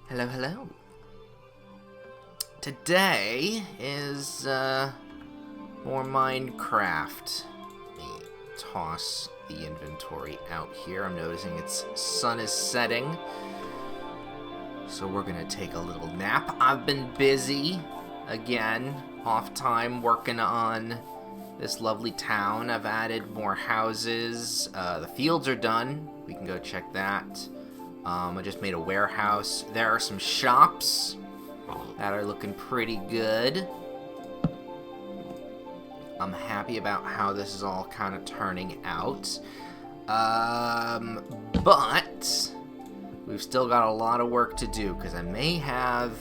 Hello, hello. Today is, more Minecraft. Let me toss the inventory out here. I'm noticing its sun is setting. So we're gonna take a little nap. I've been busy, again, off time working on this lovely town. I've added more houses. The fields are done. We can go check that. I just made a warehouse. There are some shops that are looking pretty good. I'm happy about how this is all kind of turning out. But we've still got a lot of work to do because I may have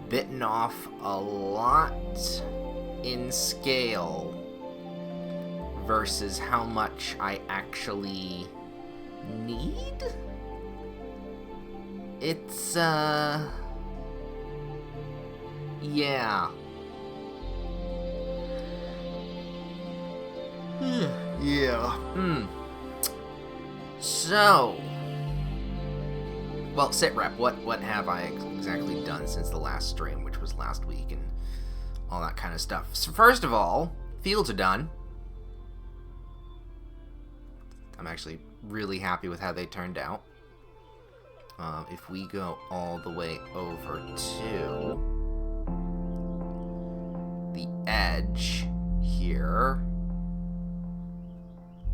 bitten off a lot in scale versus how much I actually need. It's, yeah. Yeah. So, well, sitrep, what have I exactly done since the last stream, which was last week, and all that kind of stuff? So first of all, fields are done. I'm actually really happy with how they turned out. If we go all the way over to the edge here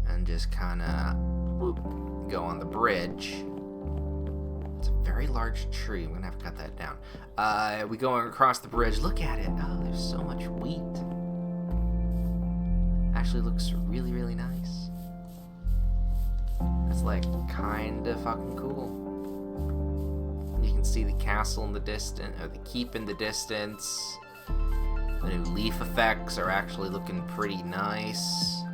and just kind of go on the bridge. It's a very large tree. I'm going to have to cut that down. We go across the bridge. Look at it. Oh, there's so much wheat. Actually looks really, really nice. It's like kind of fucking cool. You can see the castle in the distance, or the keep in the distance. The new leaf effects are actually looking pretty nice.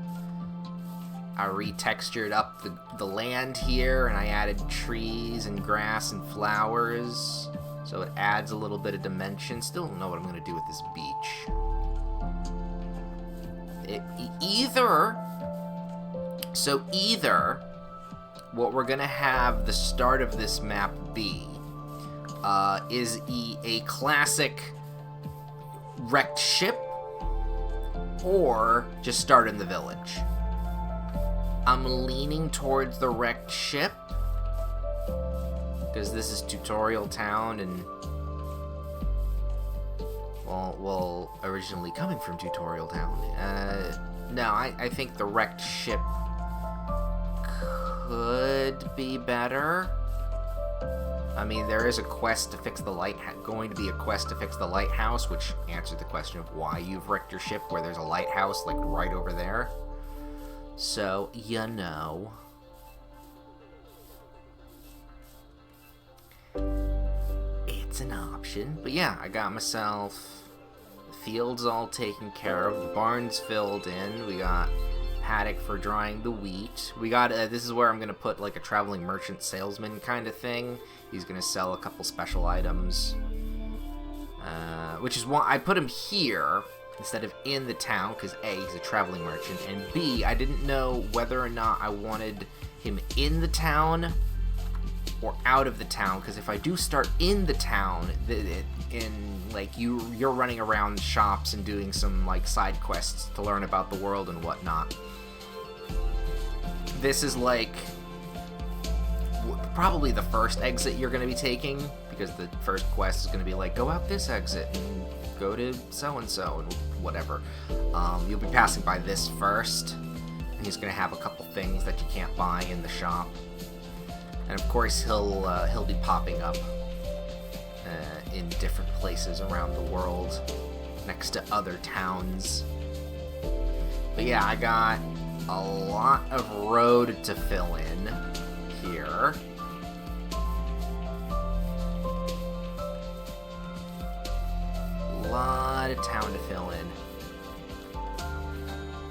I retextured up the land here, and I added trees and grass and flowers, so it adds a little bit of dimension. Still don't know what I'm going to do with this beach. Either what we're going to have the start of this map be is a classic wrecked ship, or just start in the village. I'm leaning towards the wrecked ship, because this is tutorial town, and well, originally coming from tutorial town. No, I think the wrecked ship could be better. I mean, there is a quest to fix the going to be a quest to fix the lighthouse, which answered the question of why you've wrecked your ship, where there's a lighthouse, like, right over there. So, you know. It's an option. But yeah, I got myself the fields all taken care of, the barn's filled in, we got paddock for drying the wheat. We got, this is where I'm going to put, like, a traveling merchant salesman kind of thing. He's going to sell a couple special items. Which is why I put him here instead of in the town, because A, he's a traveling merchant, and B, I didn't know whether or not I wanted him in the town or out of the town, because if I do start in the town, you're running around shops and doing some, like, side quests to learn about the world and whatnot. This is, like, probably the first exit you're going to be taking, because the first quest is going to be like, go out this exit and go to so-and-so and whatever. You'll be passing by this first, and he's going to have a couple things that you can't buy in the shop. And of course he'll be popping up in different places around the world, next to other towns. But yeah, I got a lot of road to fill in here. A lot of town to fill in.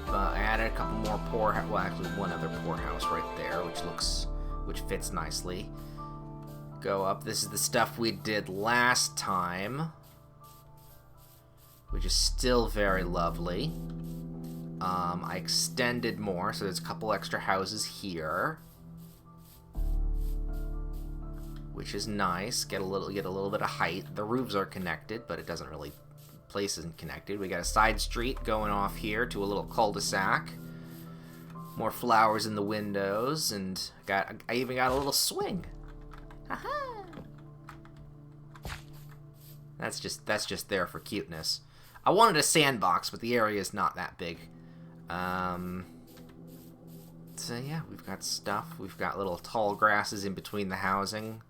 But I added a couple more actually one other poorhouse right there, which fits nicely. Go up. This is the stuff we did last time, which is still very lovely. I extended more, so there's a couple extra houses here. which is nice. Get a little bit of height. The roofs are connected, but it doesn't really, place isn't connected. We got a side street going off here to a little cul-de-sac. More flowers in the windows, and I even got a little swing. Haha. That's just there for cuteness. I wanted a sandbox, but the area is not that big. So yeah, we've got stuff. We've got little tall grasses in between the housing.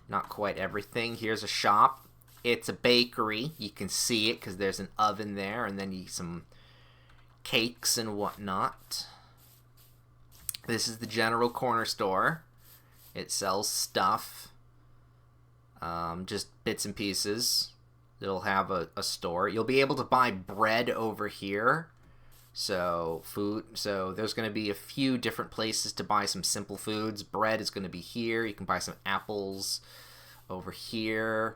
Not quite everything. Here's a shop. It's a bakery. You can see it because there's an oven there, and then some cakes and whatnot. This is the general corner store. It sells stuff. Just bits and pieces. It'll have a store. You'll be able to buy bread over here. So, food. So, there's going to be a few different places to buy some simple foods. Bread is going to be here. You can buy some apples over here.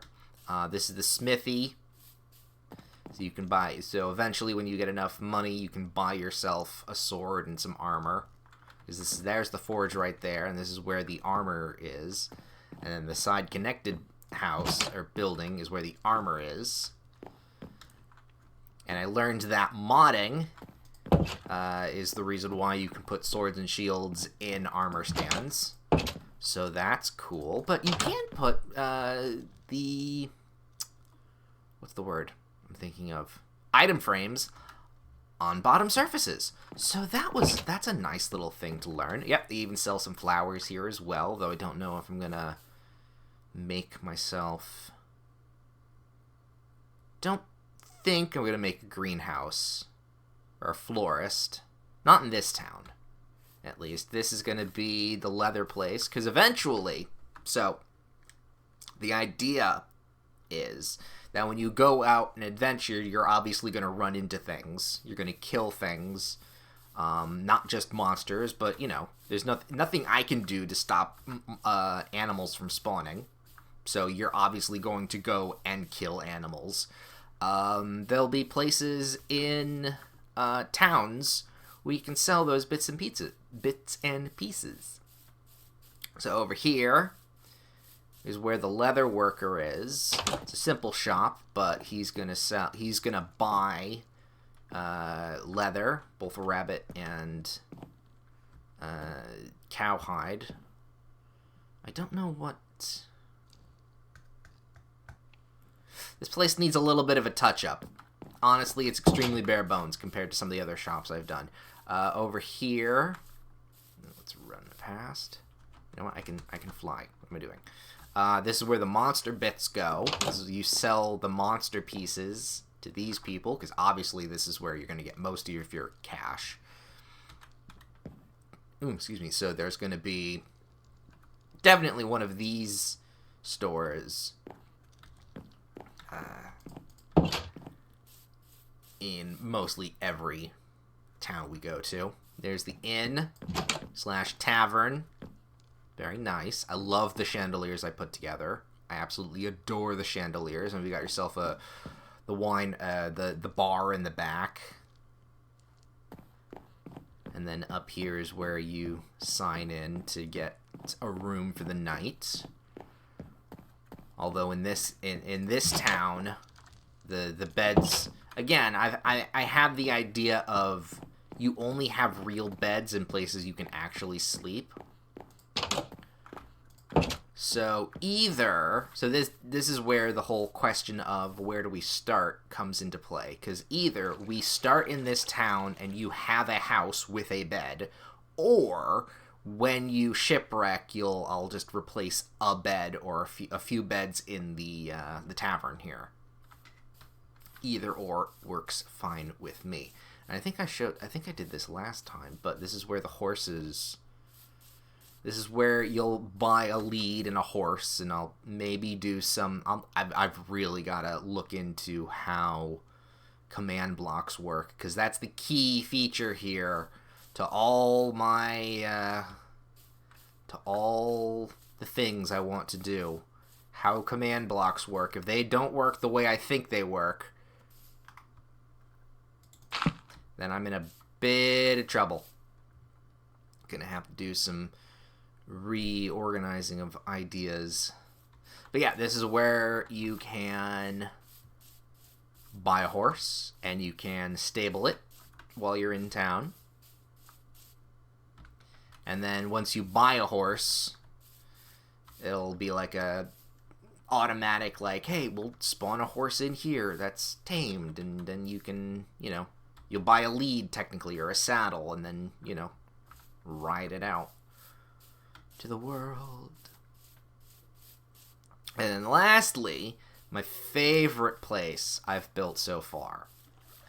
This is the smithy. So, you can buy. So, eventually, when you get enough money, you can buy yourself a sword and some armor. Because there's the forge right there, and this is where the armor is. And then the side connected house, or building, is where the armor is. And I learned that modding is the reason why you can put swords and shields in armor stands. So that's cool. But you can put the... What's the word I'm thinking of? Item frames on bottom surfaces. So that's a nice little thing to learn. Yep, they even sell some flowers here as well, though I don't know if I'm gonna make myself... Don't think I'm gonna make a greenhouse or a florist. Not in this town, at least. This is gonna be the leather place, because eventually... So, the idea is that when you go out and adventure, you're obviously going to run into things. You're going to kill things. Not just monsters, but, you know, there's nothing I can do to stop animals from spawning. So you're obviously going to go and kill animals. There'll be places in towns where you can sell those bits and pieces. So over here is where the leather worker is. It's a simple shop, but he's gonna buy leather, both a rabbit and cowhide. I don't know what... This place needs a little bit of a touch-up. Honestly, it's extremely bare bones compared to some of the other shops I've done. Over here... Let's run past. You know what? I can fly. What am I doing? This is where the monster bits go. You sell the monster pieces to these people, because obviously this is where you're going to get most of your cash. Ooh, excuse me. So there's going to be definitely one of these stores in mostly every town we go to. There's the inn/tavern. Very nice. I love the chandeliers I put together. I absolutely adore the chandeliers. And you got yourself the bar in the back. And then up here is where you sign in to get a room for the night. Although in this town, the beds, again, I have the idea of you only have real beds in places you can actually sleep. So this is where the whole question of where do we start comes into play, because either we start in this town and you have a house with a bed, or when you shipwreck, I'll just replace a bed or a few beds in the tavern here. Either or works fine with me. And I think I did this last time, but this is where the horses. This is where you'll buy a lead and a horse, and I'll maybe do some... I've really got to look into how command blocks work, because that's the key feature here to all my... to all the things I want to do. How command blocks work. If they don't work the way I think they work, then I'm in a bit of trouble. Gonna have to do some reorganizing of ideas. But yeah, this is where you can buy a horse, and you can stable it while you're in town. And then once you buy a horse, it'll be like a automatic, like, hey, we'll spawn a horse in here that's tamed, and then you can, you'll buy a lead technically, or a saddle, and then, ride it out to the world. And then lastly, my favorite place I've built so far.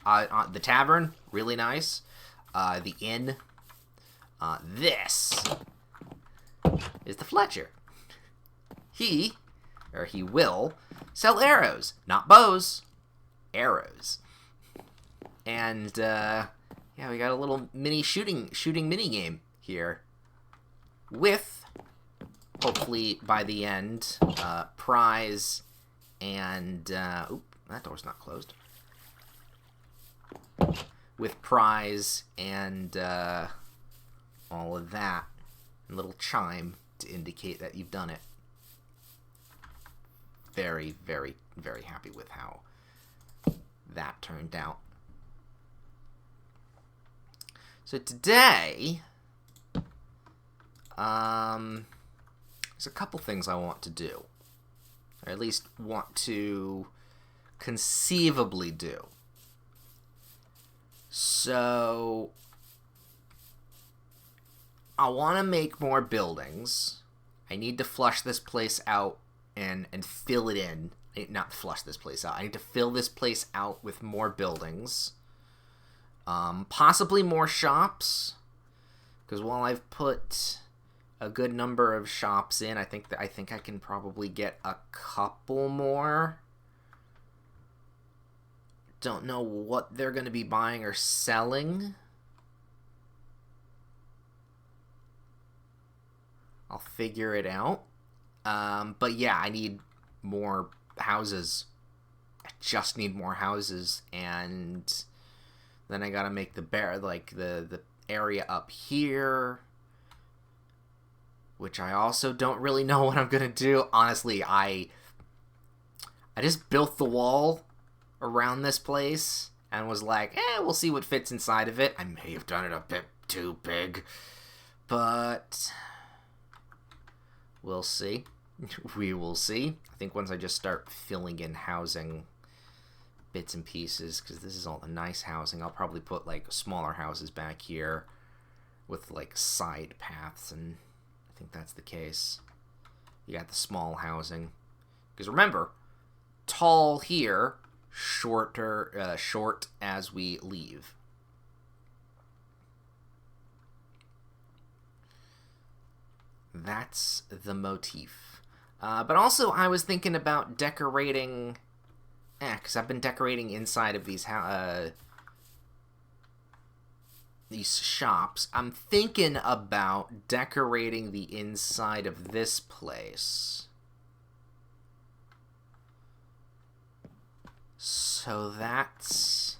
The tavern, really nice. The inn. This is the Fletcher. He will sell arrows, not bows, arrows. And yeah, we got a little mini shooting mini game here with, hopefully by the end, prize and oop, that door's not closed. With prize and all of that, and little chime to indicate that you've done it. Very, very, very happy with how that turned out. So today, there's a couple things I want to do, or at least want to conceivably do. So I want to make more buildings. I need to flush this place out and fill it in. Not flush this place out. I need to fill this place out with more buildings. Possibly more shops. Because while I've put a good number of shops in, I think I can probably get a couple more. Don't know what they're going to be buying or selling. I'll figure it out. But yeah, I need more houses. I just need more houses, and then I gotta make the area up here, which I also don't really know what I'm gonna do. Honestly, I just built the wall around this place and was like, we'll see what fits inside of it. I may have done it a bit too big, but we'll see. We will see. I think once I just start filling in housing bits and pieces, because this is all the nice housing, I'll probably put like smaller houses back here with like side paths, and I think that's the case. You got the small housing, because remember, tall here, short as we leave. That's the motif. But also, I was thinking about decorating, because I've been decorating inside of these shops. I'm thinking about decorating the inside of this place. So that's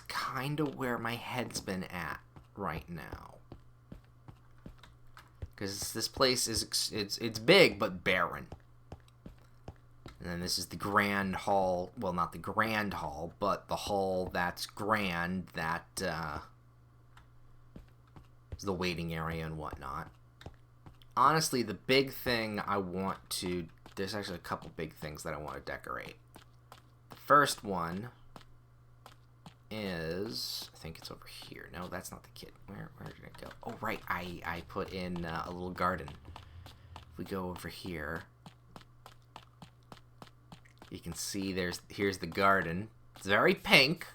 kind of where my head's been at right now. Because this place it's big but barren. And then this is the grand hall. Well, not the grand hall, but the hall that's grand, that is the waiting area and whatnot. Honestly, the big thing I want to... There's actually a couple big things that I want to decorate. The first one is... I think it's over here. No, that's not the kid. Where did it go? Oh, right. I put in a little garden. If we go over here, you can see here's the garden. It's very pink.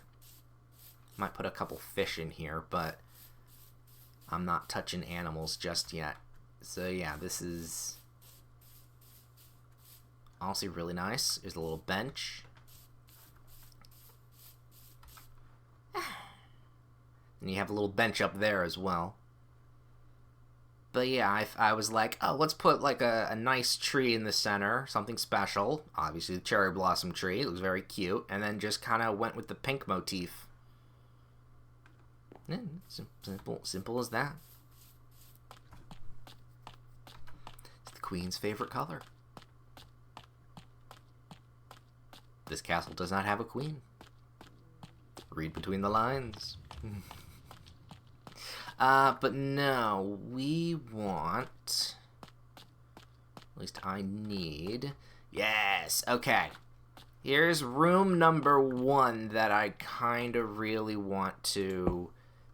Might put a couple fish in here, but I'm not touching animals just yet. So yeah, this is honestly really nice. There's a little bench. And you have a little bench up there as well. But yeah, I was like, oh, let's put like a nice tree in the center, something special. Obviously the cherry blossom tree, it looks very cute. And then just kind of went with the pink motif. Yeah, simple as that. queen's favorite color. This castle does not have a queen. Read between the lines. But no, we want... At least I need... Yes, okay. Here's room number 1 that I kind of really want to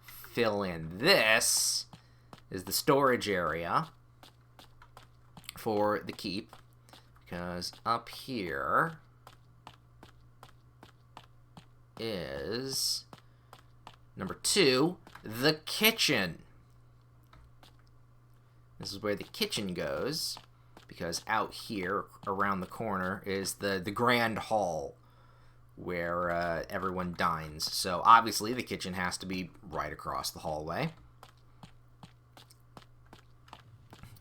fill in. This is the storage area for the keep. Because up here is number 2, the kitchen. This is where the kitchen goes, because out here around the corner is the grand hall where everyone dines. So obviously the kitchen has to be right across the hallway.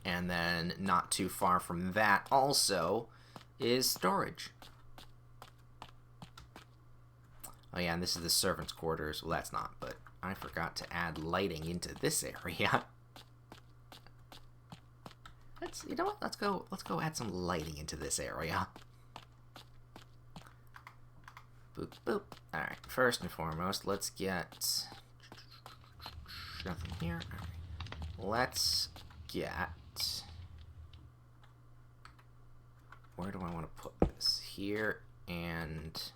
And then not too far from that also is storage. Oh yeah, and this is the servants' quarters. Well, that's not, but I forgot to add lighting into this area. You know what? Let's go add some lighting into this area. Boop, boop. Alright, first and foremost, let's get... Nothing here. Alright. Let's get... Where do I want to put this? Here and...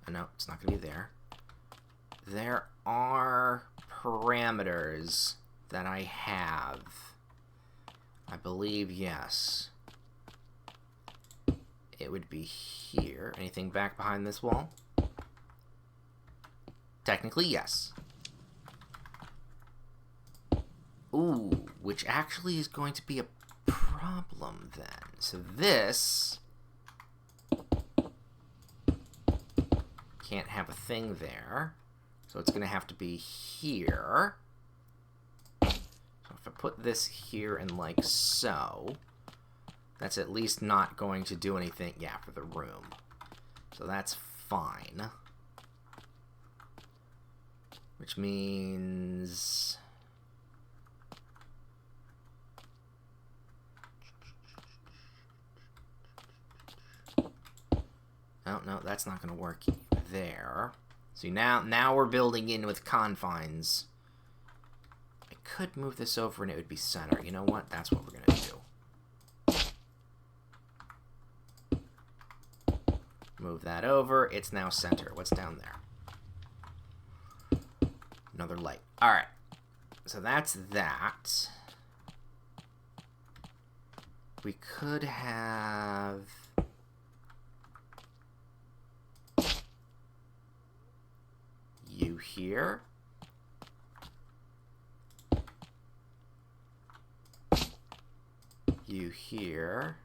Oh, no, it's not going to be there. There are parameters that I have. I believe, yes. It would be here. Anything back behind this wall? Technically, yes. Ooh, which actually is going to be a problem then. So this can't have a thing there. So it's going to have to be here. So if I put this here and like so, that's at least not going to do anything, yeah, for the room. So that's fine. Which means... Oh, no, that's not going to work there. See, now we're building in with confines. I could move this over and it would be center. You know what? That's what we're going to do. Move that over. It's now center. What's down there? Another light. All right. So that's that. We could have... you here. You here.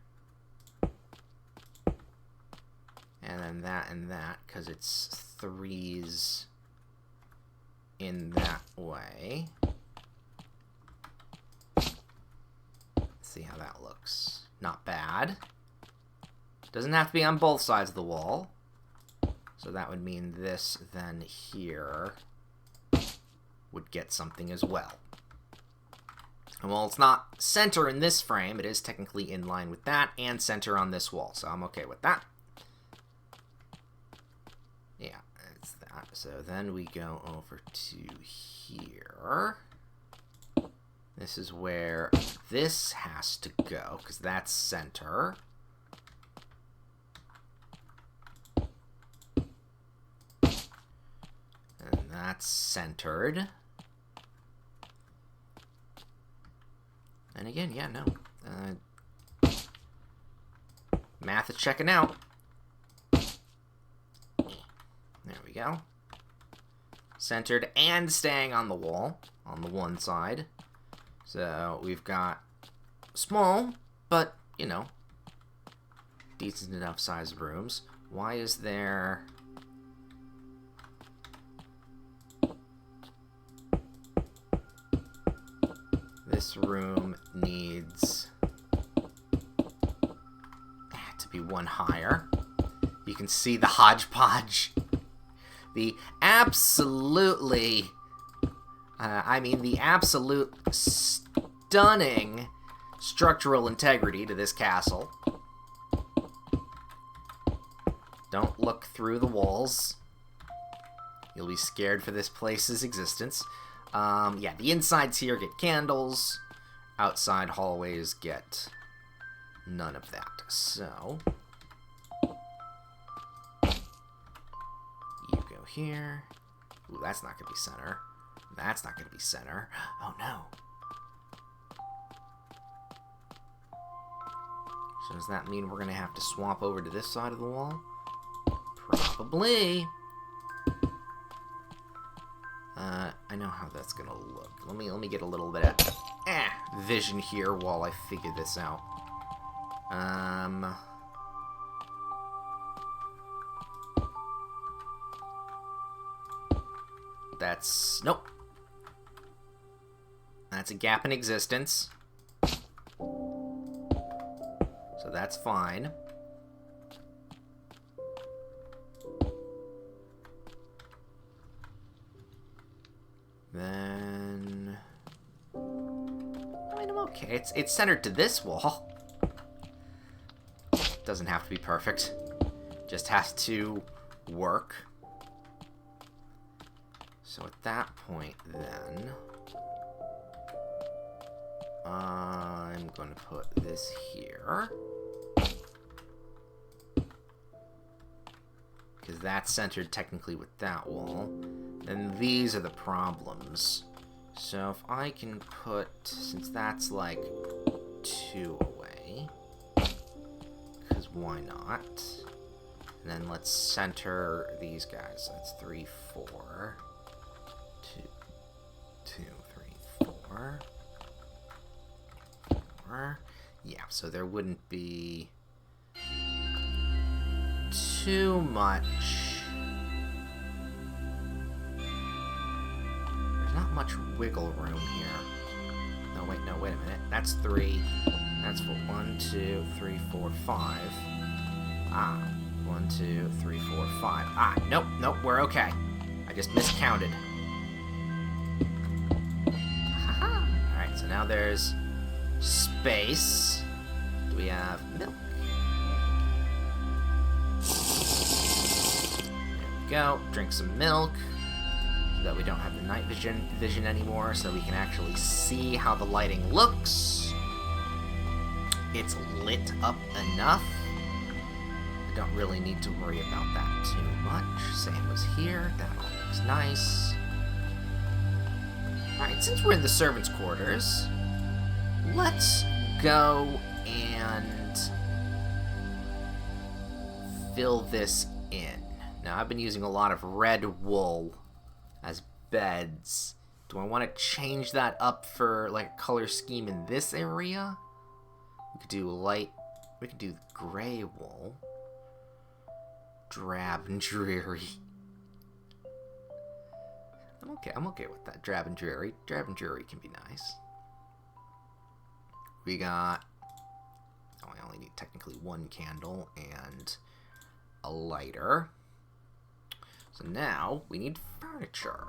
And then that and that, because it's threes in that way. Let's see how that looks. Not bad. Doesn't have to be on both sides of the wall. So that would mean this then here would get something as well. And while it's not center in this frame, it is technically in line with that and center on this wall. So I'm okay with that. Yeah, it's that. So then we go over to here. This is where this has to go, because that's center. And that's centered. And again, yeah, no. Math is checking out. There we go. Centered and staying on the wall on the one side. So we've got small, but, you know, decent enough sized rooms. Why is there... This room needs to be one higher. You can see the hodgepodge. The absolutely... the absolute stunning structural integrity to this castle. Don't look through the walls. You'll be scared for this place's existence. Yeah, the insides here get candles. Outside hallways get none of that. So, you go here. Ooh, that's not going to be center. That's not going to be center. Oh, no. So does that mean we're going to have to swap over to this side of the wall? Probably. I know how that's going to look. Let me get a little bit of vision here while I figure this out. Nope. That's a gap in existence. So that's fine. Then, I mean, I'm okay. It's centered to this wall. Doesn't have to be perfect. Just has to work. So at that point, then, I'm going to put this here. Because that's centered technically with that wall. And these are the problems. So if I can put, since that's like 2 away, because why not? And then let's center these guys. That's 3, 4. 2, 3, 4. 4. Yeah, so there wouldn't be too much. There's not much wiggle room here. No, wait a minute. That's 3. That's 4. 1, 2, 3, 4, 5. 1, 2, 3, 4, 5. Nope, we're okay. I just miscounted. Haha. Alright, so now there's space. Do we have milk? There we go. Drink some milk. So that we don't have the night vision anymore, so we can actually see how the lighting looks. It's lit up enough. I don't really need to worry about that too much. Same was here. That all looks nice. Alright, since we're in the servants' quarters, let's go and fill this in. Now, I've been using a lot of red wool as beds. Do I want to change that up for like a color scheme in this area? We could do we could do gray wool. Drab and dreary. I'm okay with that. Drab and dreary. Drab and dreary can be nice. We got, I only need technically 1 candle and a lighter. So now we need furniture.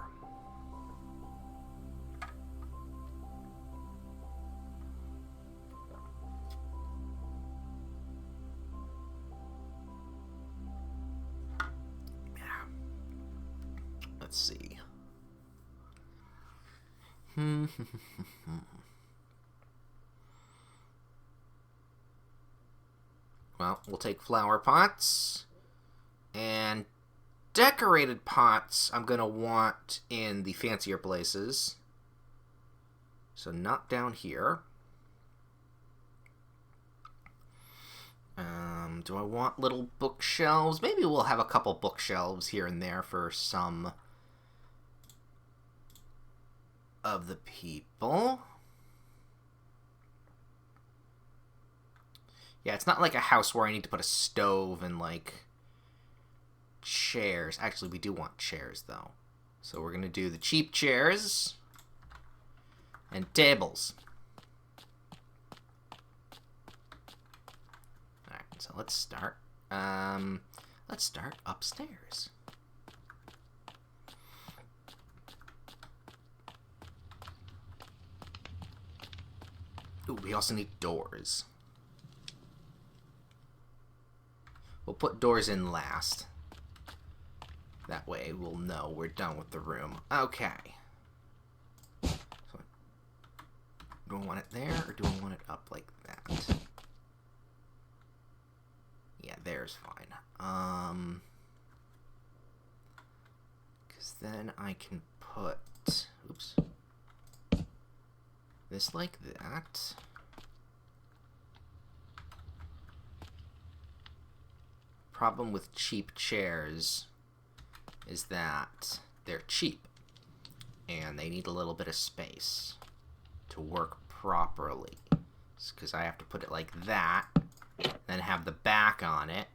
Let's see. Well, we'll take flower pots. And decorated pots I'm going to want in the fancier places. So not down here. Do I want little bookshelves? Maybe we'll have a couple bookshelves here and there for some of the people. Yeah, it's not like a house where I need to put a stove and, like, chairs. Actually, we do want chairs, though. So we're going to do the cheap chairs and tables. Alright, so let's start. Let's start upstairs. Ooh, Ooh, we also need doors. We'll put doors in last. That way we'll know we're done with the room. Okay. So, do I want it there, or do I want it up like that? Yeah, there's fine. Because then I can put... Oops. This like that. Problem with cheap chairs is that they're cheap and they need a little bit of space to work properly. Because I have to put it like that, then have the back on it,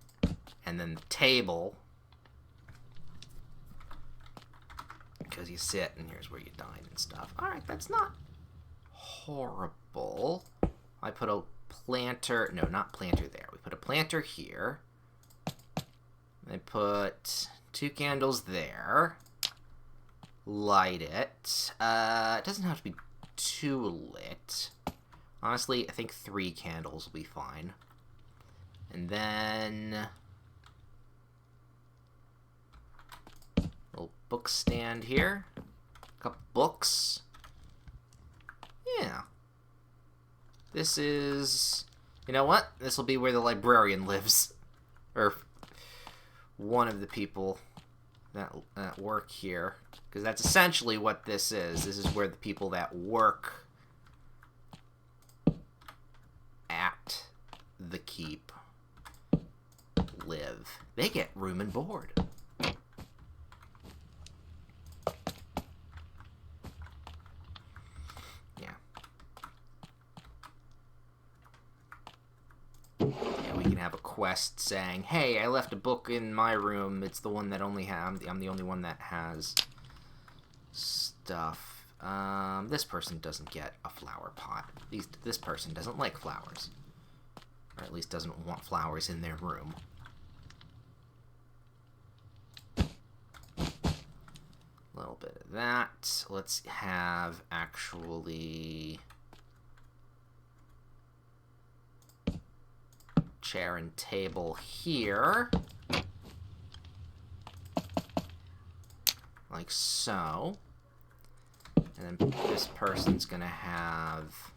and then the table. Because you sit and here's where you dine and stuff. Alright, that's not horrible. I put a planter, no, not planter there. We put a planter here. I put 2 candles there. Light it. It doesn't have to be too lit. Honestly, I think 3 candles will be fine. And then... little book stand here. A couple books. Yeah. This is... You know what? This will be where the librarian lives. Or... one of the people that work here, because that's essentially what this is. This is where the people that work at the keep live. They get room and board. Have a quest saying, hey, I left a book in my room. It's the one that only have. I'm the only one that has stuff. This person doesn't get a flower pot. This person doesn't like flowers. Or at least doesn't want flowers in their room. A little bit of that. Let's have actually... chair and table here, like so, and then this person's gonna have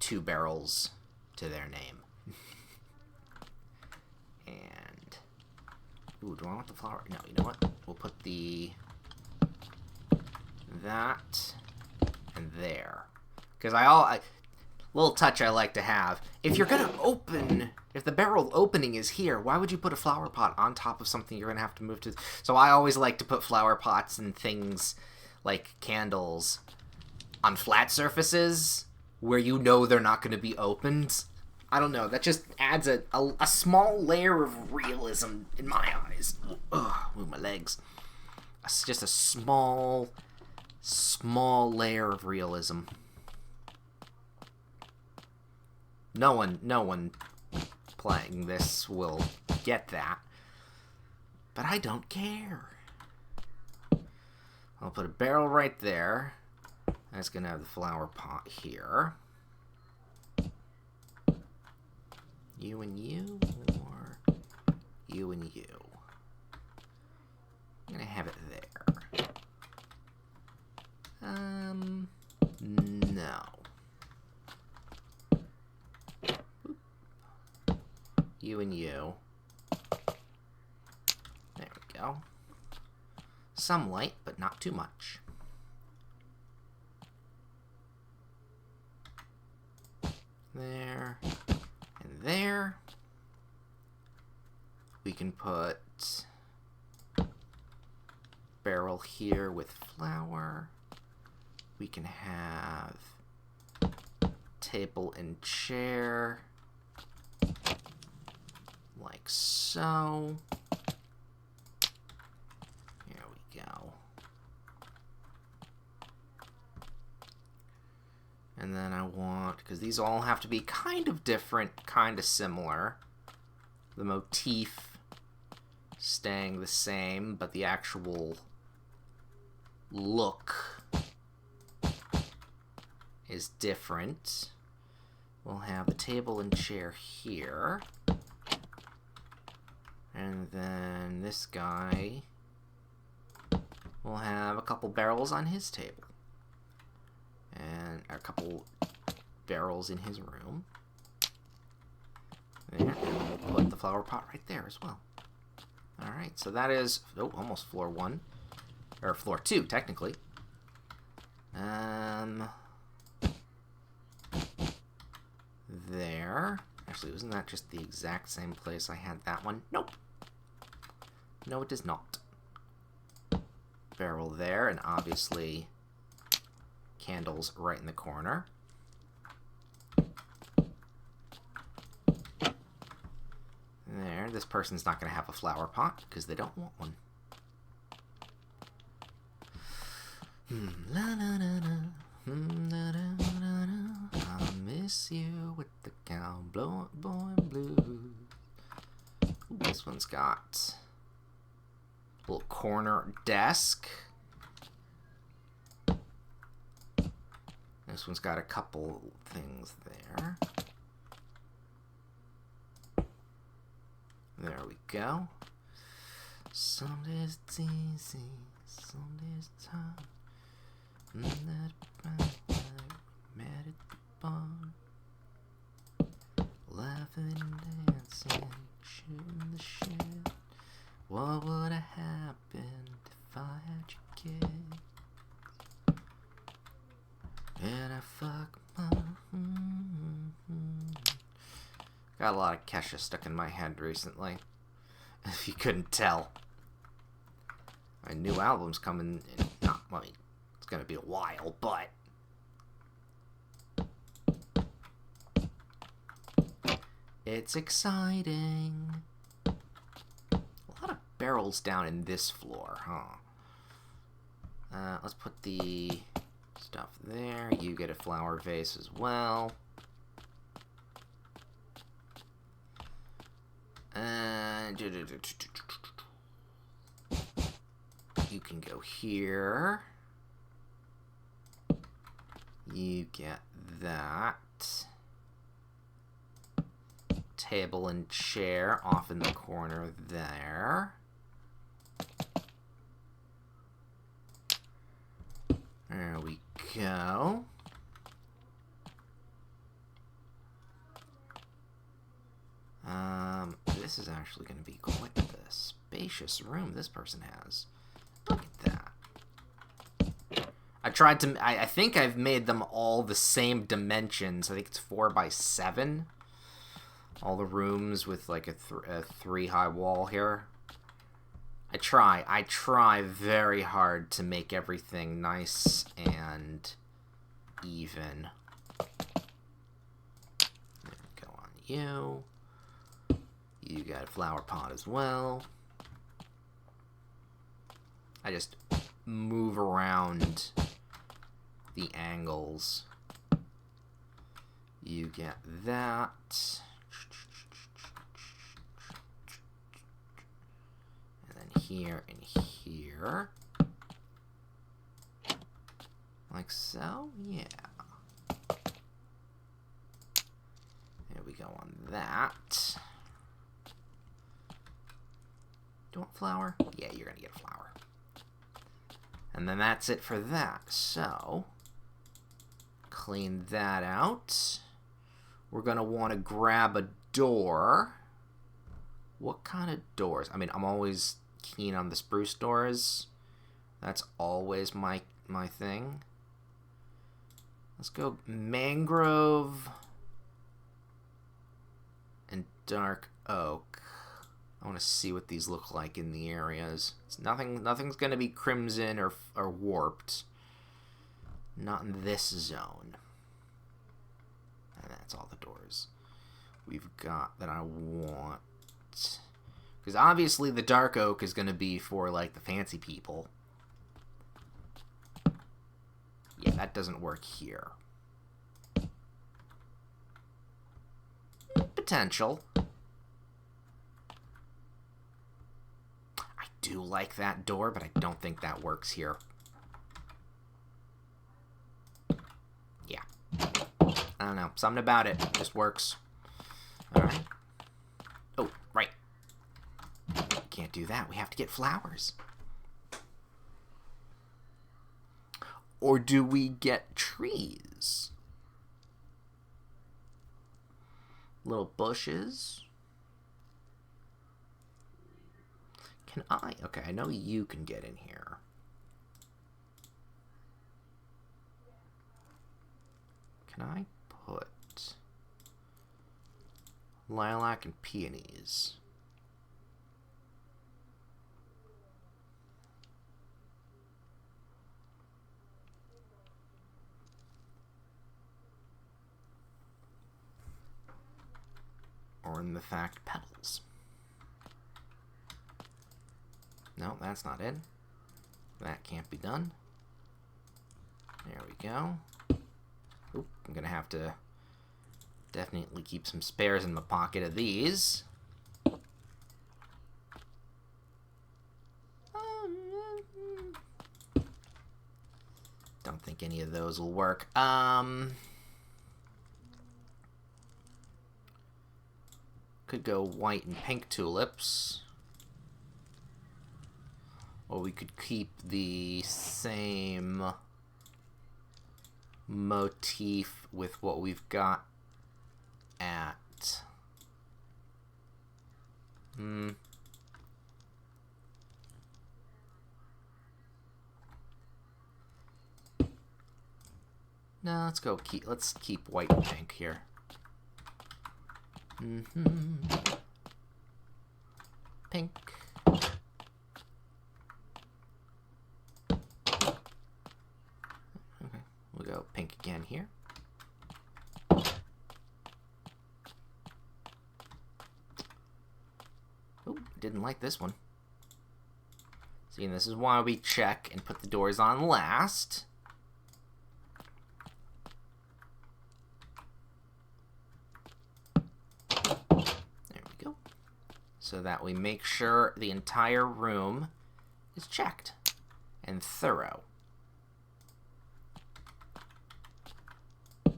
2 barrels to their name. And ooh, do I want the flower? No, you know what? We'll put that and there, because little touch I like to have. If you're gonna open, if the barrel opening is here, why would you put a flower pot on top of something you're gonna have to move to? So I always like to put flower pots and things like candles on flat surfaces where you know they're not gonna be opened. I don't know, that just adds a small layer of realism in my eyes. Ugh, move my legs. It's just a small layer of realism. No one playing this will get that. But I don't care. I'll put a barrel right there. That's going to have the flower pot here. You and you, or you and you? I'm going to have it there. No. You and you. There we go. Some light, but not too much. There. And there. We can put barrel here with flower. We can have table and chair. Like so. Here we go. And then I want, because these all have to be kind of different, kind of similar. The motif staying the same, but the actual look is different. We'll have the table and chair here. And then this guy will have a couple barrels on his table. And a couple barrels in his room. There, and we'll put the flower pot right there as well. Alright, so that is, almost floor 1. Or floor 2, technically. There. Actually, wasn't that just the exact same place I had that one? Nope. No, it does not. Barrel there, and obviously candles right in the corner. There, this person's not going to have a flower pot because they don't want one. I miss you with the cowboy blues. Ooh, this one's got a little corner desk. This one's got a couple things there. There we go. Some days it's easy, some days it's hard. Met at the bar, laughing and dancing, shooting the shit. What would have happened if I had your kids? And I fuck my... Got a lot of Kesha stuck in my head recently, if you couldn't tell. My new album's coming in, it's gonna be a while, but it's exciting. A lot of barrels down in this floor, huh? Let's put the stuff there. You get a flower vase as well. And you can go here. You get that. Table and chair off in the corner there. There we go. This is actually going to be quite the spacious room this person has. Look at that. I think I've made them all the same dimensions. I think it's 4 by 7. All the rooms with like a 3 high wall here. I try very hard to make everything nice and even. There we go on you. You got a flower pot as well. I just move around the angles. You get that. And then here and here. Like so, yeah. There we go on that. Do you want flower? Yeah, you're gonna get a flower. And then that's it for that. So, clean that out. We're gonna want to grab a door. What kind of doors? I mean, I'm always keen on the spruce doors. That's always my thing. Let's go mangrove and dark oak. I want to see what these look like in the areas. It's nothing's going to be crimson or warped. Not in this zone. And that's all the doors we've got that I want. Because obviously the dark oak is going to be for like the fancy people. Yeah, that doesn't work here. Potential. I do like that door, but I don't think that works here. Yeah, I don't know. Something about it just works. Alright. Oh, right. Can't do that. We have to get flowers. Or do we get trees? Little bushes. Can I? Okay, I know you can get in here. Can I put lilac and peonies? Or in the fact, petals. No, that's not it. That can't be done. There we go. Oop, I'm gonna have to definitely keep some spares in the pocket of these. Don't think any of those will work. Could go white and pink tulips. Or we could keep the same motif with what we've got at... No, let's keep white and pink here. Pink. Okay, we'll go pink again here. Oh, didn't like this one. See, and this is why we check and put the doors on last. So that we make sure the entire room is checked and thorough. There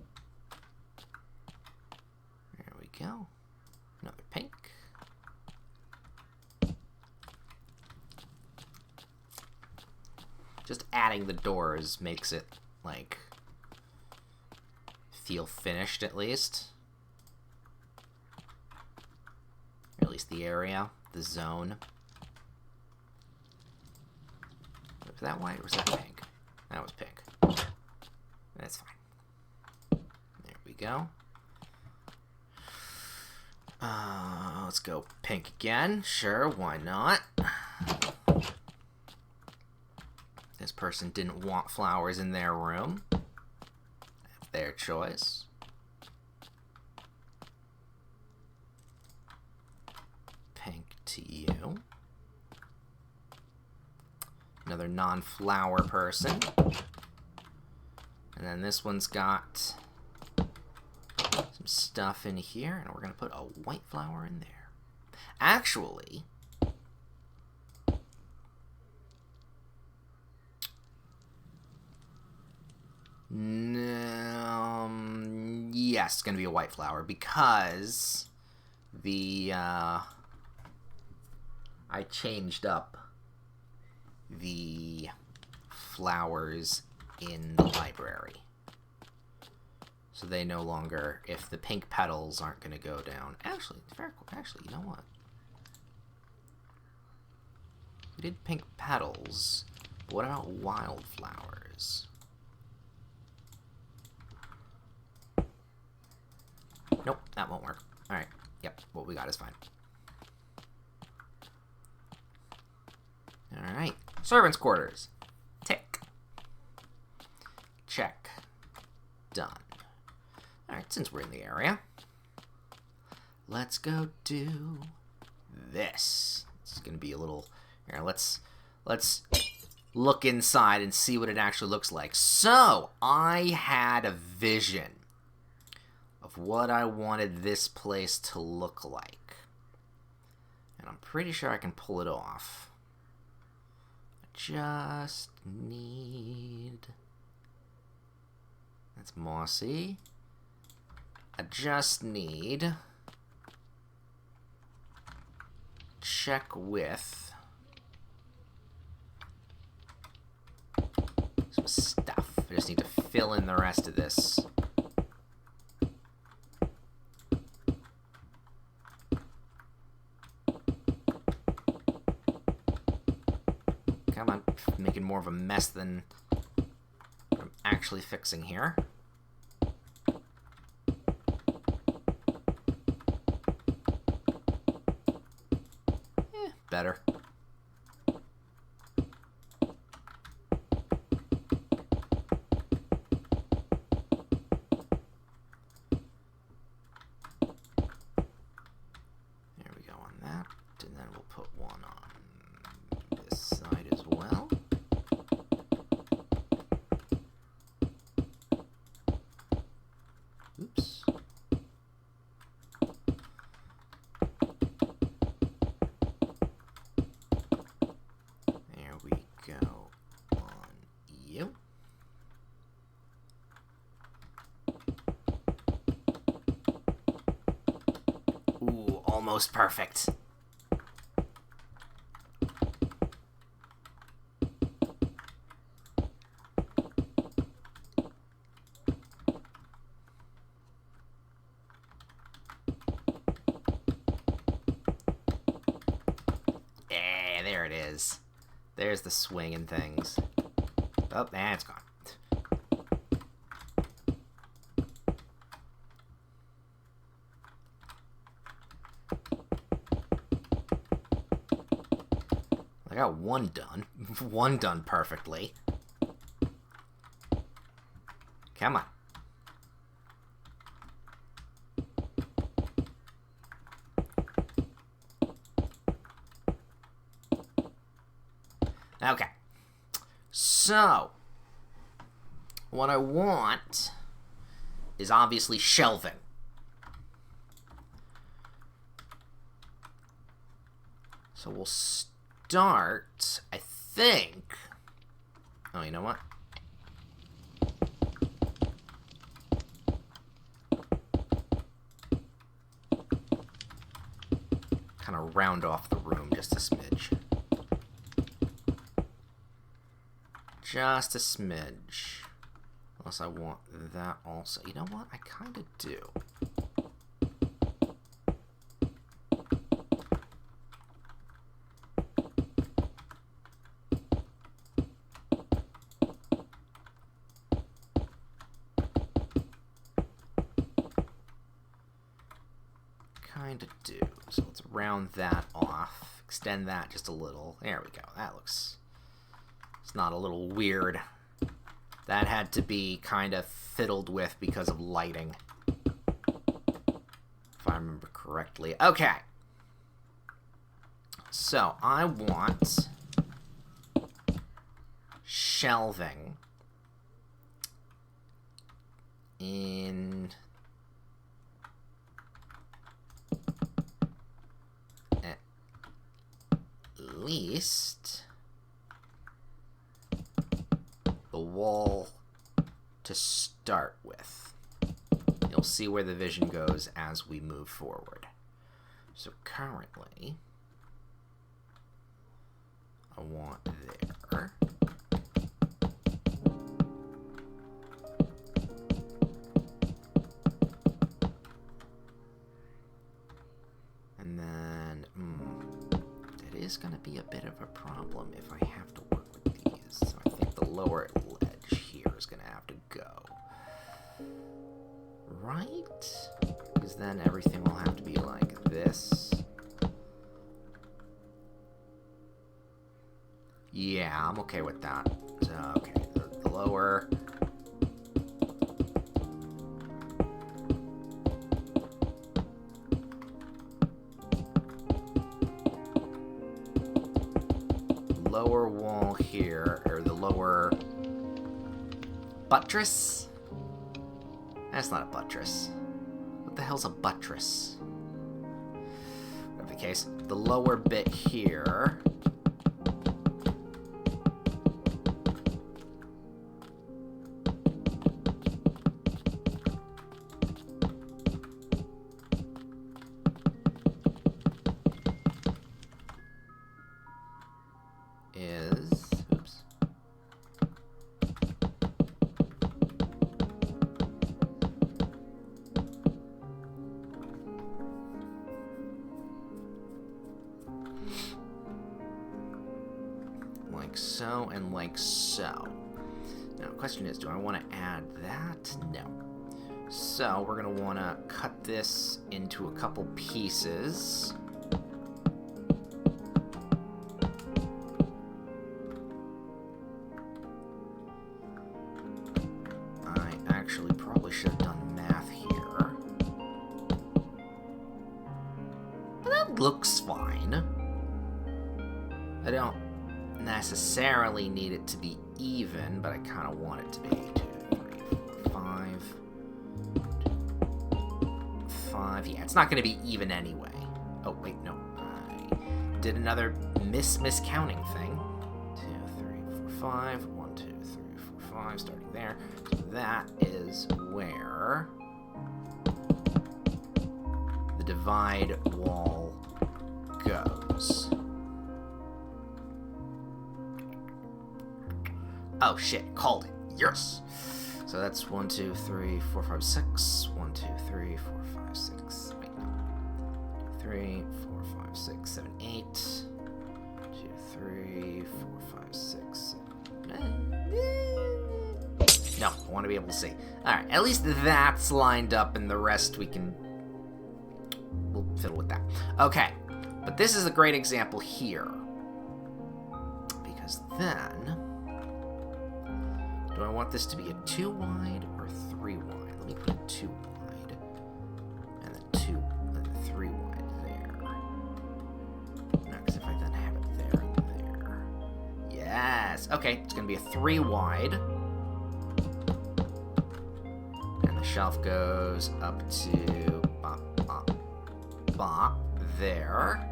we go. Another pink. Just adding the doors makes it, like, feel finished at least. Or at least the area, the zone. Was that white or was that pink? That was pink. That's fine. There we go. Let's go pink again. Sure, why not? This person didn't want flowers in their room. That's their choice. Pink to you. Another non-flower person. And then this one's got some stuff in here, and we're going to put a white flower in there. Actually, yes, it's going to be a white flower because the I changed up the flowers in the library. So they no longer, if the pink petals aren't going to go down. Actually, you know what? We did pink petals, but what about wildflowers? Nope, that won't work. Alright, yep, what we got is fine. Alright, servants' quarters. Tick. Check. Done. Alright, since we're in the area, let's go do this. It's going to be a little... Here, let's look inside and see what it actually looks like. So, I had a vision of what I wanted this place to look like. And I'm pretty sure I can pull it off. I just need... That's mossy. I just need... check with... some stuff. I just need to fill in the rest of this. Come on, making more of a mess than I'm actually fixing here. Better. There we go on that, and then we'll put one on this side as well. Oops. There we go on you. Ooh, almost perfect. Yeah, there it is. There's the swing and things. Oh, and it's gone. I got one done. One done perfectly. Come on. Okay. So, what I want is obviously shelving. So we'll start, I think... Oh, you know what? Kind of round off the room just a smidge. Just a smidge. Unless I want that also. You know what? I kind of do. Kind of do. So let's round that off. Extend that just a little. There we go. That looks... It's not a little weird. That had to be kind of fiddled with because of lighting. If I remember correctly. Okay. So, I want shelving in at least the wall to start with. You'll see where the vision goes as we move forward. So currently, I want there. And then, it is going to be a bit of a problem if I have to work with these. So I think the lower ledge here is going to have to go. Right? Because then everything will have to be like this. Yeah, I'm okay with that. So, okay, the lower... lower wall here, or the lower buttress? That's not a buttress. What the hell's a buttress? Whatever the case, the lower bit here. like so, and like so. Now, the question is, do I want to add that? No. So, we're going to want to cut this into a couple pieces. I actually probably should have done math here. But that looks fine. I don't necessarily need it to be even, but I kind of want it to be 2, 3, 4, 5. 5. Yeah, it's not going to be even anyway. Oh, wait, no. I did another miscounting thing. 2, 3, 4, 5. 1, 2, 3, 4, 5. Starting there. So that is where the divide wall goes. Oh shit, called it. Yes! So that's 1, 2, 3, 4, 5, 6. 1, 2, 3, 4, 5, 6. Wait, no. 2, 3, 4, 5, 6, 7, 8. 2, 3, 4, 5, 6, 7. No, I want to be able to see. Alright, at least that's lined up, and the rest we'll fiddle with that. Okay, but this is a great example here. Because then, do I want this to be a 2 wide or 3 wide? Let me put a 2 wide, and then 3 wide there. No, because if I then have it there and there. Yes! Okay, it's going to be a 3 wide. And the shelf goes up to bop, bop, bop, there.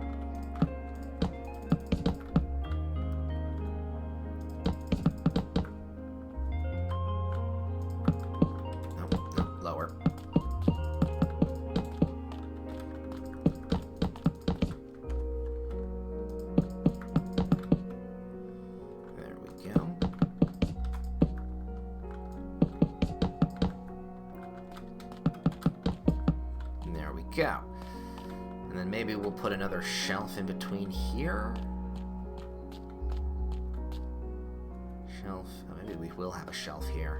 Go. And then maybe we'll put another shelf in between here. Shelf. Oh, maybe we will have a shelf here.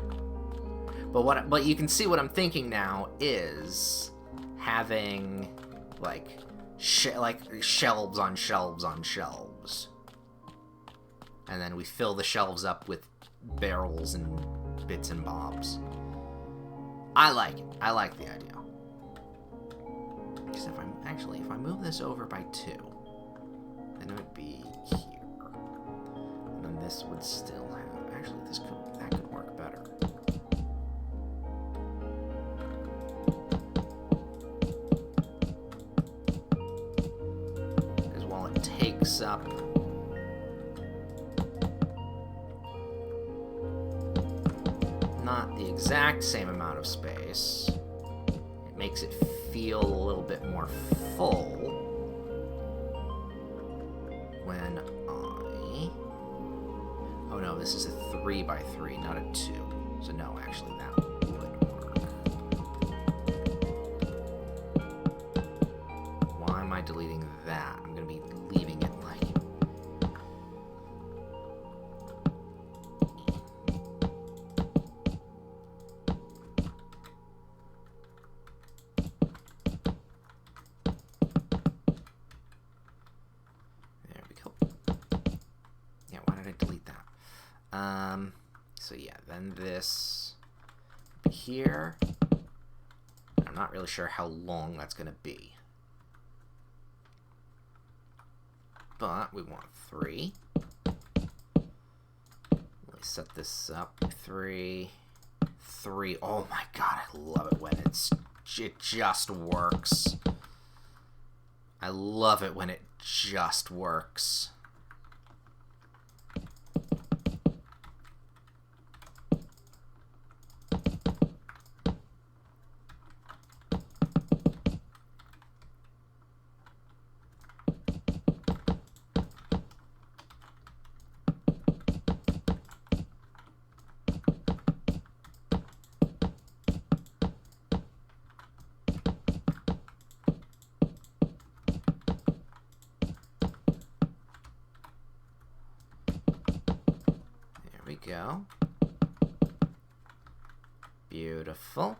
But you can see what I'm thinking now is having like shelves on shelves on shelves. And then we fill the shelves up with barrels and bits and bobs. I like it. I like the idea. If I move this over by 2, then it would be here. And then this would still have... Actually, that could work better. Because while it takes up... not the exact same amount of space, it makes it feel a little bit more full when I... Oh no, this is a 3 by 3, not a 2. So no, actually that would work. Why am I deleting that? I'm going to be leaving it like... So yeah, then this will be here. I'm not really sure how long that's going to be. But we want 3. Let me set this up. 3. 3. Oh my god, I love it when it just works. I love it when it just works. go. Beautiful.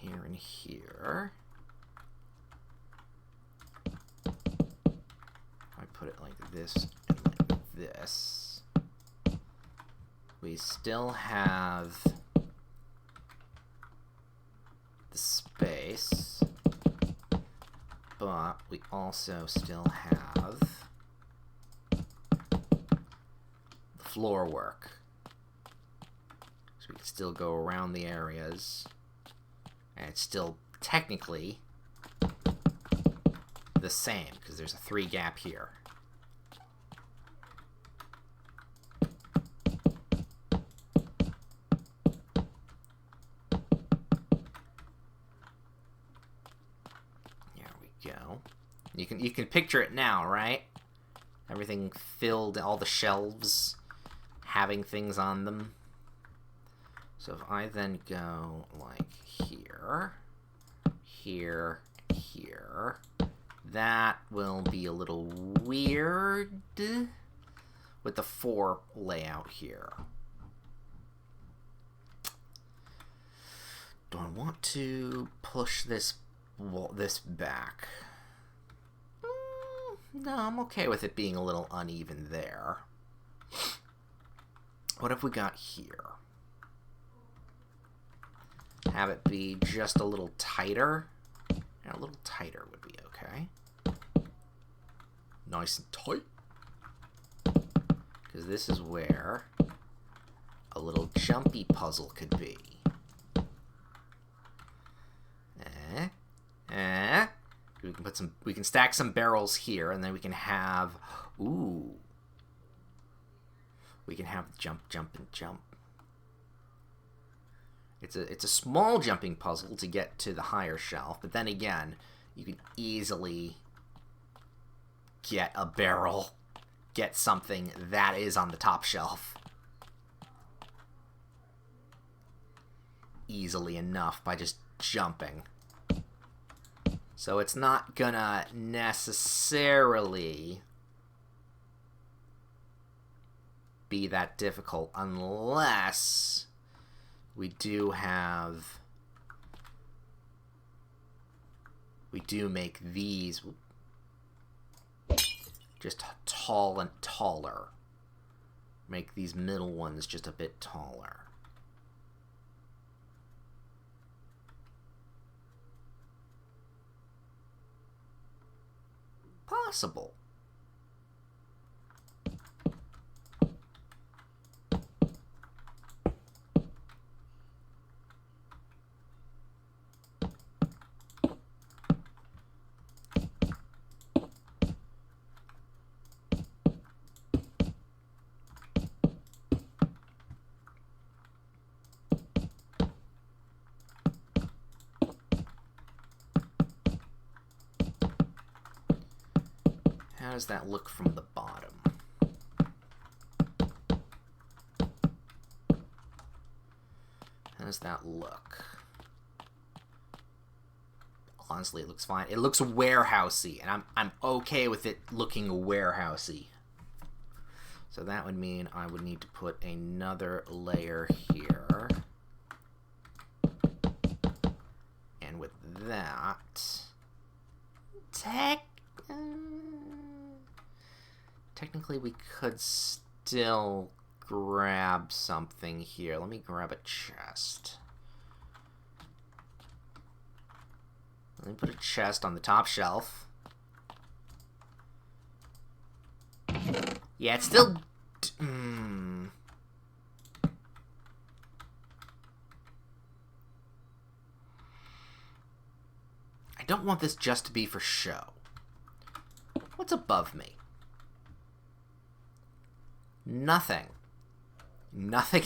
Here and here. I put it like this and like this. We still have the space, but we also still have the floor work. So we can still go around the areas, and it's still technically the same, because there's a 3 gap here. Go. You can picture it now, right? Everything filled, all the shelves having things on them. So if I then go like here, here, here, that will be a little weird with the 4 layout here. Do I want to push this back? No, I'm okay with it being a little uneven there. What have we got here? Have it be just a little tighter? Yeah, a little tighter would be okay. Nice and tight. Because this is where a little jumpy puzzle could be. We can stack some barrels here, and then we can have, we can have jump, jump, and jump. It's a small jumping puzzle to get to the higher shelf, but then again, you can easily get a barrel, get something that is on the top shelf easily enough by just jumping. So it's not gonna necessarily be that difficult unless we do make these just tall and taller. Make these middle ones just a bit taller. Possible. How does that look from the bottom? How does that look? Honestly, it looks fine. It looks warehousey, and I'm okay with it looking warehousey. So that would mean I would need to put another layer here. And with that, technically we could still grab something here. Let me grab a chest. Let me put a chest on the top shelf. Yeah, it's still... I don't want this just to be for show. What's above me? Nothing. Nothing.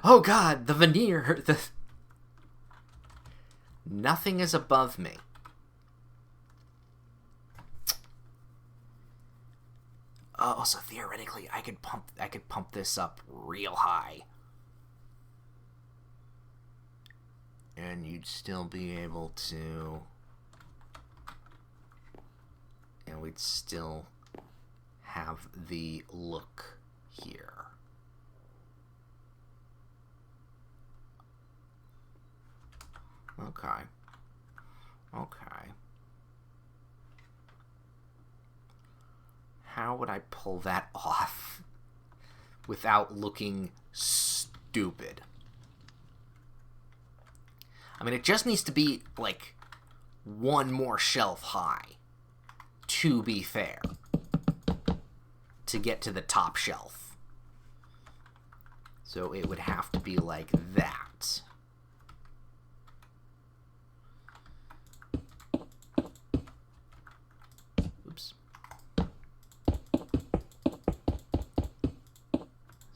Oh god, the veneer. Nothing is above me. Also, theoretically, I could pump this up real high. And you'd still be able to... And we'd still have the look here. Okay. Okay. How would I pull that off without looking stupid? I mean, it just needs to be, like, one more shelf high, to be fair, to get to the top shelf. So it would have to be like that. Oops.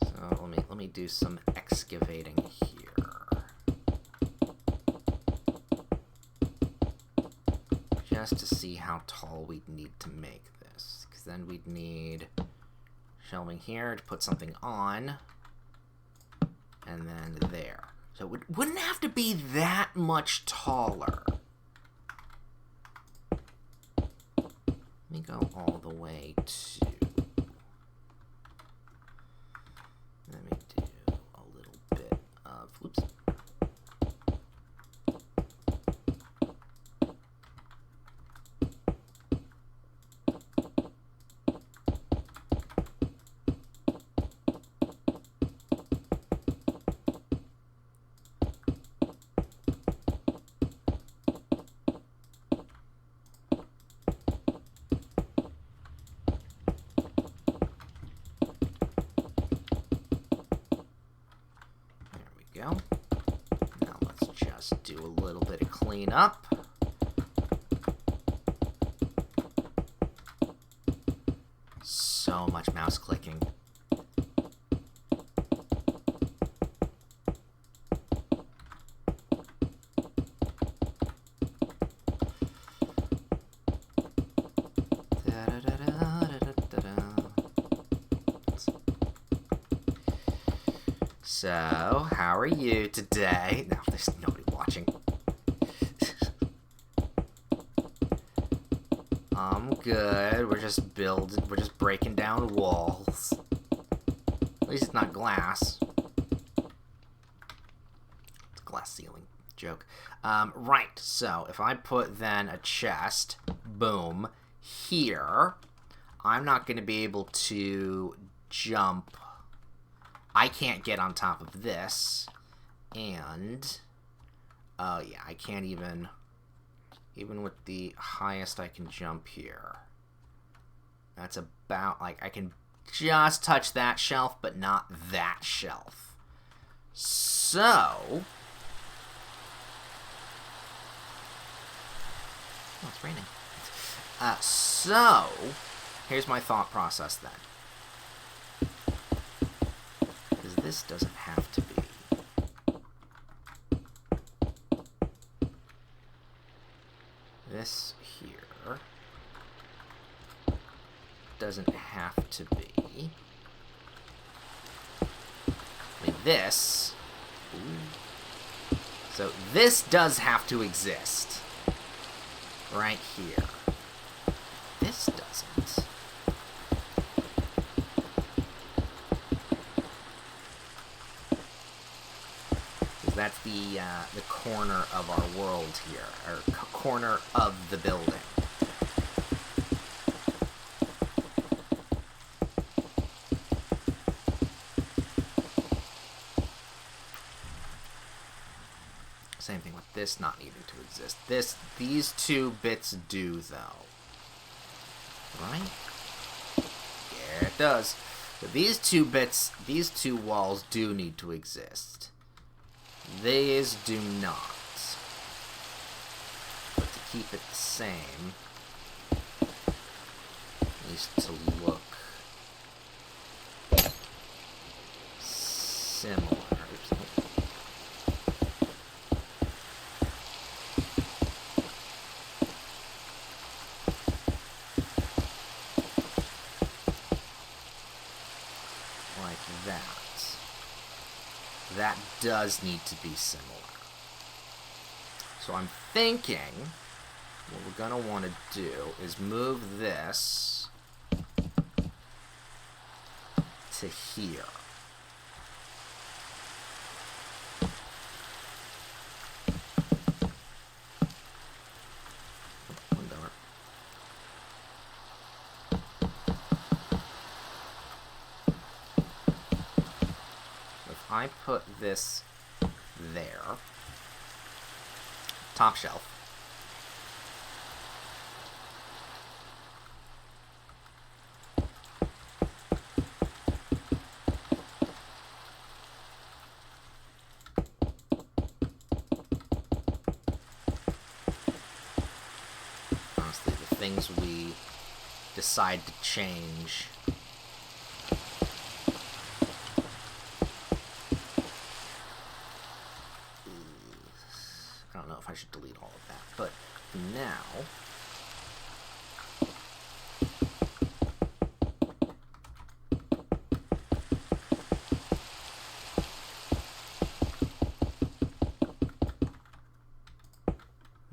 So let me do some excavating here. Just to see how tall we'd need to make this. Because then we'd need shelving here to put something on. And then there. So it wouldn't have to be that much taller. Let me go all the way to... Let me do a little bit of... Whoops. Go. Now let's just do a little bit of cleanup. So much mouse clicking. So, how are you today? No, there's nobody watching. I'm good. We're just breaking down walls. At least it's not glass. It's a glass ceiling. Joke. Right, so if I put then a chest, boom, here, I'm not going to be able to jump. I can't get on top of this, and, oh yeah, I can't even with the highest I can jump here. That's about, like, I can just touch that shelf, but not that shelf. So, oh, it's raining. So, here's my thought process then. This doesn't have to be. This here doesn't have to be. I mean, this. Ooh. So this does have to exist. Right here. This doesn't. That's the corner of our world here, or corner of the building. Same thing with this not needing to exist. These two bits do though, right? Yeah, it does. So these two bits, these two walls do need to exist. These do not. But to keep it the same, needs to look similar. that does need to be similar. So I'm thinking what we're going to want to do is move this to here. If I put this there, top shelf, honestly, the things we decide to change I don't know if I should delete all of that, but now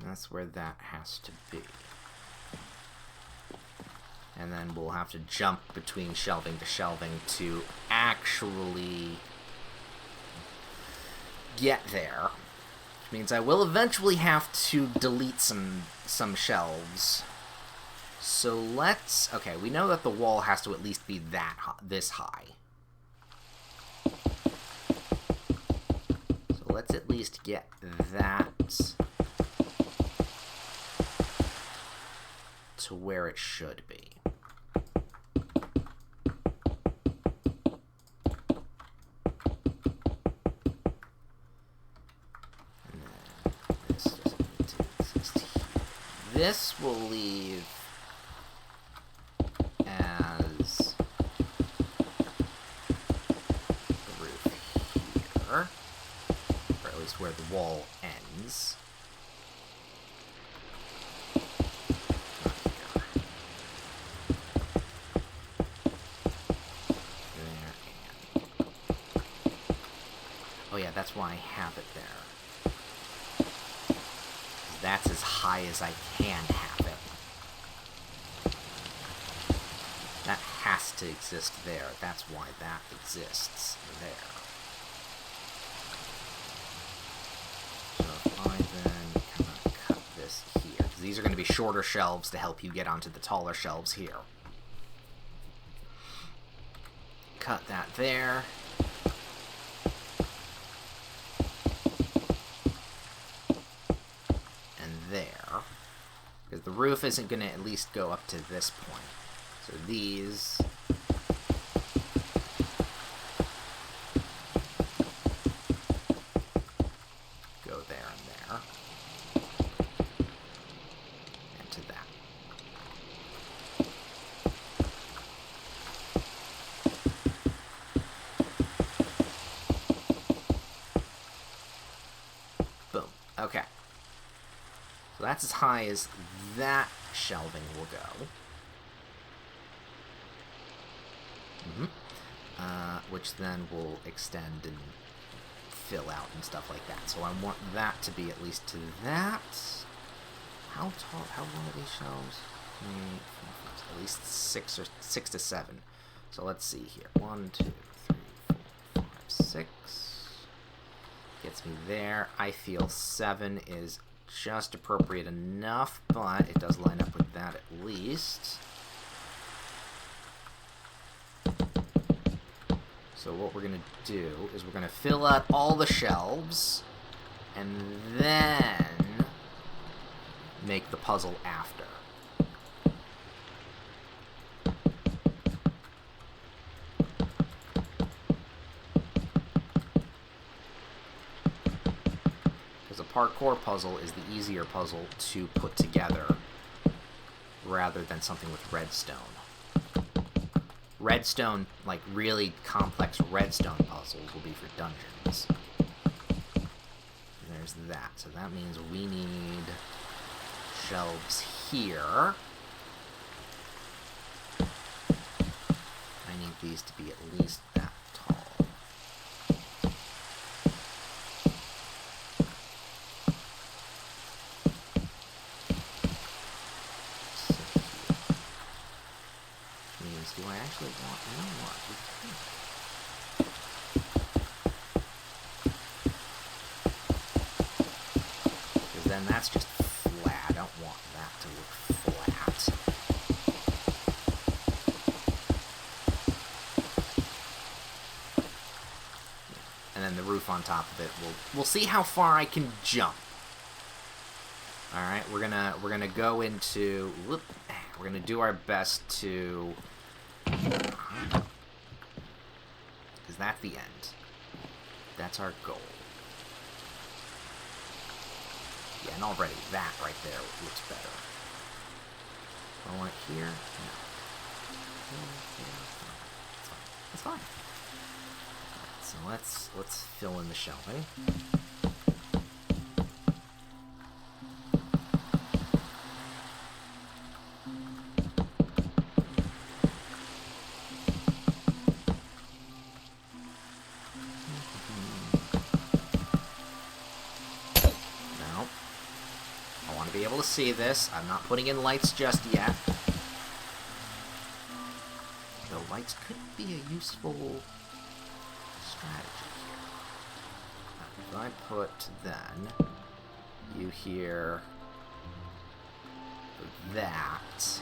that's where that has to be. And then we'll have to jump between shelving to shelving to actually get there. Which means I will eventually have to delete some shelves. So let's... Okay, we know that the wall has to at least be this high. So let's at least get that to where it should be. This will leave as the roof here, or at least where the wall ends. There and... Oh yeah, that's why I have it there. That's as high as I can have it. That has to exist there. That's why that exists there. So if I then kind of cut this here, because these are going to be shorter shelves to help you get onto the taller shelves here. Cut that there. There, because the roof isn't going to at least go up to this point. So these go there and there, and to that. Boom. Okay. So that's as high as that shelving will go. Which then will extend and fill out and stuff like that. So I want that to be at least to that. How tall, how long are these shelves? At least 6 to 7. So let's see here. 1, 2, 3, 4, 5, 6. Gets me there. I feel 7 is just appropriate enough, but it does line up with that at least. So what we're going to do is we're going to fill out all the shelves and then make the puzzle after. Because a parkour puzzle is the easier puzzle to put together rather than something with redstone. Redstone, like really complex redstone puzzles, will be for dungeons. There's that. So that means we need shelves here. I need these to be at least that tall. Do I actually want... You know what? Because then that's just flat. I don't want that to look flat. And then the roof on top of it. We'll see how far I can jump. All right, we're gonna go into. Whoop, we're gonna do our best to. Is that the end? That's our goal. Yeah, and already that right there looks better. I want it here. No. It's fine. So let's fill in the shelving. Be able to see this. I'm not putting in lights just yet. Though lights could be a useful strategy here. If I put then you here for that.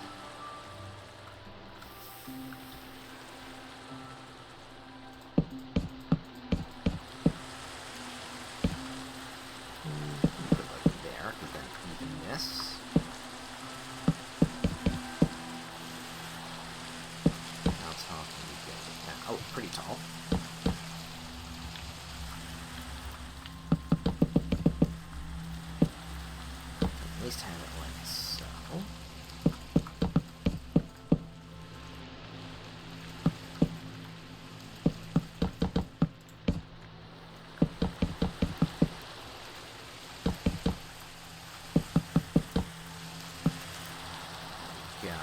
Oh, pretty tall. At least have it like so. There we go.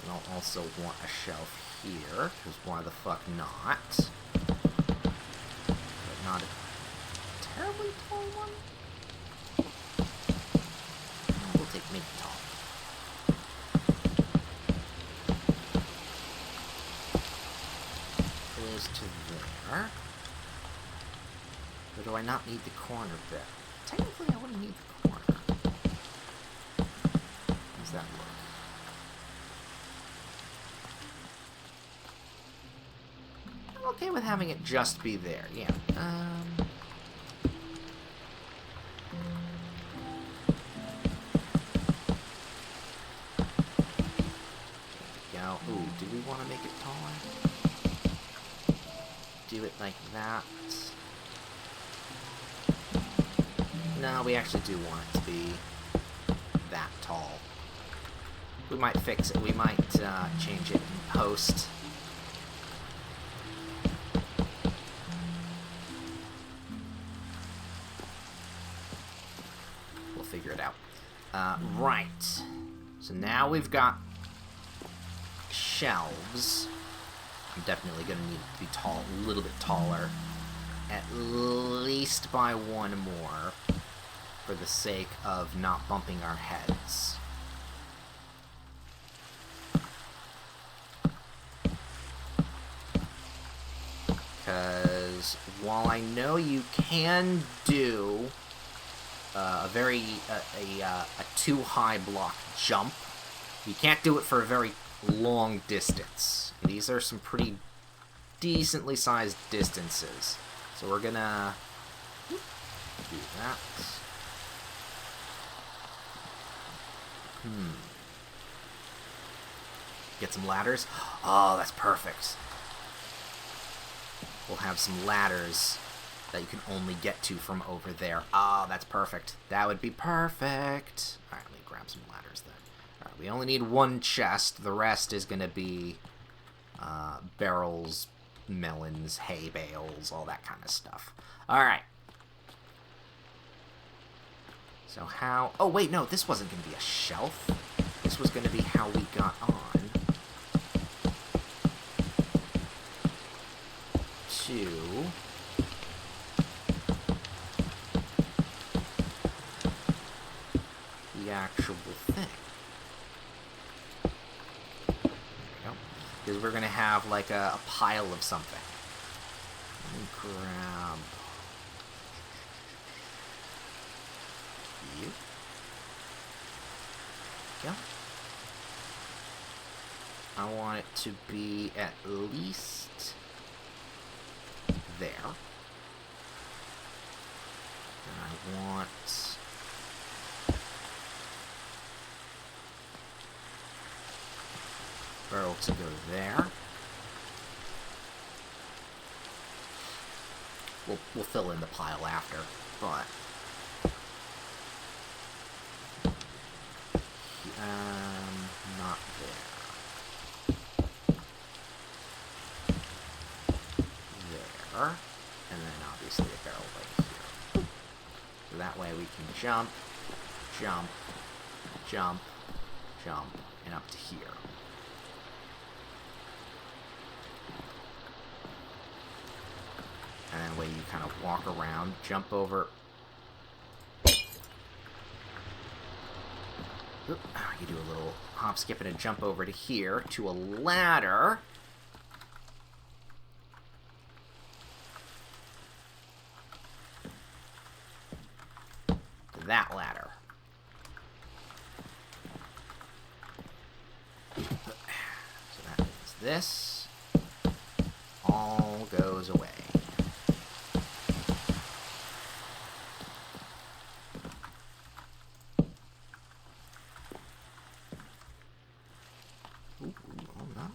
And I'll also want a shelf here, because why the fuck not? But not a terribly tall one. We'll take mid-tall. Is to there. Or do I not need the corner bit? Technically, I wouldn't need the corner. How does that look? Okay with having it just be there, yeah. There we go. Ooh, do we want to make it taller? Do it like that. No, we actually do want it to be that tall. We might fix it. We might change it in post. Figure it out. Right. So now we've got shelves. I'm definitely going to need it to be tall, a little bit taller. At least by one more. For the sake of not bumping our heads. Because while I know you can do a too high block jump, you can't do it for a very long distance. These are some pretty decently sized distances, so we're gonna do that. Get some ladders. Oh, that's perfect. We'll have some ladders that you can only get to from over there. Ah, that's perfect. That would be perfect. Alright, let me grab some ladders then. Alright, we only need one chest. The rest is going to be barrels, melons, hay bales, all that kind of stuff. Alright. So how... Oh, wait, no, this wasn't going to be a shelf. This was going to be how we got on to... the actual thing. because we're gonna have like a pile of something. Let me grab you. Go. I want it to be at least there. And I want barrel to go there. We'll fill in the pile after, but not there. There, and then obviously a barrel right here. So that way we can jump, jump, jump, jump, and up to here. And then way you kind of walk around, jump over. Oop, you do a little hop, skip, and a jump over to here to a ladder. To that ladder. So that means this all goes away.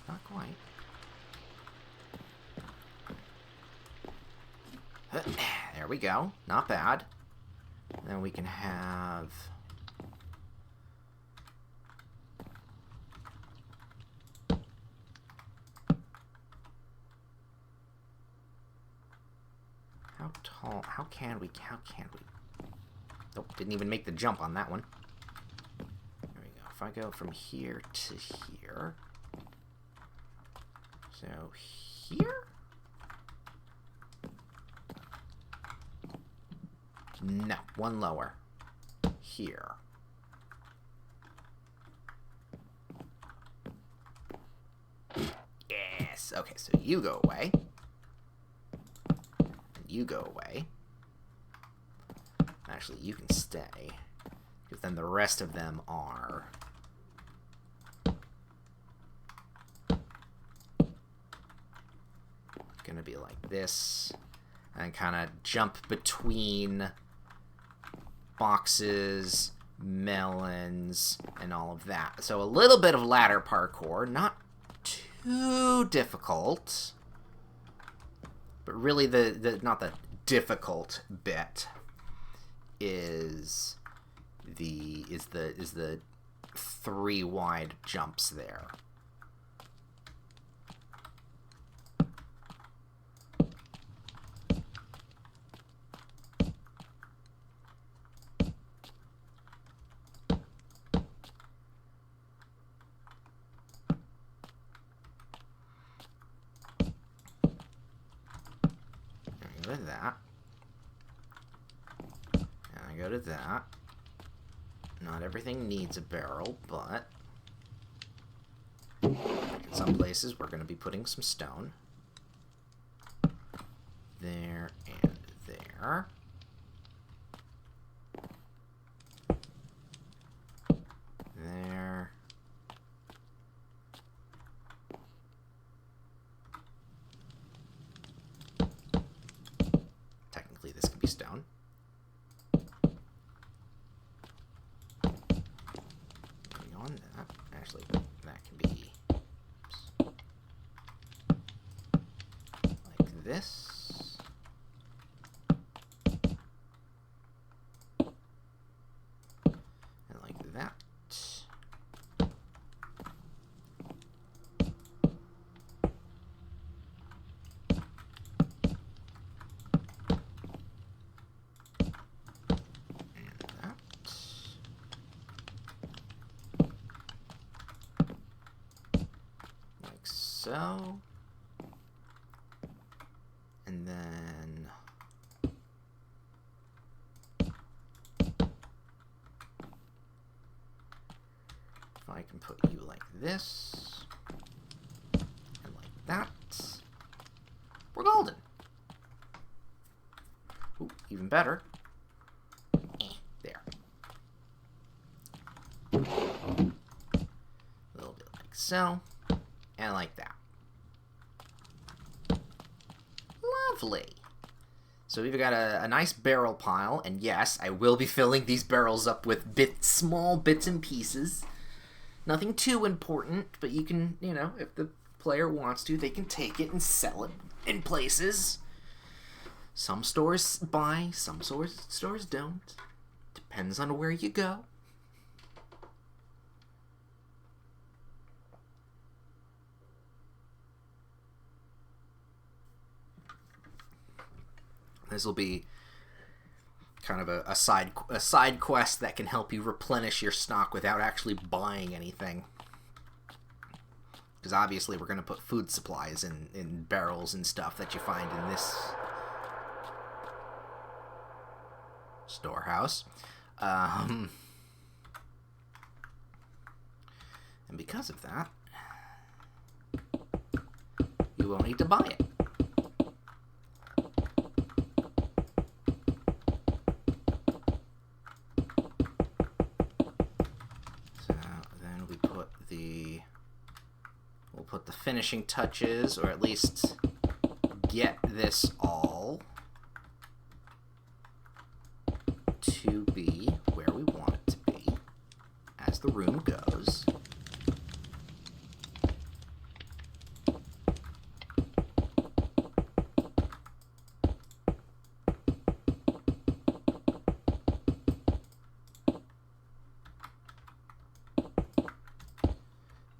Not quite. There we go. Not bad. Then we can have... How tall? How can we? Nope, didn't even make the jump on that one. There we go. If I go from here to here... So, here? No, one lower. Here. Yes. Okay, so you go away. You go away. Actually, you can stay. Because then the rest of them are... gonna be like this, and kind of jump between boxes, melons, and all of that. So a little bit of ladder parkour, not too difficult, but really not the difficult bit is the 3 wide jumps there. Go to that, and I go to that. Not everything needs a barrel, but in some places we're going to be putting some stone. There and there. There. This could be stone. On that, actually, that can be like this. And like that. So, and then if I can put you like this, that. We're golden. Ooh, even better. There. A little bit like so. And like that. Lovely. So we've got a nice barrel pile, and yes, I will be filling these barrels up with small bits and pieces. Nothing too important, but you can, you know, if the player wants to, they can take it and sell it in places. Some stores buy, some stores don't. Depends on where you go. This will be kind of a side quest that can help you replenish your stock without actually buying anything. Because obviously we're going to put food supplies in barrels and stuff that you find in this storehouse. And because of that, you won't need to buy it. We'll put the finishing touches, or at least get this all to be where we want it to be as the room goes.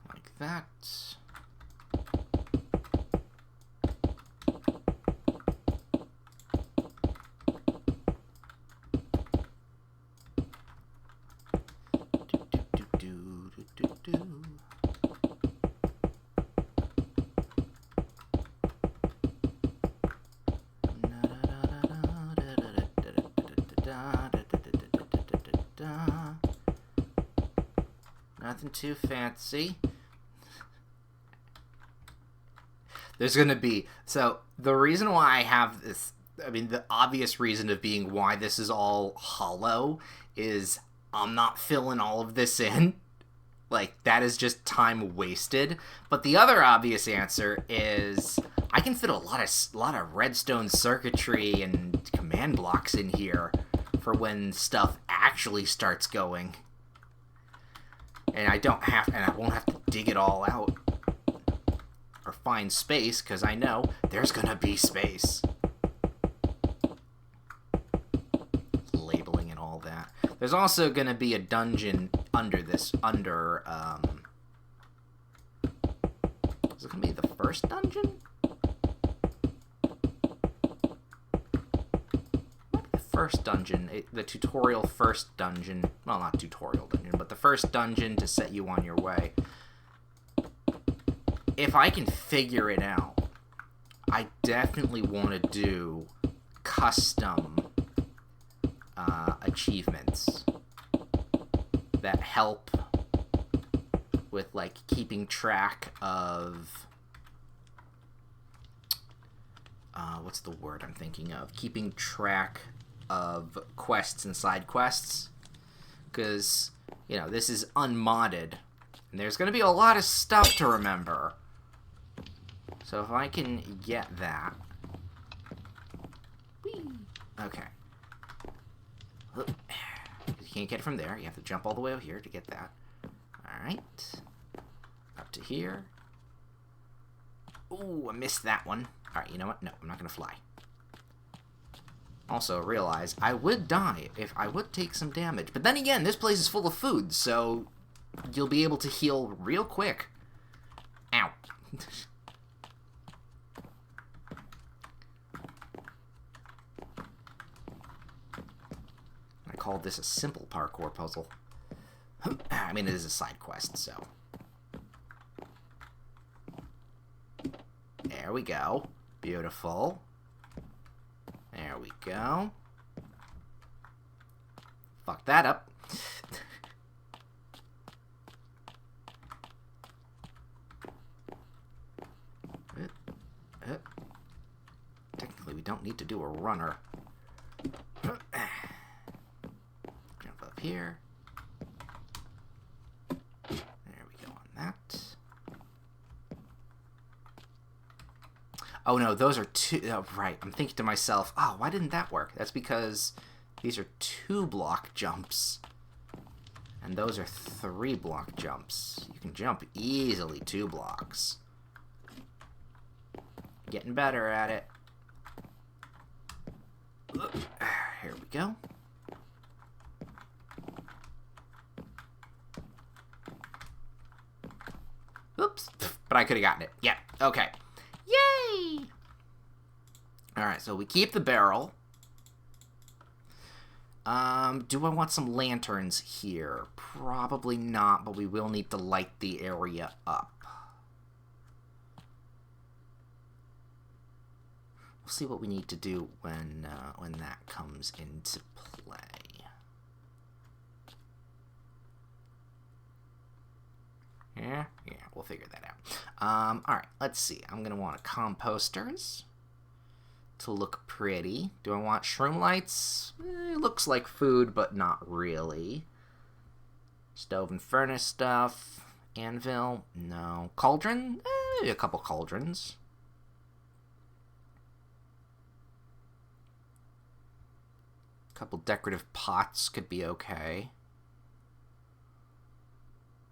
Like that. Nothing too fancy. There's gonna be, so the reason why I have this, I mean, the obvious reason of being why this is all hollow is I'm not filling all of this in. Like, that is just time wasted. But the other obvious answer is I can fit a lot of redstone circuitry and command blocks in here for when stuff actually starts going. And I won't have to dig it all out or find space, because I know there's gonna be space. Labeling and all that. There's also gonna be a dungeon under this, is it gonna be the first dungeon? First dungeon, the tutorial first dungeon, well, not tutorial dungeon, but the first dungeon to set you on your way. If I can figure it out, I definitely want to do custom achievements that help with, like, keeping track of what's the word I'm thinking of? Keeping track of quests and side quests, because, you know, this is unmodded and there's going to be a lot of stuff to remember. So if I can get that. Whee! Okay. You can't get it from there. You have to jump all the way over here to get that. Alright. Up to here. Ooh, I missed that one. Alright, you know what? No, I'm not going to fly. Also realize I would die if I would take some damage. But then again, this place is full of food, so you'll be able to heal real quick. Ow. I called this a simple parkour puzzle. I mean, it is a side quest, so. There we go. Beautiful. There we go. Fuck that up. don't need to do a runner. Jump up here. There we go on that. Oh no, those are two. Oh, right. I'm thinking to myself, oh, why didn't that work? That's because these are 2-block jumps. And those are 3-block jumps. You can jump easily 2 blocks. Getting better at it. Here we go. Oops. But I could have gotten it. Yeah. Okay. Yay! Alright, so we keep the barrel. Do I want some lanterns here? Probably not, but we will need to light the area up. We'll see what we need to do when that comes into play. Yeah, we'll figure that out. Alright, let's see. I'm going to want composters to look pretty. Do I want shroom lights? It looks like food, but not really. Stove and furnace stuff. Anvil? No. Cauldron? Maybe a couple cauldrons. A couple decorative pots could be okay.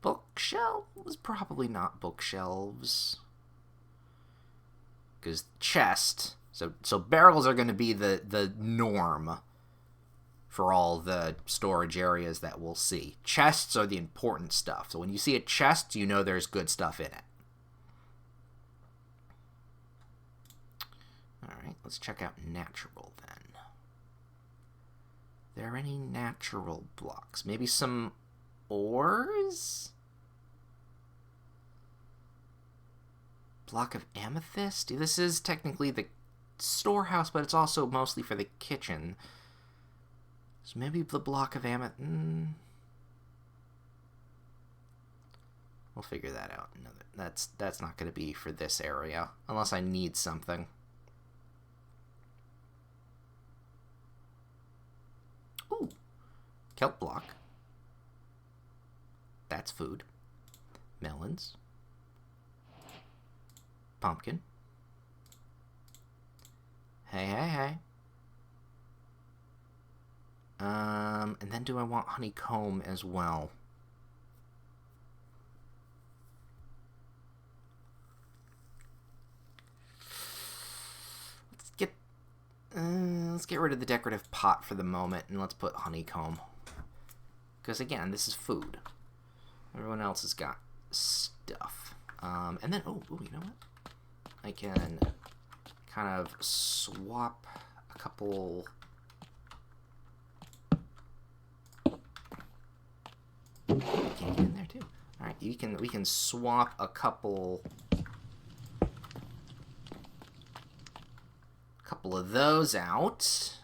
Bookshelves? Probably not bookshelves. Because chest. So barrels are going to be the norm for all the storage areas that we'll see. Chests are the important stuff. So when you see a chest, you know there's good stuff in it. Alright, let's check out natural then. Are there any natural blocks? Maybe some ores? Block of amethyst? This is technically the storehouse, but it's also mostly for the kitchen. So maybe the block of amethyst. We'll figure that out. No, that's not going to be for this area unless I need something. Ooh, kelp block. That's food. Melons. Pumpkin. Hey. And then do I want honeycomb as well? Let's get rid of the decorative pot for the moment, and let's put honeycomb. Because again, this is food. Everyone else has got stuff. And then, oh, you know what? I can kind of swap a couple. Can you get in there too? All right, we can swap a couple of those out.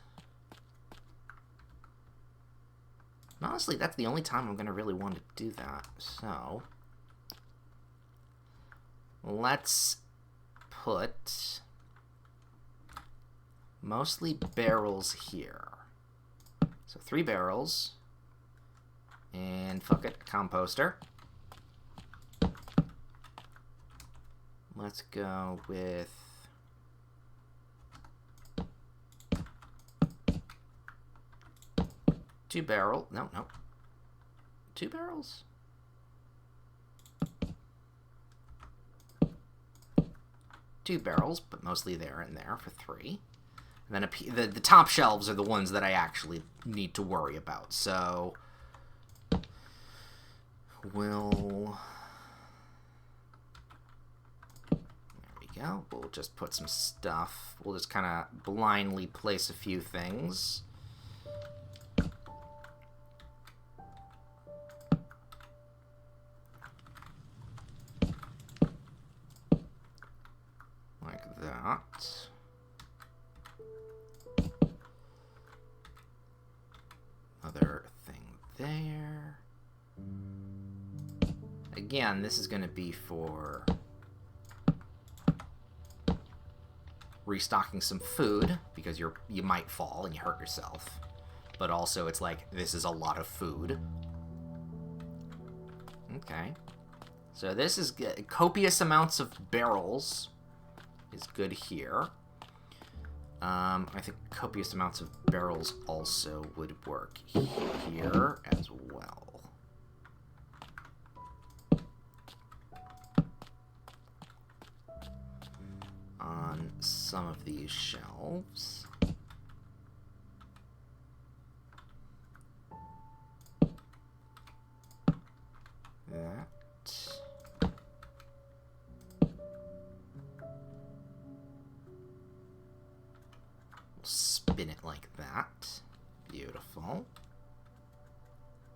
And honestly, that's the only time I'm going to really want to do that. So let's put mostly barrels here. So 3 barrels. And fuck it, composter. Let's go with 2 barrel. No. 2 barrels? Two barrels, but mostly there and there for 3. And then the top shelves are the ones that I actually need to worry about. So we'll... There we go. We'll just put some stuff. We'll just kind of blindly place a few things. Like that. Other thing there. Again, this is going to be for restocking some food, because you might fall and you hurt yourself. But also, it's like, this is a lot of food. Okay. So this is good. Copious amounts of barrels is good here. I think copious amounts of barrels also would work here as well. On some of these shelves. That. Spin it like that. Beautiful.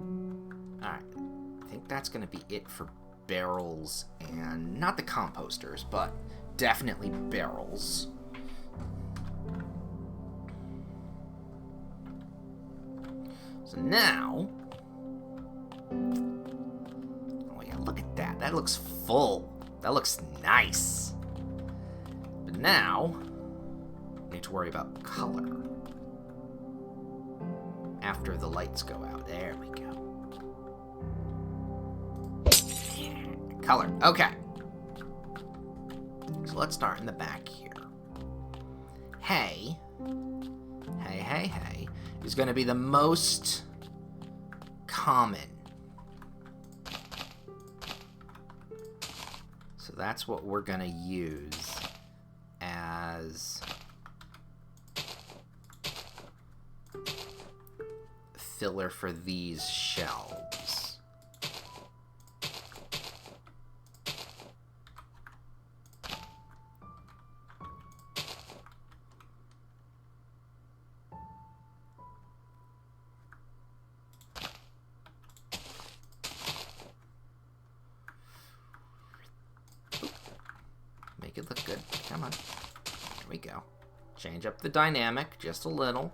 Alright. I think that's going to be it for barrels and not the composters, but definitely barrels. So now... Oh yeah, look at that. That looks full. That looks nice. But now... need to worry about color. After the lights go out. There we go. Color. Okay. So let's start in the back here. Hay. Hay is going to be the most common. So that's what we're going to use as filler for these shelves. Make it look good. Come on. There we go. Change up the dynamic just a little.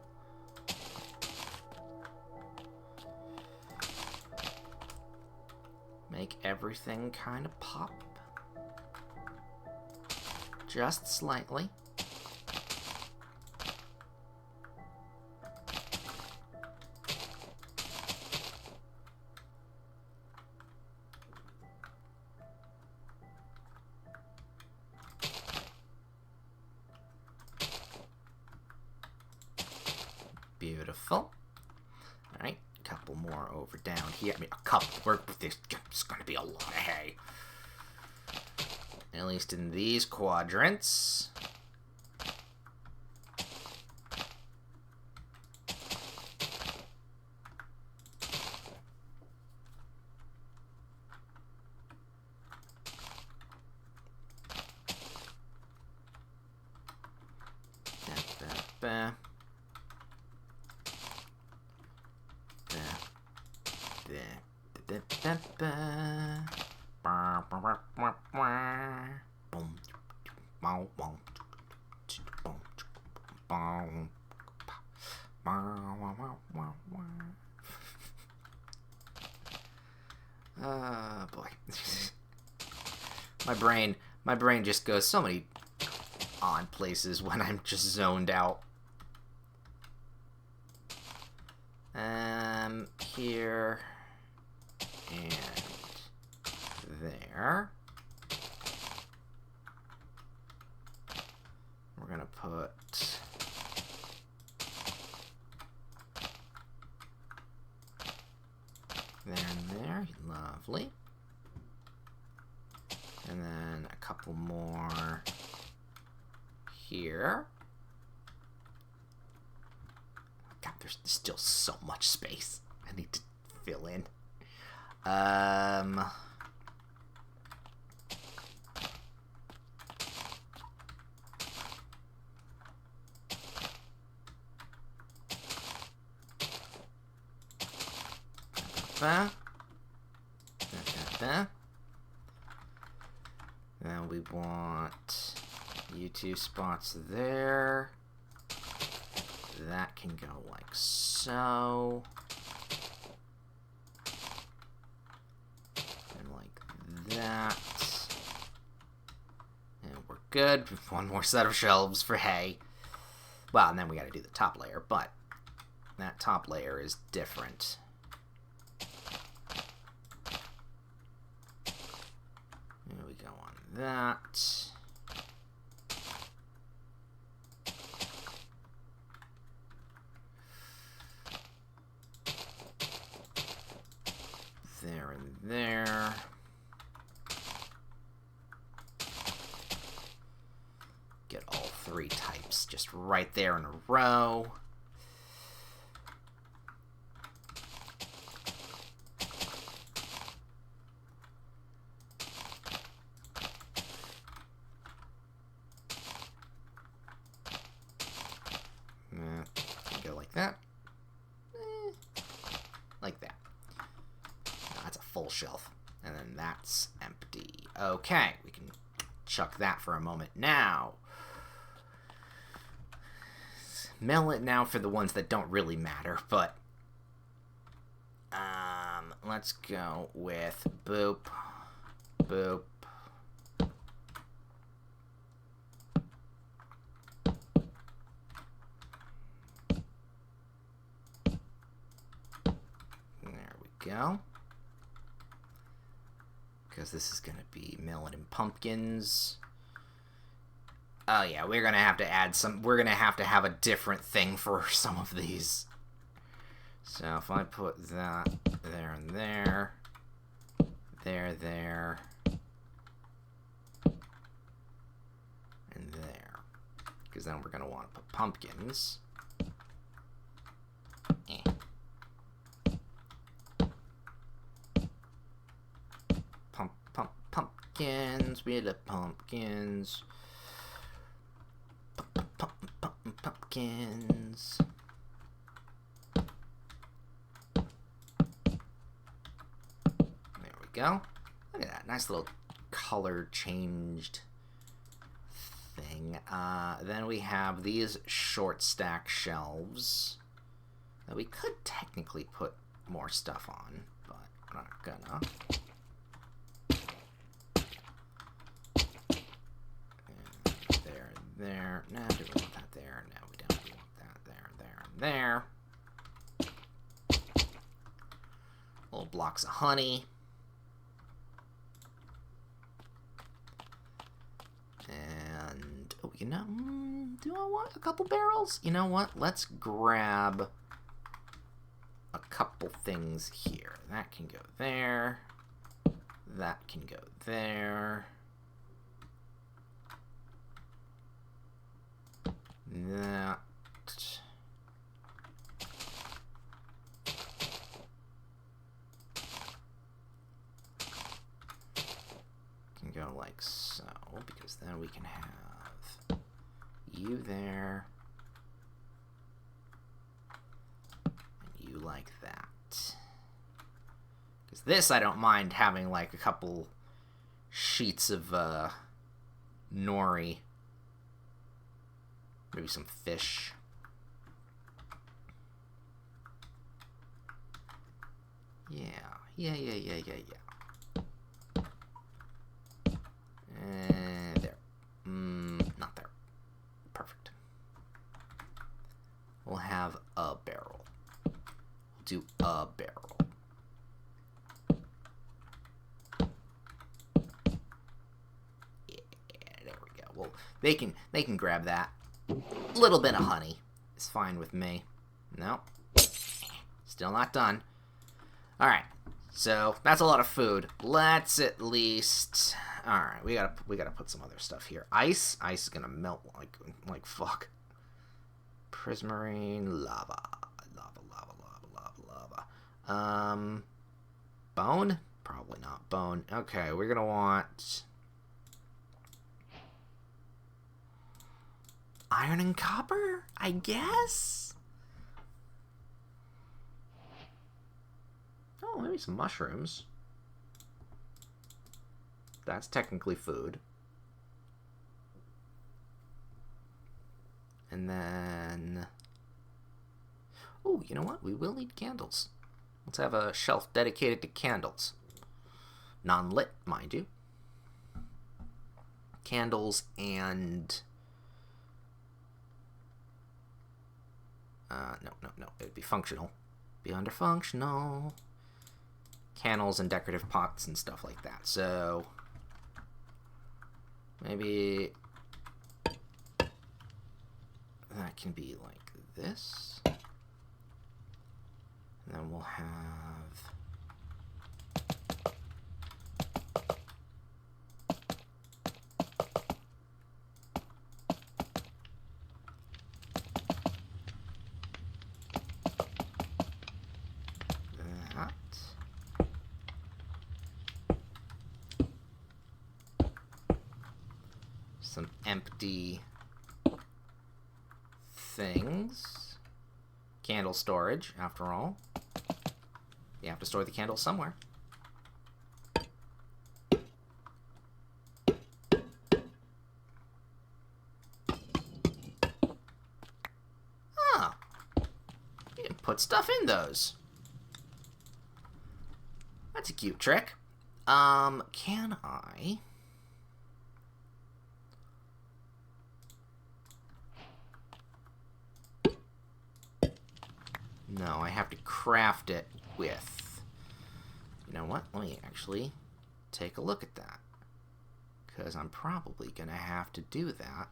Make everything kind of pop. Just slightly. Beautiful. Alright, a couple more over down here. I mean, a couple. There's going to be a lot of hay. At least in these quadrants. Boy. My brain just goes so many odd places when I'm just zoned out. Here and there. We're gonna put there and there. Lovely. And then a couple more here. God, there's still so much space I need to fill in. Then we want you two spots there. That can go like so. And like that. And we're good. One more set of shelves for hay. Well, and then we gotta do the top layer, but that top layer is different. There we go on that. There and there. Get all three types just right there in a row. Go like that. Like that. Now that's a full shelf. And then that's empty. Okay, we can chuck that for a moment. Now, mill it now for the ones that don't really matter, but let's go with boop, boop. There we go. Because this is going to be millet and pumpkins. Oh yeah, we're going to have to add some... We're going to have a different thing for some of these. So if I put that there and there, there, and there. Because then we're going to want to put pumpkins. Pumpkins, we had pumpkins. Pumpkins. There we go. Look at that, nice little color changed thing. Then we have these short stack shelves that we could technically put more stuff on, but I'm not gonna. There. No, do we want that there? No, we don't. We want that there, there, and there. Little blocks of honey. And, oh, you know, do I want a couple barrels? You know what? Let's grab a couple things here. That can go there. That can go there. That can go like so, because then we can have you there, and you like that. Because this, I don't mind having like a couple sheets of nori. Maybe some fish. Yeah. There. Not there. Perfect. We'll have a barrel. We'll do a barrel. Yeah, there we go. Well, they can grab that. A little bit of honey is fine with me. Nope. Still not done. Alright. So, that's a lot of food. Let's at least... Alright, we gotta put some other stuff here. Ice? Ice is gonna melt like fuck. Prismarine, lava. Lava. Bone? Probably not bone. Okay, we're gonna want... iron and copper, I guess? Oh, maybe some mushrooms. That's technically food. And then... oh, you know what? We will need candles. Let's have a shelf dedicated to candles. Non-lit, mind you. candles and... no. It would be functional. Be under functional. Candles and decorative pots and stuff like that. So maybe that can be like this. And then we'll have that. Some empty things. Candle storage, after all. You have to store the candles somewhere. Ah, you can put stuff in those. That's a cute trick. Can I? No, I have to craft it with... You know what? Let me actually take a look at that. Because I'm probably going to have to do that.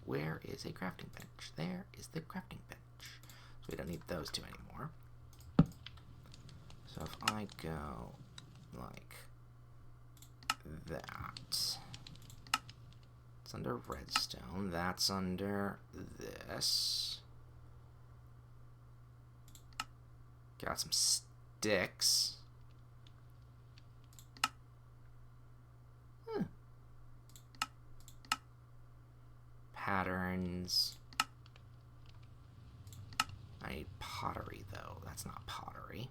Where is a crafting bench? There is the crafting bench. So we don't need those two anymore. So if I go like that. It's under redstone. That's under this. Got some sticks. Patterns. I need pottery, though. That's not pottery.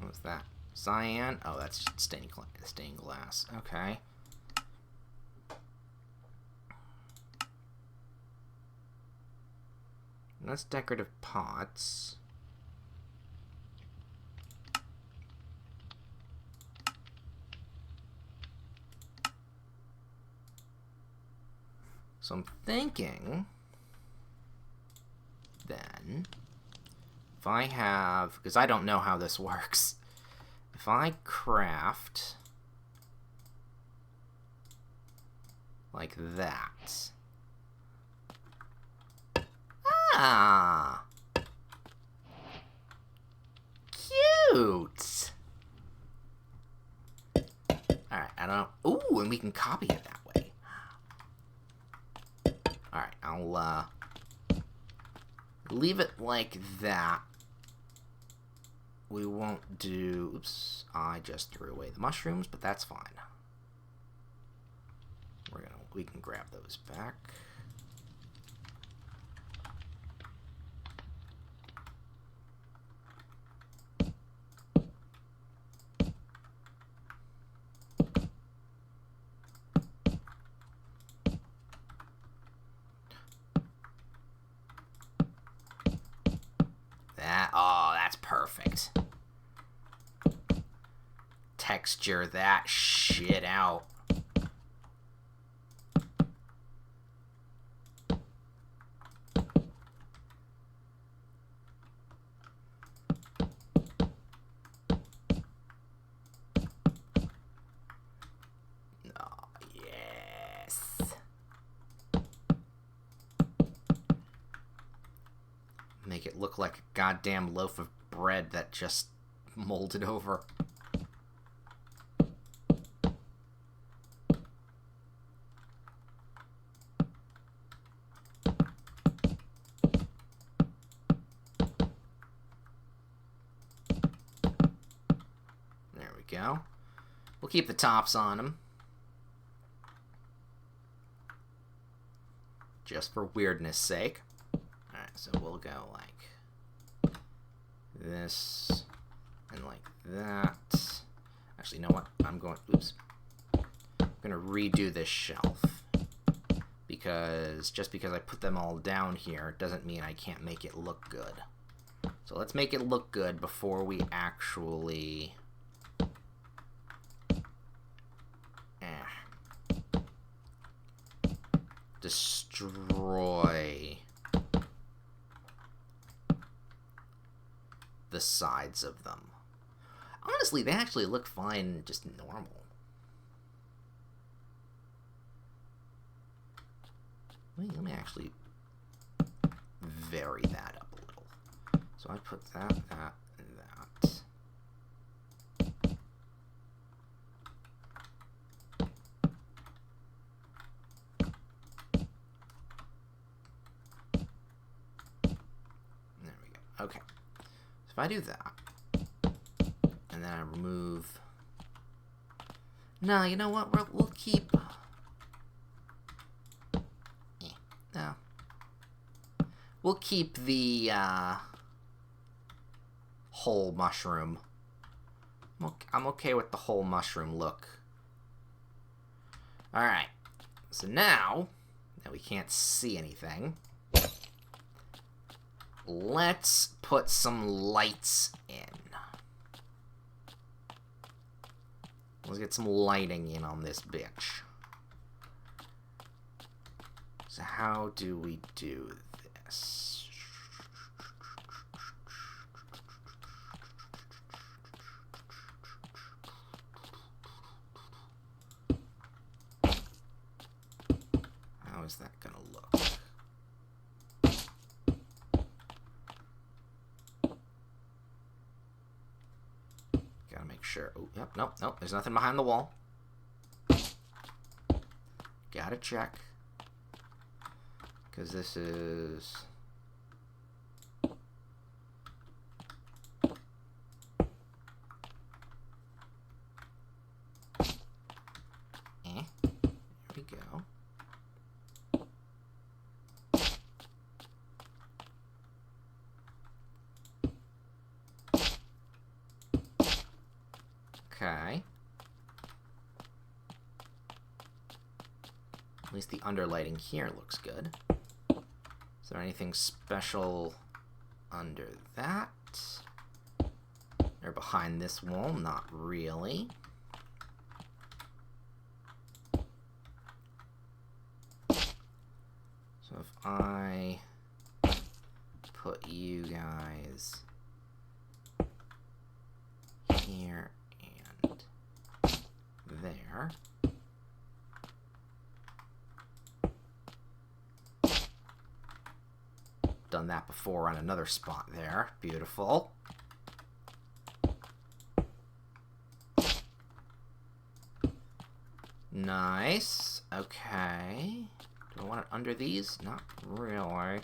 What's that? Cyan? Oh, that's stained glass. Okay. And that's decorative pots. So I'm thinking, then, if I have, because I don't know how this works, if I craft like that. Ah! Cute! Alright, I don't... Ooh, and we can copy it that way. Alright, I'll leave it like that. We won't do... Oops, I just threw away the mushrooms, but that's fine. We can grab those back. Oh, that's perfect. Texture that shit out. Oh, yes. Make it look like a goddamn loaf of bread that just molded over. There we go. We'll keep the tops on them. Just for weirdness sake. Alright, so we'll go like this and like that. Actually, you know what? I'm going to redo this shelf because just because I put them all down here doesn't mean I can't make it look good. So let's make it look good before we actually... destroy the sides of them. Honestly, they actually look fine, just normal. Let me actually vary that up a little. So I put that, and that. There we go. Okay. So if I do that, and then I remove... No, you know what? We'll keep... No. We'll keep the whole mushroom. I'm okay with the whole mushroom look. Alright. So now that we can't see anything, let's put some lights in. Let's get some lighting in on this bitch. So how do we do this? How is that gonna look? Gotta make sure. Oh, yep, nope, there's nothing behind the wall. Gotta check. Because this is... Here we go. Okay. At least the underlighting here looks good. Is there anything special under that? Or behind this wall? Not really. So if I put you guys here and there. Done that before on another spot there. Beautiful. Nice. Okay. Do I want it under these? Not really.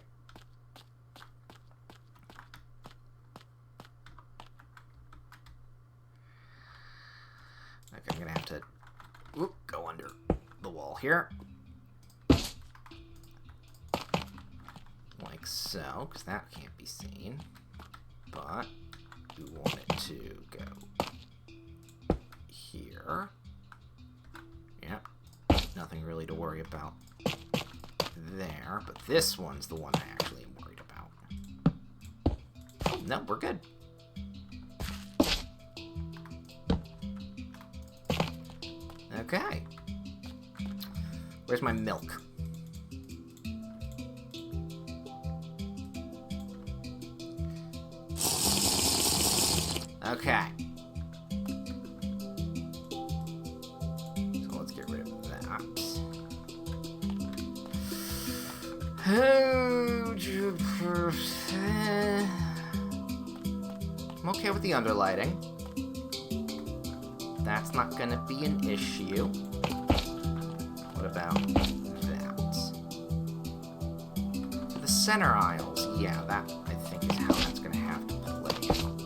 Okay, I'm gonna have to go under the wall here. Like so, because that can't be seen. But we want it to go here. Yep. Nothing really to worry about there. But this one's the one I actually am worried about. Oh, no, we're good. Okay. Where's my milk? Okay. So let's get rid of that. I'm okay with the underlighting. That's not gonna be an issue. What about that? The center aisles, yeah, that I think is how that's gonna have to play out.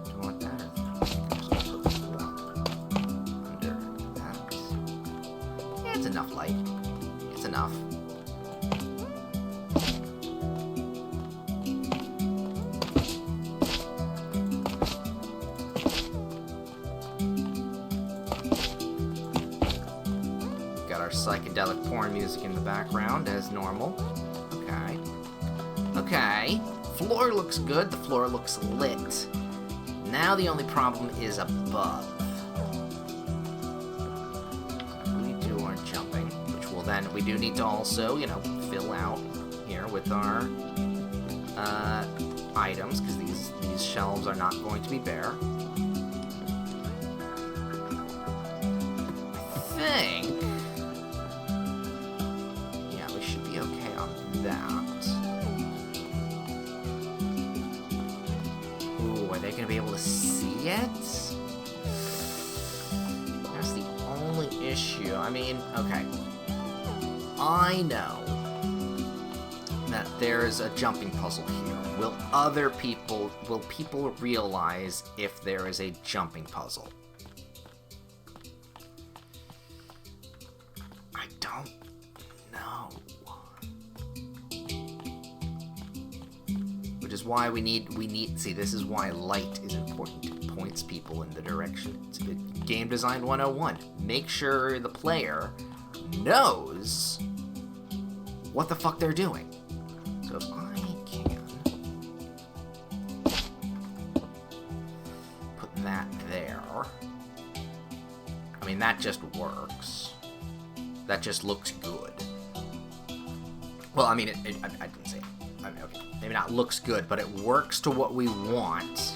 Do you want that, or do you think I'm just gonna put the block under that? Yeah, it's enough light. It's enough. our psychedelic porn music in the background as normal. Okay. Okay. Floor looks good. The floor looks lit. Now the only problem is above. So we do our jumping, which will then, we do need to also, you know, fill out here with our items, because these shelves are not going to be bare. I think, yeah, we should be okay on that. Ooh, are they going to be able to see it? That's the only issue. I mean, okay. I know that there's a jumping puzzle here. Will people realize if there is a jumping puzzle? I don't know. Which is why we need, see, this is why light is important. It points people in the direction. It's Game Design 101. Make sure the player knows what the fuck they're doing. So if I can put that there, I mean, that just works. That just looks good. Well, I mean, I didn't say it. I mean, okay, maybe not looks good, but it works to what we want.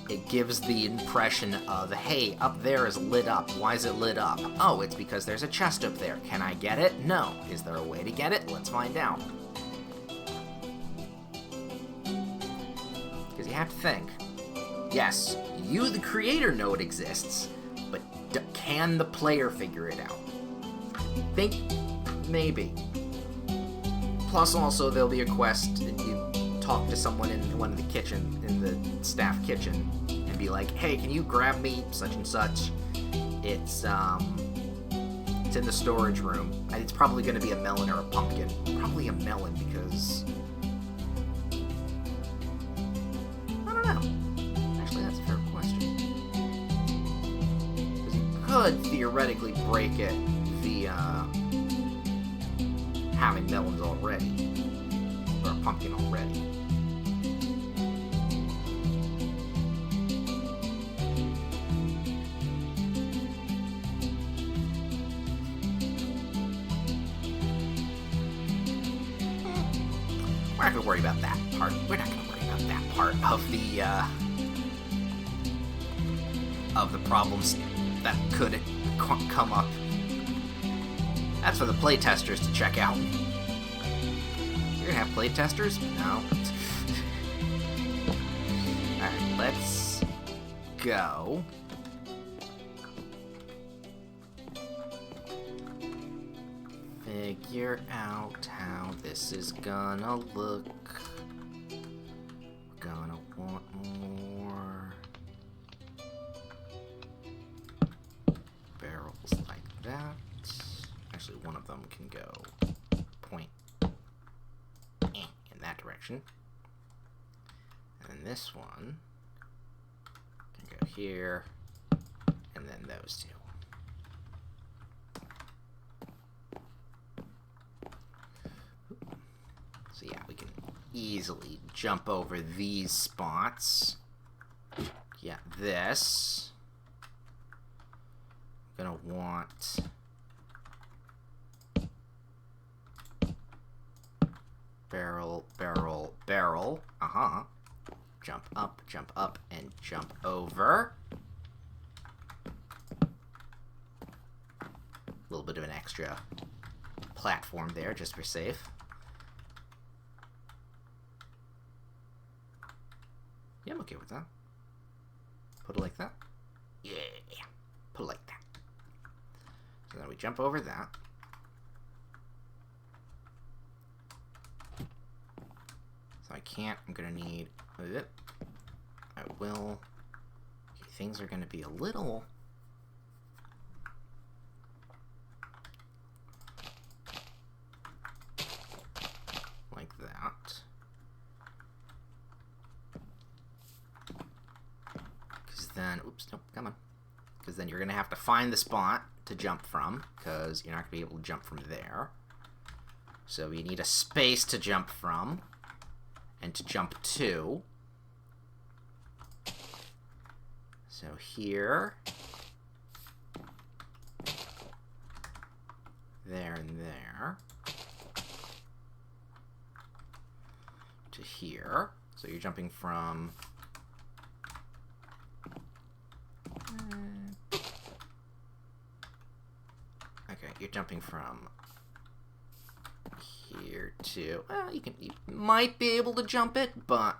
It gives the impression of, hey, up there is lit up. Why is it lit up? Oh, it's because there's a chest up there. Can I get it? No. Is there a way to get it? Let's find out. Because you have to think. Yes, you, the creator, know it exists, but can the player figure it out? Think maybe. Plus, also, there'll be a quest, and you talk to someone in one of the kitchen, in the staff kitchen, and be like, hey, can you grab me such and such? It's in the storage room. And it's probably going to be a melon or a pumpkin. Probably a melon, because I don't know. Actually, that's a fair question. Because you could theoretically break it via having melons already, or a pumpkin already. We're not gonna worry about that part. We're not gonna worry about that part of the problems that could come up. That's for the playtesters to check out. You're gonna have playtesters? No. Alright, let's go. Figure out how this is gonna look. We're gonna want more barrels like that. Actually, one of them can go point in that direction. And then this one can go here, and then those two. So yeah, we can easily jump over these spots. Yeah, this. I'm gonna want barrel, barrel, barrel. Jump up, and jump over. A little bit of an extra platform there, just for safe. Yeah, I'm okay with that. Put it like that. Yeah. Put it like that. So then we jump over that. So I can't. I'm going to need... I will... Okay, things are going to be a little... like that. Because then... Oops, nope, come on. Because then you're going to have to find the spot to jump from, because you're not going to be able to jump from there. So you need a space to jump from, and to jump to. So here, there and there, to here. So you're jumping from okay, you're jumping from here to, well, you might be able to jump it, but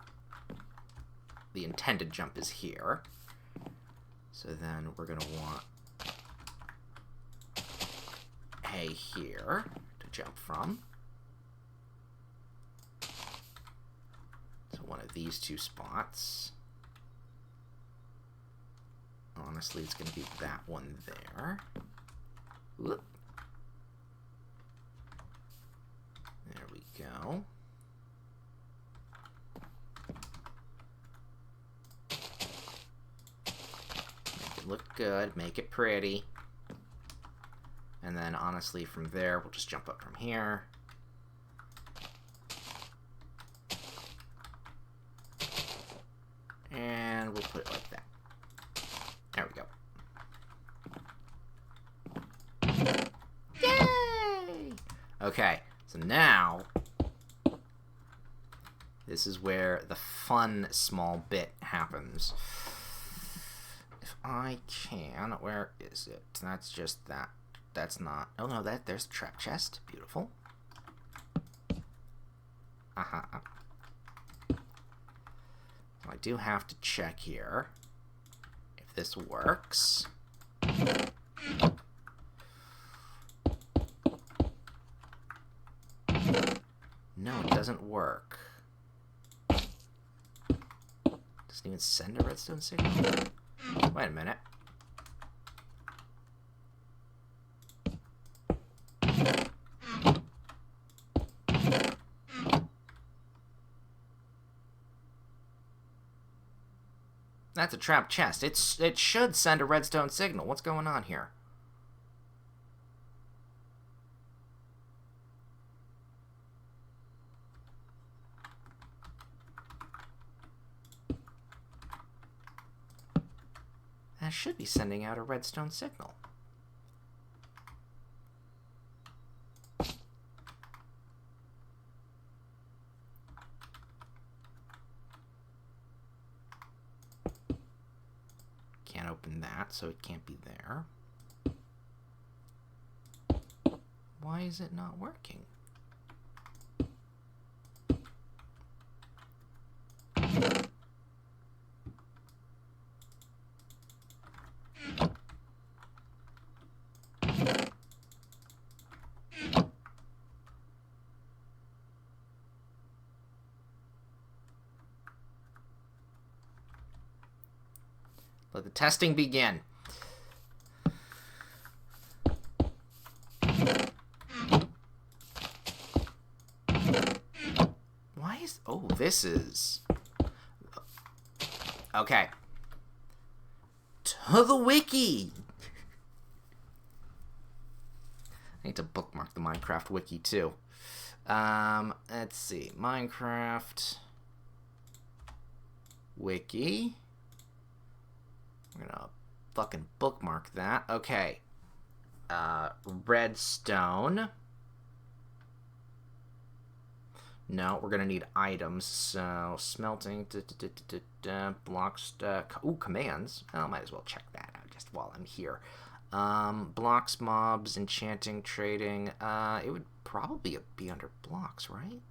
the intended jump is here. So then we're going to want A here to jump from. So one of these two spots. Honestly, it's going to be that one there. Whoop. There we go. Make it look good, make it pretty. And then, honestly, from there, we'll just jump up from here. And we'll put it like that. There we go. Yay! Okay, so now, this is where the fun small bit happens. If I can, where is it? That's just that. That's not, oh no, there's the trap chest. Beautiful. So I do have to check here if this works. No, it doesn't work. Doesn't even send a redstone signal. Wait a minute. That's a trap chest. It should send a redstone signal. What's going on here? That should be sending out a redstone signal. Can't open that, so it can't be there. Why is it not working? Let the testing begin. Why is... Oh, this is... Okay. To the wiki! I need to bookmark the Minecraft wiki, too. Let's see. Minecraft... wiki... We're gonna fucking bookmark that. Okay. Redstone. No, we're gonna need items. So, smelting, blocks, ooh, commands. I might as well check that out just while I'm here. Blocks, mobs, enchanting, trading. It would probably be under blocks, right?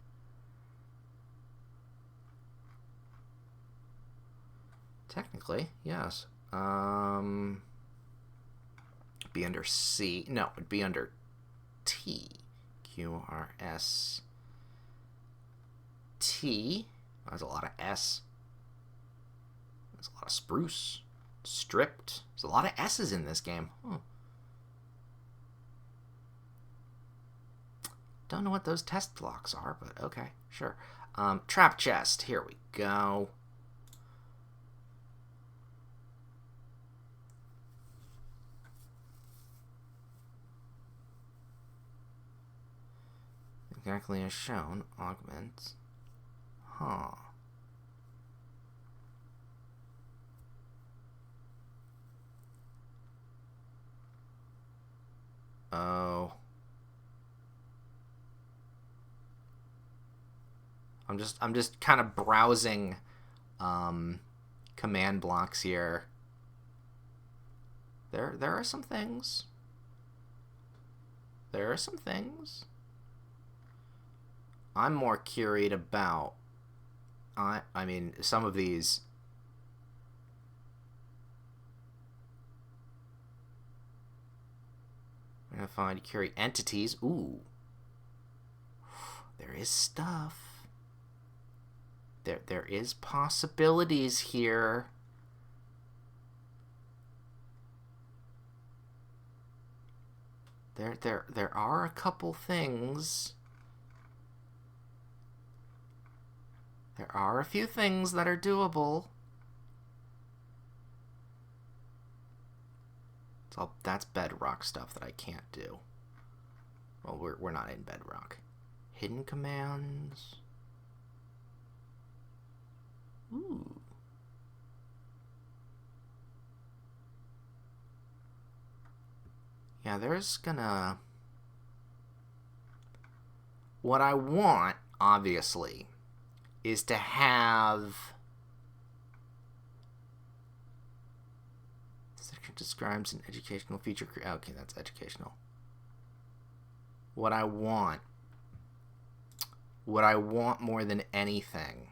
Technically, yes. Be under C. No, it'd be under T. QRS. T. That's a lot of S. There's a lot of spruce. Stripped. There's a lot of S's in this game. Huh. Don't know what those test blocks are, but okay, sure. Trap chest. Here we go. Exactly as shown. Augment. Huh. Oh. I'm just kind of browsing command blocks here. There are some things. There are some things. I'm more curious about. I mean, some of these. I'm gonna find query entities. Ooh, there is stuff. There is possibilities here. There are a couple things. There are a few things that are doable. So that's bedrock stuff that I can't do. Well, we're not in bedrock. Hidden commands. Ooh. Yeah, there's gonna... What I want, obviously, is to have... Section describes an educational feature... Okay, that's educational. What I want more than anything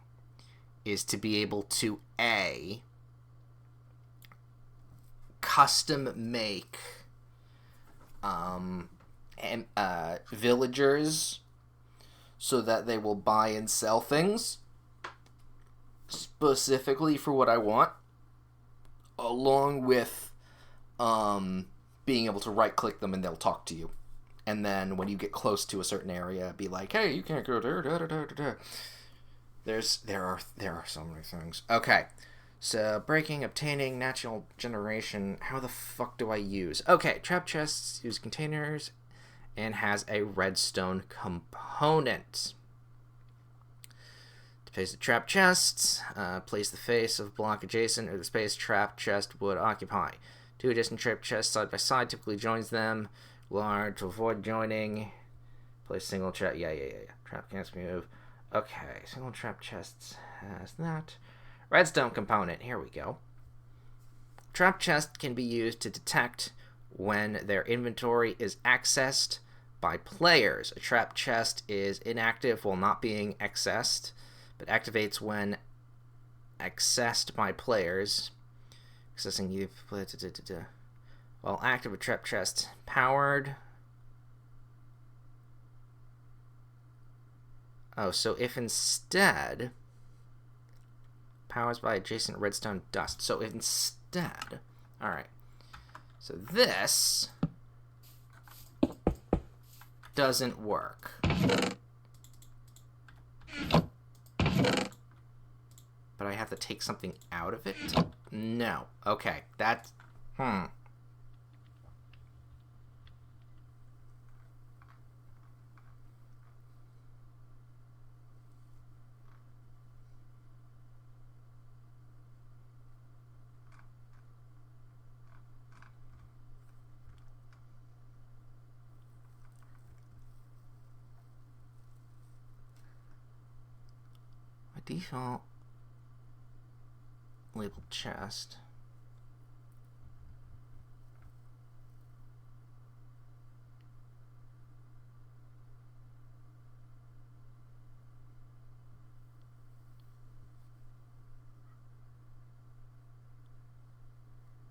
is to be able to, A, custom make villagers so that they will buy and sell things specifically for what I want, along with being able to right-click them and they'll talk to you. And then when you get close to a certain area, be like, hey, you can't go there. There are so many things. Okay. So, breaking, obtaining, natural generation. How the fuck do I use? Okay, trap chests use containers and has a redstone component. To place the trap chests, place the face of block adjacent or the space trap chest would occupy. Two adjacent trap chests side by side typically joins them. Large to avoid joining. Place single trap. Yeah. Trap can't move. Okay, single trap chests has that. Redstone component. Here we go. Trap chest can be used to detect when their inventory is accessed by players. A trap chest is inactive while not being accessed, but activates when accessed by players. Accessing you. While active, a trap chest powered. Oh, so if instead powers by adjacent redstone dust. So if instead, all right. So this doesn't work. But I have to take something out of it? No. Okay, that's By default, labeled chest.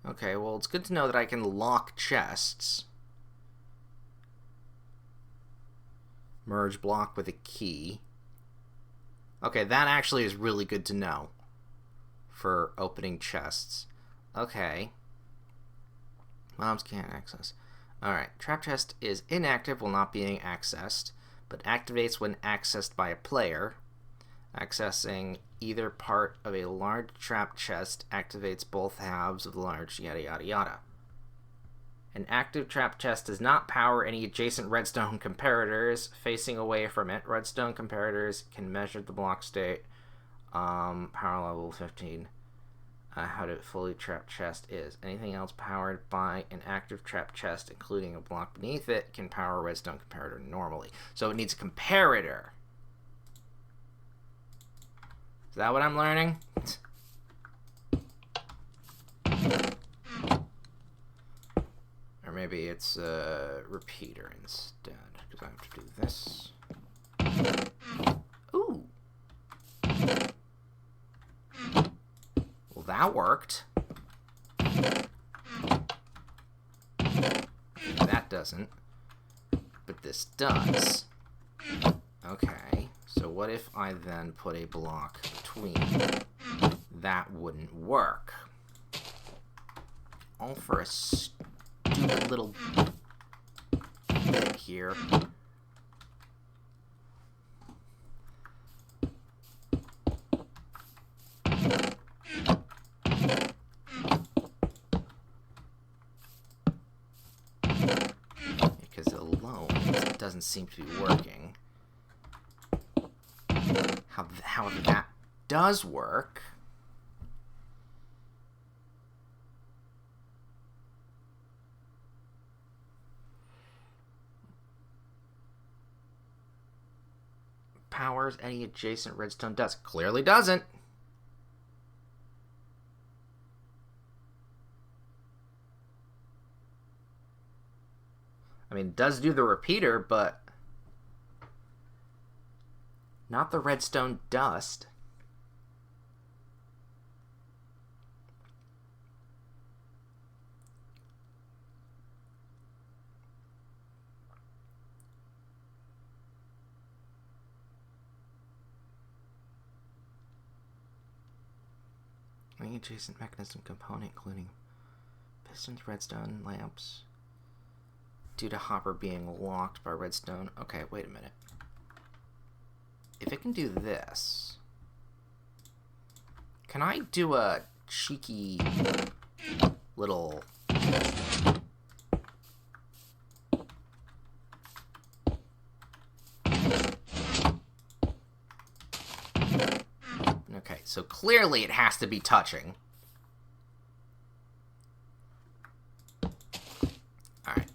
Okay, well, it's good to know that I can lock chests. Merge block with a key. Okay, that actually is really good to know for opening chests. Okay. Mobs can't access. Alright, trap chest is inactive while not being accessed, but activates when accessed by a player. Accessing either part of a large trap chest activates both halves of the large yada yada yada. An active trap chest does not power any adjacent redstone comparators. Facing away from it, redstone comparators can measure the block state. Power level 15. How to fully trap chest is. Anything else powered by an active trap chest, including a block beneath it, can power a redstone comparator normally. So it needs a comparator. Is that what I'm learning? Or maybe it's a repeater instead, because I have to do this. Ooh. Well, that worked. That doesn't. But this does. Okay, so what if I then put a block between? That wouldn't work. All for a stupid little bit here. Because alone, it doesn't seem to be working. How that does work. Powers any adjacent redstone does. Clearly doesn't. I mean, it does do the repeater, but not the redstone dust. Any adjacent mechanism component, including pistons, redstone, lamps, due to hopper being locked by redstone. Okay, wait a minute. If it can do this, can I do a cheeky little... Okay, so clearly it has to be touching. Alright.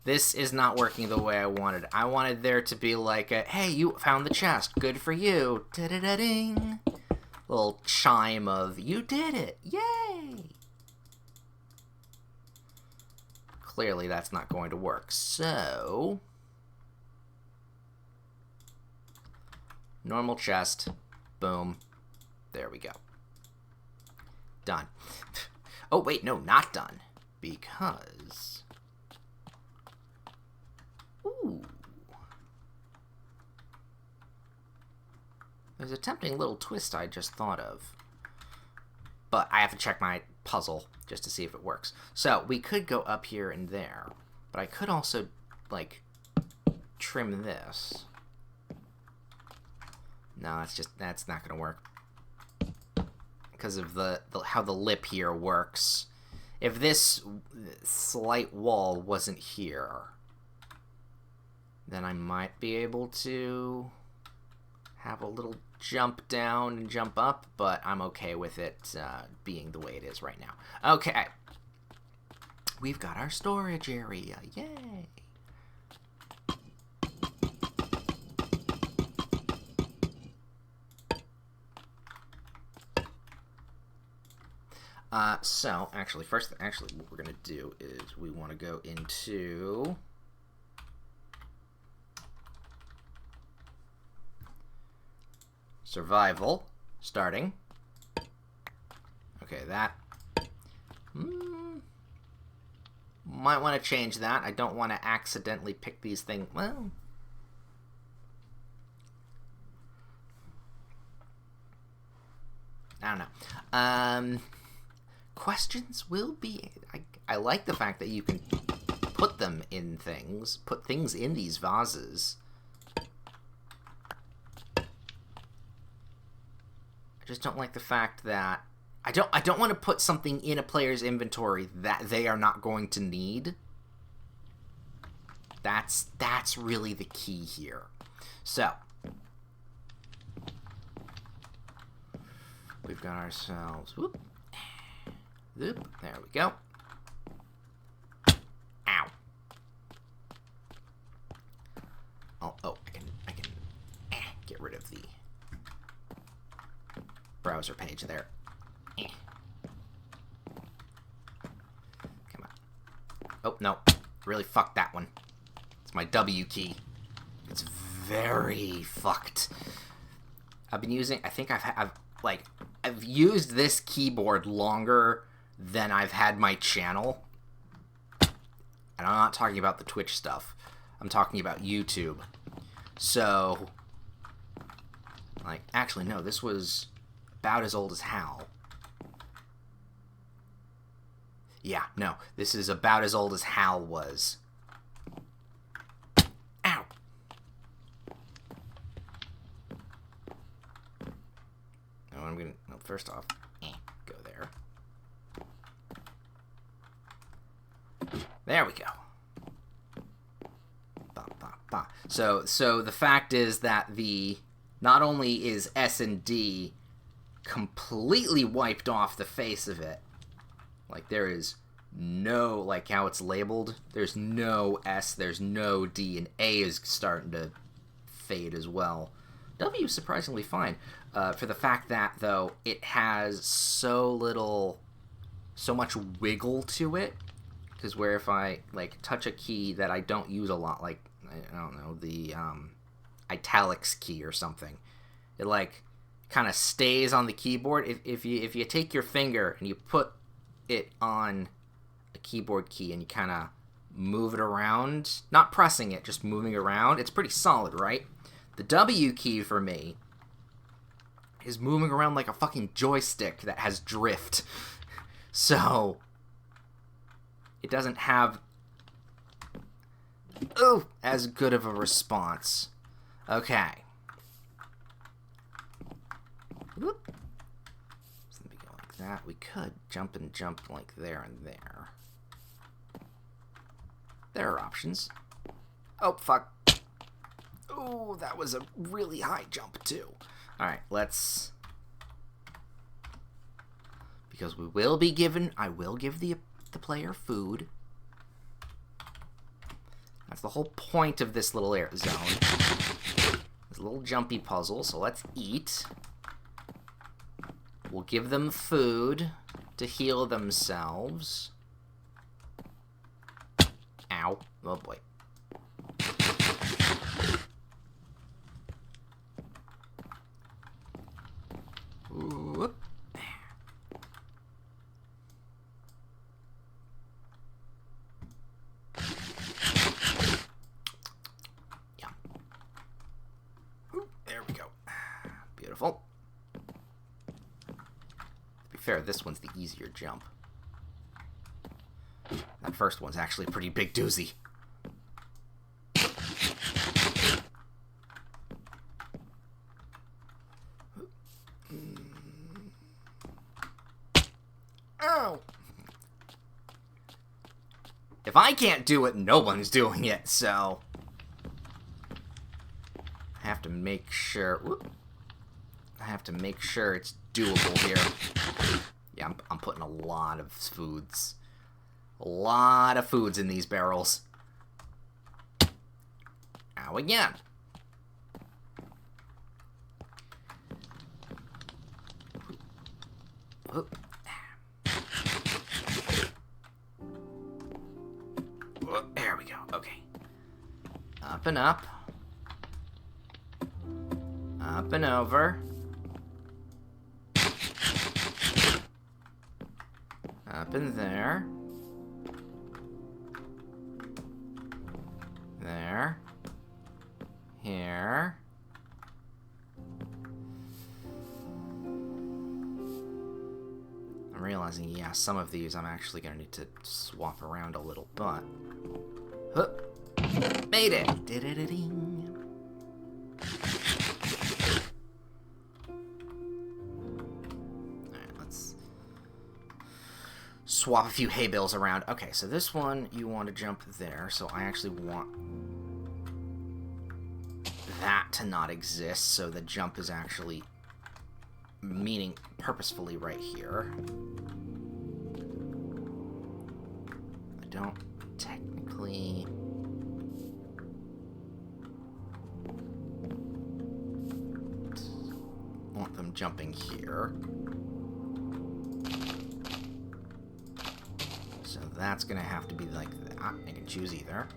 This is not working the way I wanted. I wanted there to be like a, hey, you found the chest. Good for you. Da-da-da-ding. Little chime of, you did it. Yay! Clearly that's not going to work. So... normal chest. Boom. There we go. Done. Oh, wait, no, not done. Because... ooh. There's a tempting little twist I just thought of. But I have to check my puzzle just to see if it works. So, we could go up here and there. But I could also, like, trim this. No, that's not gonna work. Because of the how the lip here works. If this slight wall wasn't here, then I might be able to have a little jump down and jump up, but I'm okay with it being the way it is right now. Okay. We've got our storage area. Yay! So, actually, what we're going to do is we want to go into survival, starting. Okay, that. Might want to change that. I don't want to accidentally pick these things. Well... I don't know. Questions will be... I like the fact that you can put them in things. Put things in these vases. I just don't like the fact that I don't want to put something in a player's inventory that they are not going to need. That's really the key here. So we've got ourselves, whoop, whoop, there we go. Ow. Oh, I can get rid of the browser page there. Come on. Oh, no. Really fucked that one. It's my W key. It's very fucked. I've been using, I think I've used this keyboard longer than I've had my channel. And I'm not talking about the Twitch stuff. I'm talking about YouTube. So, like, actually, no, this was about as old as Hal. Yeah, no, this is about as old as Hal was. Ow! No, I'm gonna, no, first off, go there. There we go. So the fact is that not only is S and D completely wiped off the face of it, like there is no, like how it's labeled, there's no S, there's no D, and A is starting to fade as well. W is surprisingly fine, for the fact that, though, it has so much wiggle to it, because where if I, like, touch a key that I don't use a lot, like, I don't know, the italics key or something, it, like, kind of stays on the keyboard. If you take your finger and you put it on a keyboard key and you kind of move it around, not pressing it, just moving it around, it's pretty solid, right? The W key for me is moving around like a fucking joystick that has drift. So it doesn't have as good of a response. Okay. Whoop. So let me go like that. We could jump like there and there. There are options. Oh, fuck. Oh, that was a really high jump, too. Alright, let's... Because we will be given... I will give the player food. That's the whole point of this little air zone. It's a little jumpy puzzle, so let's eat. We'll give them food to heal themselves. Ow. Oh, boy. Whoop. Yeah. There we go. Beautiful. To be fair, this one's the easier jump. That first one's actually a pretty big doozy. Oh! If I can't do it, no one's doing it, so... I have to make sure... Whoop. I have to make sure it's doable here. Yeah, I'm putting a lot of foods. A lot of foods in these barrels. Ow, again. Whoop. There we go. Okay. Up and up. Up and over. Up and there. There. Here. I'm realizing, yeah, some of these I'm actually going to need to swap around a little, but... Huh. Made it! Did-it-a-ding. Alright, let's swap a few hay bales around. Okay, so this one, you want to jump there, so I actually want that to not exist, so the jump is actually meaning purposefully right here. I don't technically want them jumping here. So that's gonna have to be like that. I can choose either.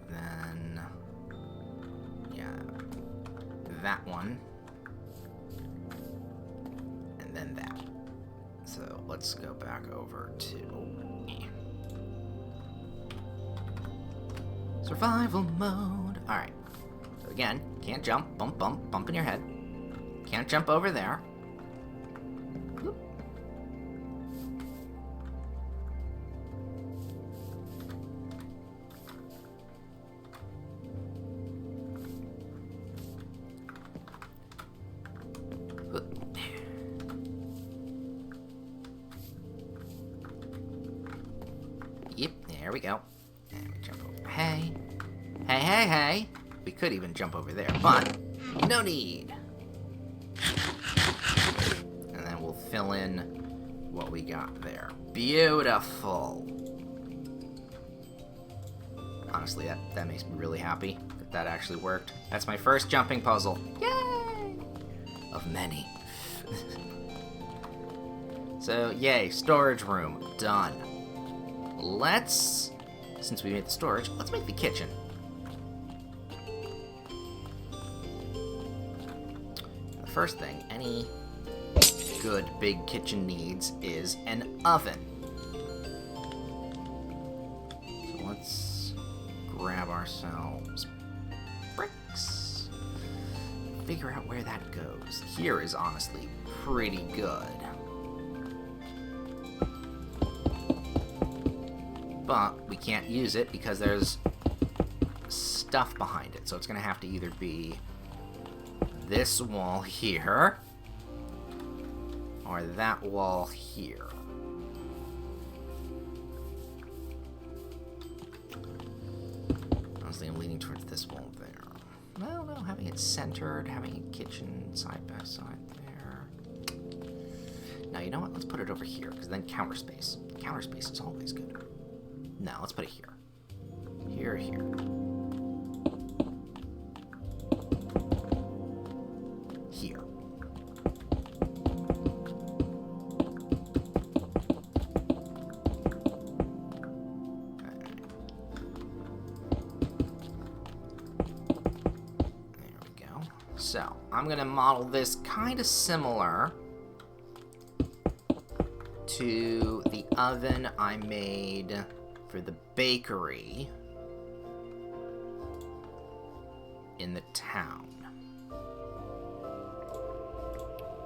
Then, yeah, that one. And then that. So let's go back over to survival mode. Alright. So again, can't jump. Bump, bump, bump in your head. Can't jump over there. Whoop. Yep, there we go. And we jump over. Hey. Hey, hey, hey. We could even jump over there, but no need. And then we'll fill in what we got there. Beautiful. Honestly, that makes me really happy that that actually worked. That's my first jumping puzzle. Yay! Of many. So, yay, storage room. Done. Let's, since we made the storage, let's make the kitchen. The first thing any good big kitchen needs is an oven. So let's grab ourselves bricks. Figure out where that goes. Here is honestly pretty good. But we can't use it because there's stuff behind it. So it's going to have to either be this wall here or that wall here. Honestly, I'm leaning towards this wall there. Well, no, having it centered, having a kitchen side by side there. Now, you know what? Let's put it over here because then counter space. Counter space is always good. No, let's put it here. Here, here. Here. There we go. So, I'm going to model this kind of similar to the oven I made for the bakery in the town.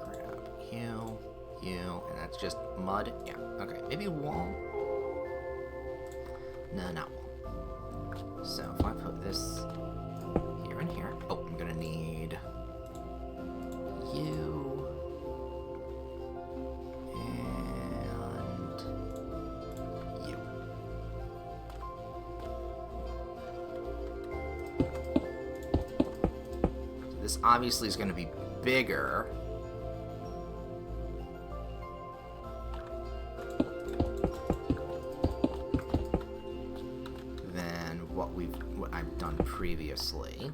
Grab you, and that's just mud. Yeah, okay, maybe wall. No, not wall. So if I put this here and here, oh, I'm gonna need you. This obviously is going to be bigger. Than what I've done previously.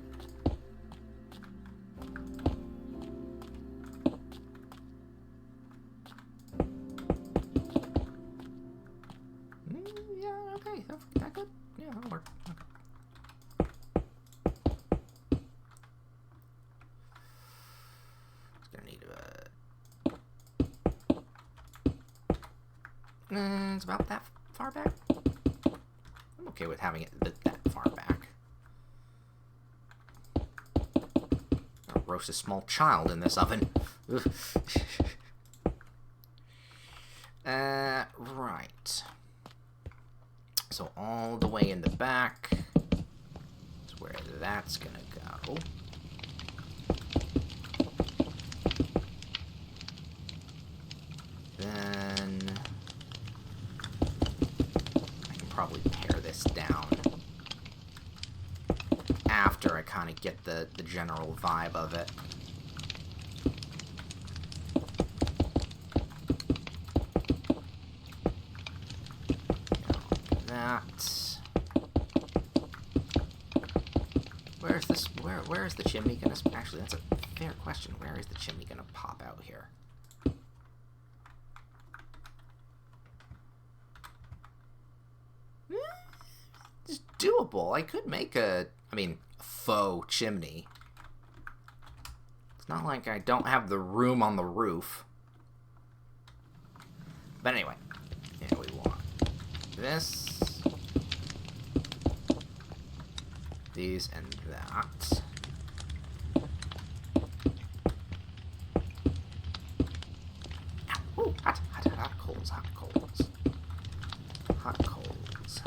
Yeah, okay, that good. Yeah, that'll work. Okay. It's about that far back. I'm okay with having it that far back. I'll roast a small child in this oven. Right. So all the way in the back is where that's gonna go. probably pare this down after I kind of get the general vibe of it. Where is the chimney gonna... Actually, that's a fair question. Where is the chimney gonna pop out here? It's doable. I could make a faux chimney. It's not like I don't have the room on the roof. But anyway, yeah, we want this, these, and that. Ooh, hot coals, hot coals. Hot coals.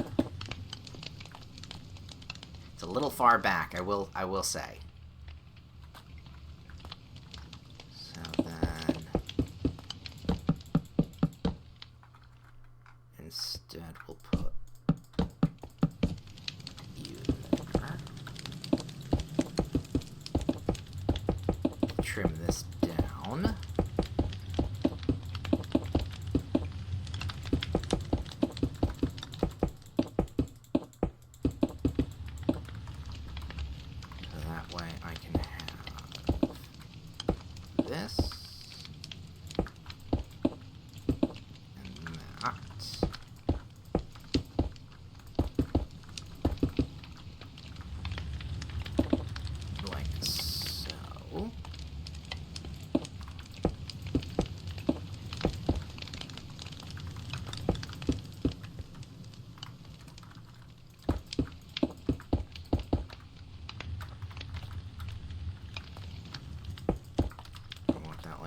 It's a little far back, I will say. So then instead we'll put you there. Trim this down. This and that. Like so.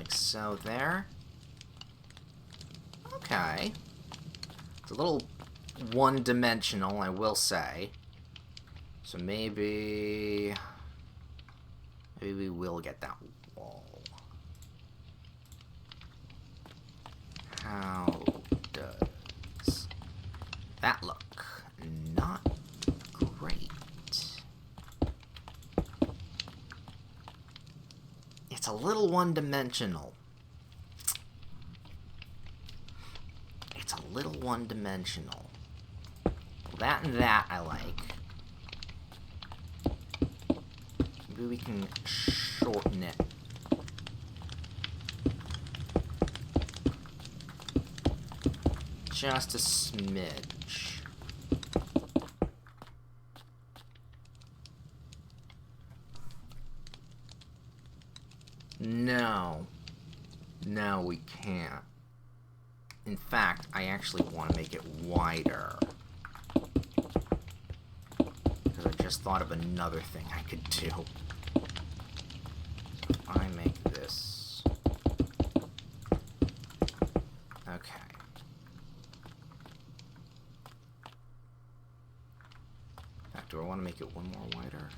So there. Okay. It's a little one-dimensional, I will say. So maybe we will get that wall. How does that look? Not great. It's a little one-dimensional. Little one-dimensional. That and that I like. Maybe we can shorten it. Just a smidge. No. No, we can't. In fact, I actually want to make it wider. Because I just thought of another thing I could do. So if I make this... Okay. In fact, do I want to make it one more wider?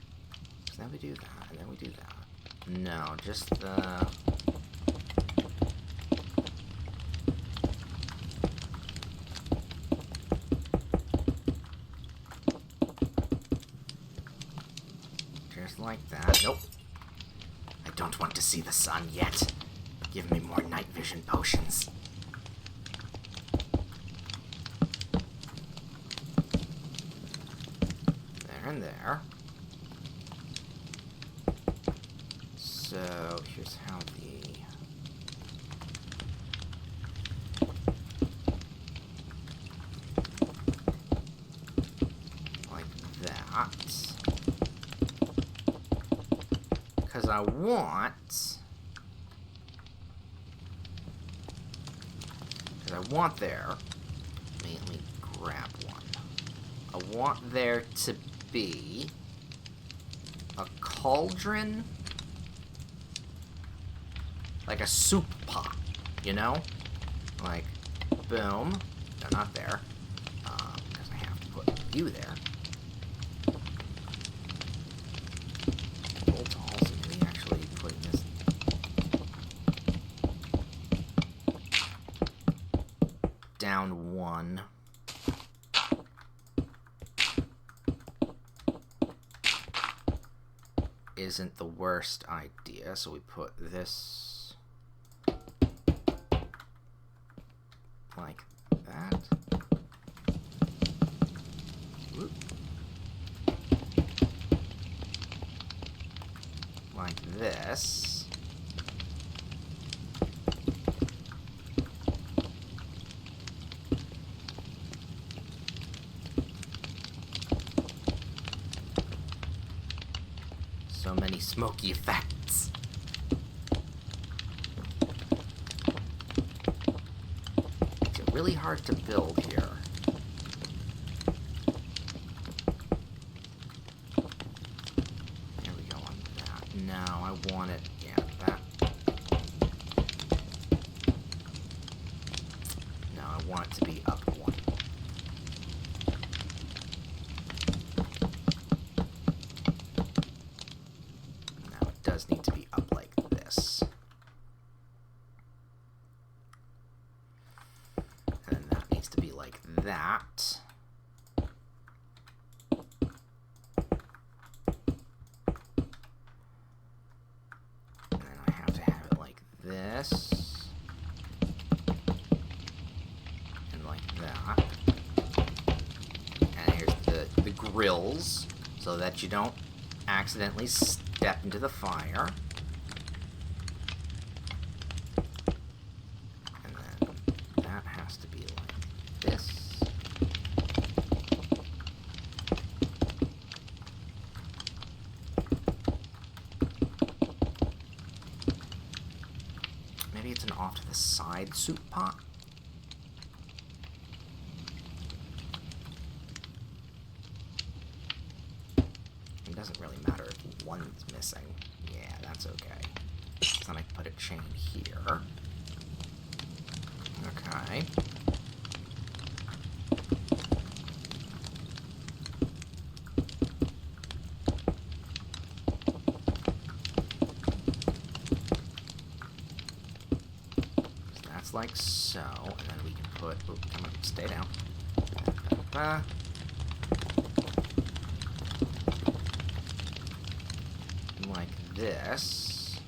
So then we do that, and then we do that. No, just the... like that. Nope. I don't want to see the sun yet. Give me more night vision potions. There and there. So, here's how the... like that. Because I want... there... Let me grab one. I want there to be... a cauldron... like a soup pot, you know? Like, boom. No, not there. Because I have to put you there. Down one. isn't the worst idea. So we put this like that. Whoop. Like this. So many smoky effects. Makes it really hard to build here. There we go on that. Now I want it, yeah, that. No, I want it to be up one. Does need to be up like this. And then that needs to be like that. And then I have to have it like this. And like that. And here's the grills, so that you don't accidentally step into the fire. And then that has to be like this. Maybe it's an off to the side soup pot. It doesn't really matter if one's missing. Yeah, that's okay. So then I can put a chain here. Okay. So that's like so, and then we can put, oh, come on, stay down. Like this.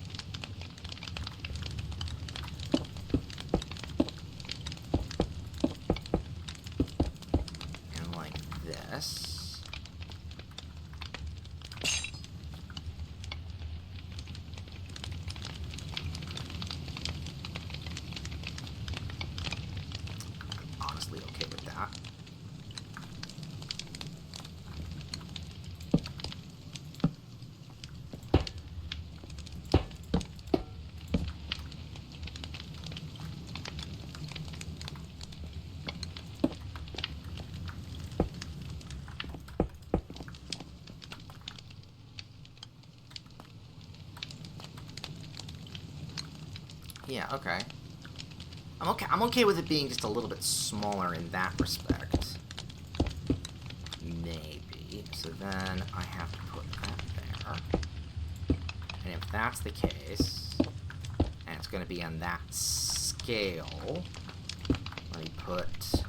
And like this. I'm honestly okay with that. Yeah, okay. I'm okay with it being just a little bit smaller in that respect. Maybe. So then I have to put that there. And if that's the case, and it's going to be on that scale, let me put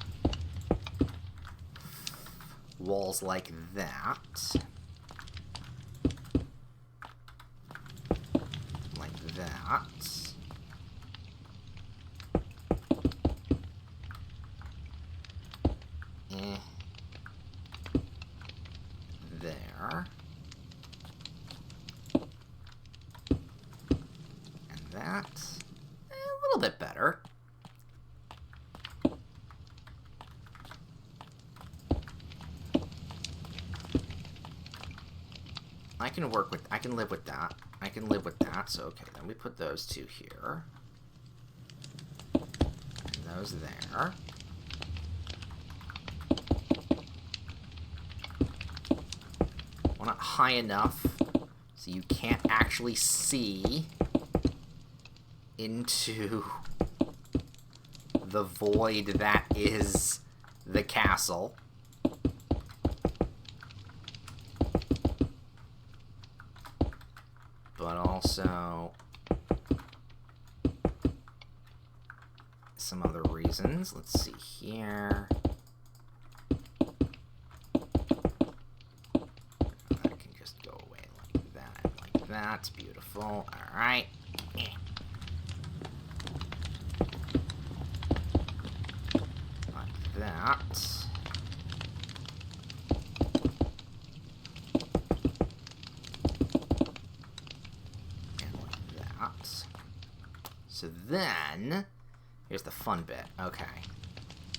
walls like that. Like that. There. And that. A little bit better. I can live with that. I can live with that, so okay, then we put those two here. And those there. Well, not high enough, so you can't actually see into the void that is the castle. But also some other reasons. Let's see here. That can just go away like that and like that. Beautiful. Alright. Like that. And like that. So then, here's the fun bit. Okay.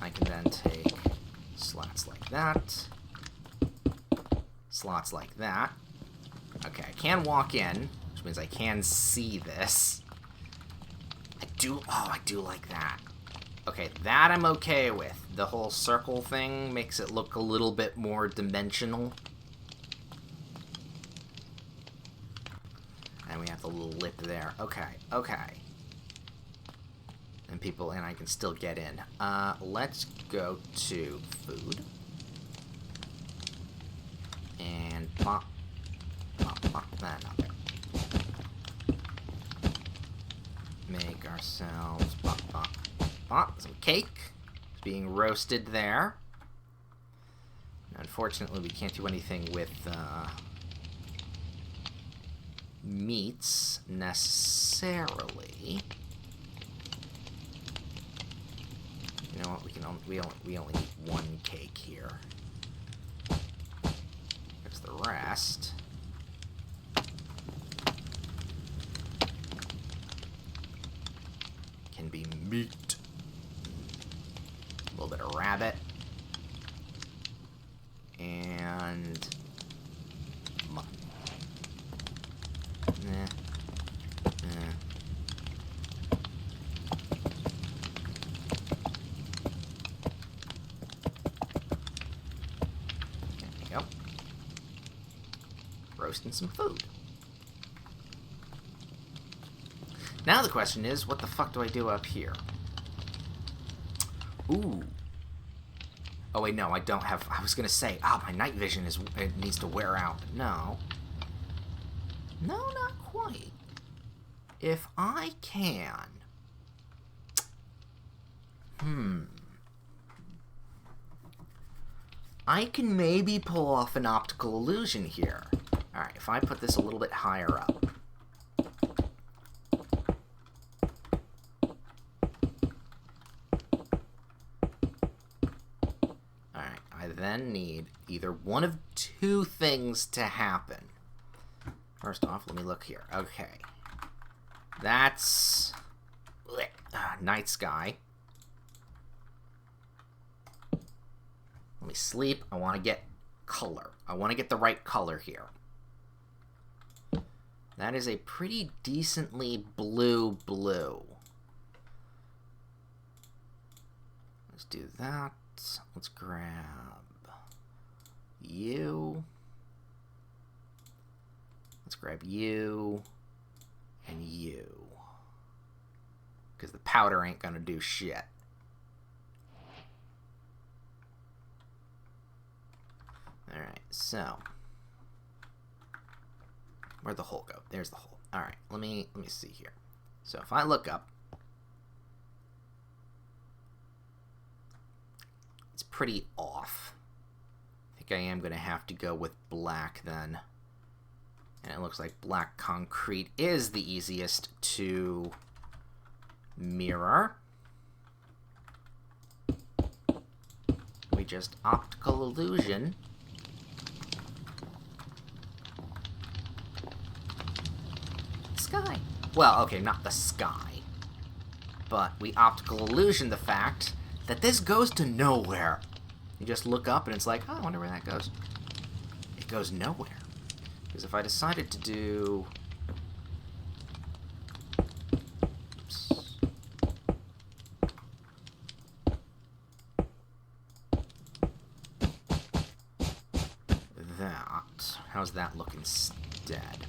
I can then take slots like that. Slots like that. Okay, I can walk in, which means I can see this. I do like that. Okay, that I'm okay with. The whole circle thing makes it look a little bit more dimensional. And we have the little lip there. Okay, okay. And I can still get in. Let's go to food. And pop. Pop that up there. Make ourselves some cake. It's being roasted there. Unfortunately, we can't do anything with meats necessarily. You know what? We only need one cake here. There's the rest. Can be meat. A little bit of rabbit. And mutton. There we go. Roasting some food. Now the question is, what the fuck do I do up here? Ooh. Oh wait, no, I don't have... I was gonna say, my night vision it needs to wear out. No. No, not quite. If I can... I can maybe pull off an optical illusion here. Alright, if I put this a little bit higher up. I then need either one of two things to happen. First off, let me look here. Okay. That's... night sky. Let me sleep. I want to get color. I want to get the right color here. That is a pretty decently blue. Let's do that. Let's grab you. Let's grab you and you. Because the powder ain't gonna do shit. Alright, so. Where'd the hole go? There's the hole. Alright, let me see here. So if I look up, it's pretty off. I think I am going to have to go with black then. And it looks like black concrete is the easiest to mirror. We just optical illusion. Sky. Well, okay, not the sky. But we optical illusion the fact that this goes to nowhere. You just look up and it's like, oh, I wonder where that goes. It goes nowhere. Because if I decided to do... Oops. That. How's that look instead?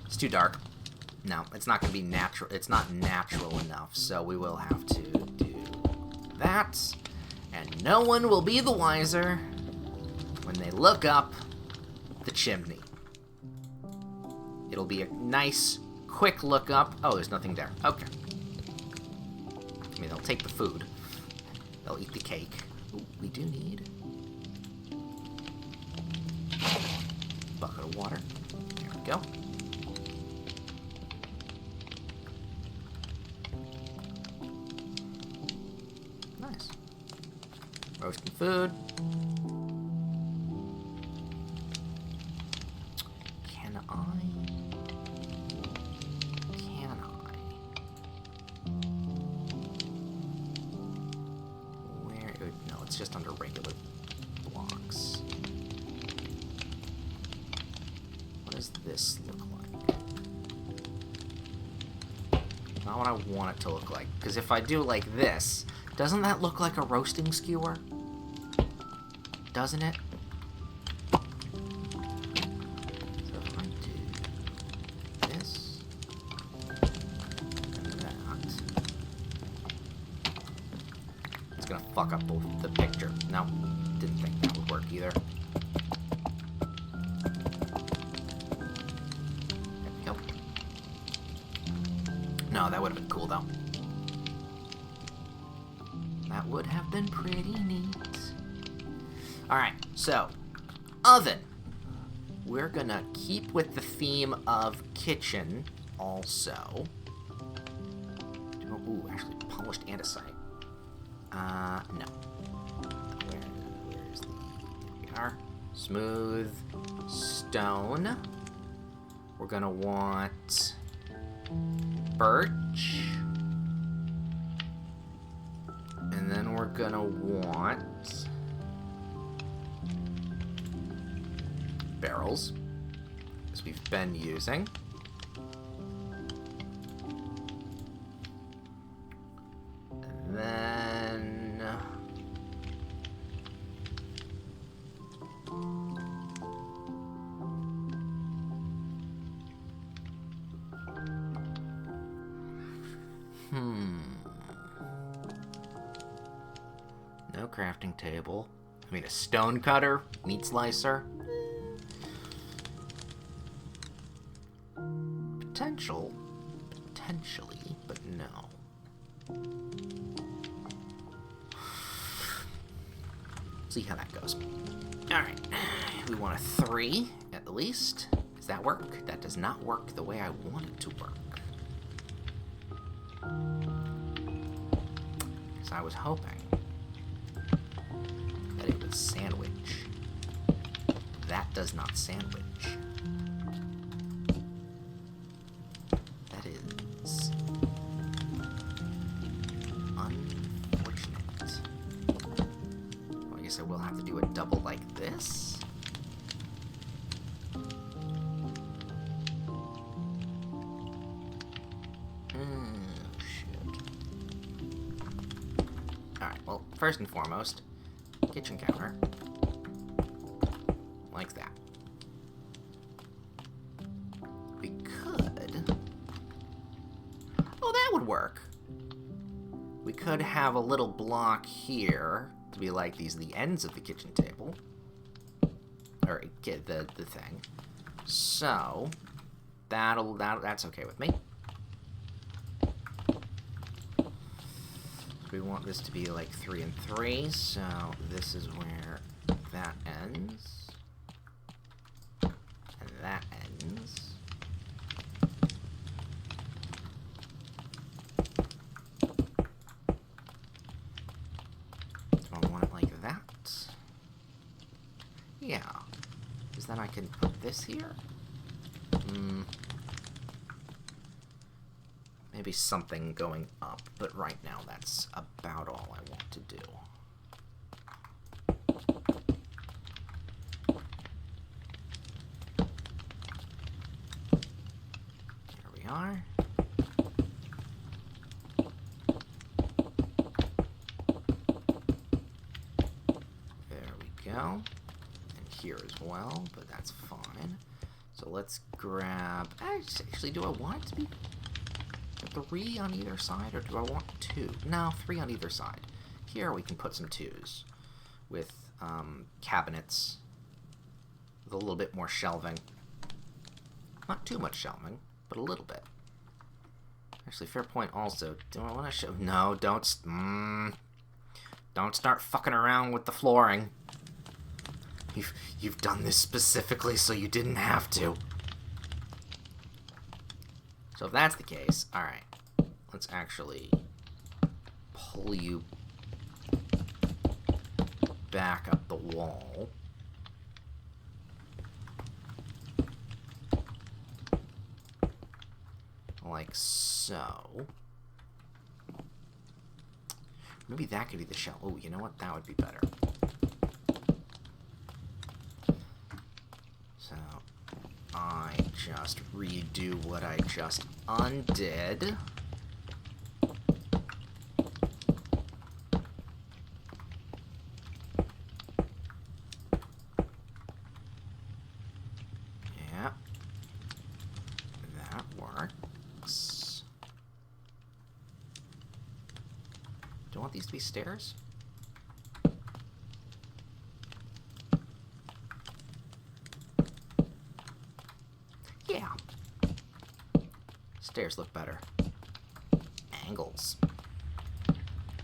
It's too dark. No, it's not going to be natural. It's not natural enough, so we will have to do that. And no one will be the wiser when they look up the chimney. It'll be a nice, quick look up. Oh, there's nothing there. Okay. I mean, they'll take the food. They'll eat the cake. Ooh, we do need... bucket of water. There we go. Nice. Roasting food. Can I? Where? No, it's just under regular blocks. What does this look like? Not what I want it to look like. Because if I do like this, doesn't that look like a roasting skewer? Doesn't it? So if I do this and that, it's gonna fuck up the picture. No, didn't think that would work either. There we go. No, that would have been cool though. That would have been pretty neat. Alright, so, oven. We're gonna keep with the theme of kitchen also. Ooh, actually, polished andesite. No. Where's the... There we are. Smooth stone. We're gonna want birch. And then we're gonna want barrels, as we've been using. And then no crafting table. I mean, a stone cutter, meat slicer. Potentially, but no. See how that goes. Alright, we want a 3, at least. Does that work? That does not work the way I want it to work. Because I was hoping that it would sandwich. That does not sandwich. So we'll have to do a double like this. Shit. Alright, well, first and foremost, kitchen counter. Like that. We could... Oh, that would work. We could have a little block here to be like these are the ends of the kitchen table. Or get the thing. So that's okay with me. We want this to be like 3 and 3, so this is where that ends. And that ends. Yeah. Because then I can put this here? Maybe something going up, but right now that's about all I want to do. Here we are. There we go. Here as well, but that's fine. So let's grab... Actually, do I want it to be 3 on either side, or do I want 2? No, 3 on either side. Here we can put some 2s with cabinets with a little bit more shelving. Not too much shelving, but a little bit. Actually, fair point also. Do I want to show... No, don't start fucking around with the flooring. You've done this specifically so you didn't have to. So if that's the case, alright. Let's actually pull you back up the wall. Like so. Maybe that could be the shell. Oh, you know what? That would be better. So, I just redo what I just undid. Yeah. That works. Do I want these to be stairs? Yeah. Stairs look better. Angles.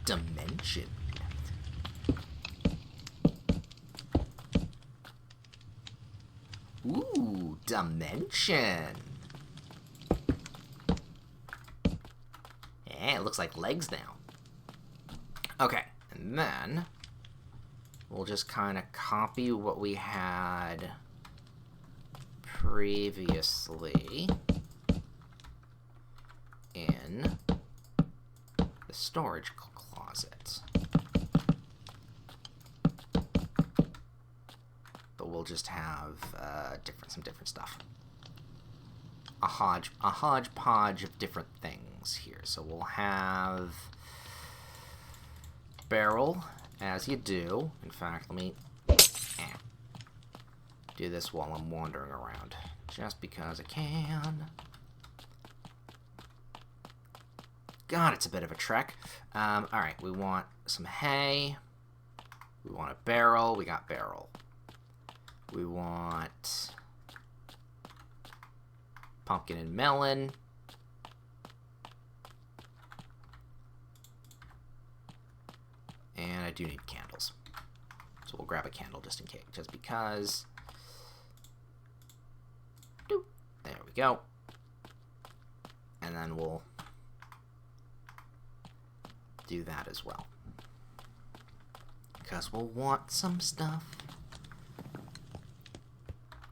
Dimension. Ooh, dimension. Yeah, it looks like legs now. Okay, and then we'll just kind of copy what we had previously in the storage closet. But we'll just have some different stuff. A hodgepodge of different things here. So we'll have barrel, as you do. In fact, let me do this while I'm wandering around, just because I can. God, it's a bit of a trek. Alright, we want some hay. We want a barrel. We got barrel. We want pumpkin and melon. And I do need candles. So we'll grab a candle just in case, just because. Doop. There we go. And then we'll do that as well. Because we'll want some stuff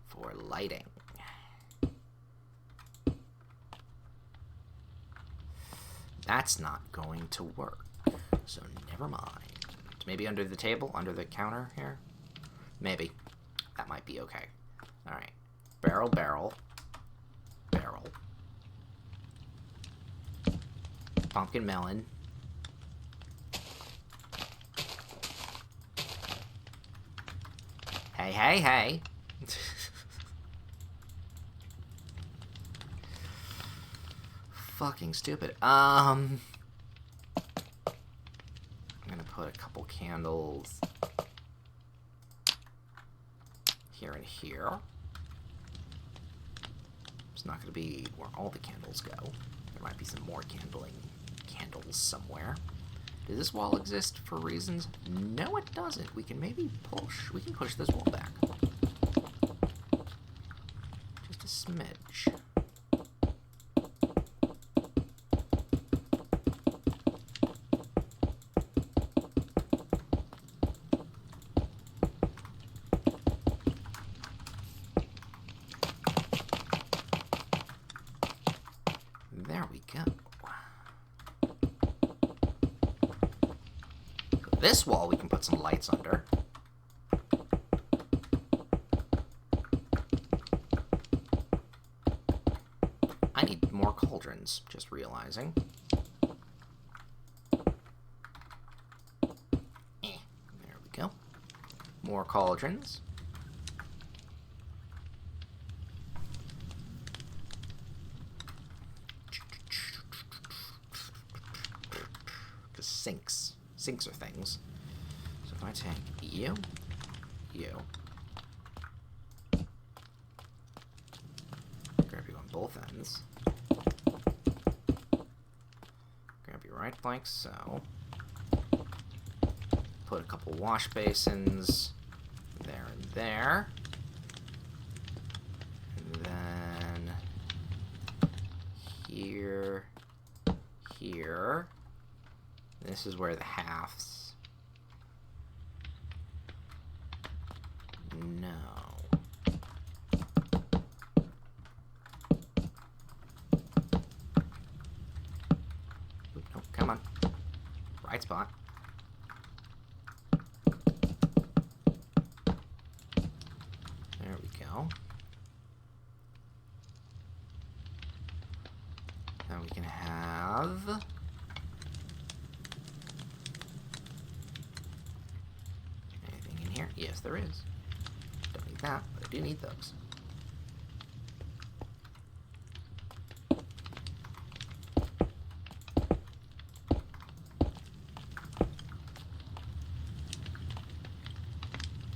for lighting. That's not going to work. So never mind. Maybe under the table, under the counter here? Maybe. That might be okay. Alright. Barrel, barrel. Barrel. Pumpkin melon. Hey, hey, hey. Fucking stupid. I'm gonna put a couple candles here and here. It's not gonna be where all the candles go. There might be some more candles somewhere. Does this wall exist for reasons? No, it doesn't. We can maybe push this wall back. Just a smidge. There we go. This wall we can put some lights under. I need more cauldrons, just realizing. There we go. More cauldrons. The sinks. Sinks are things. So if I take you, grab you on both ends, grab you right like so, put a couple wash basins there and there. And then here, here. This is where the halves. No. Oop, no, come on. Right spot. There we go. Now we can have... anything in here? Yes, there is. Don't need that, but I do need those.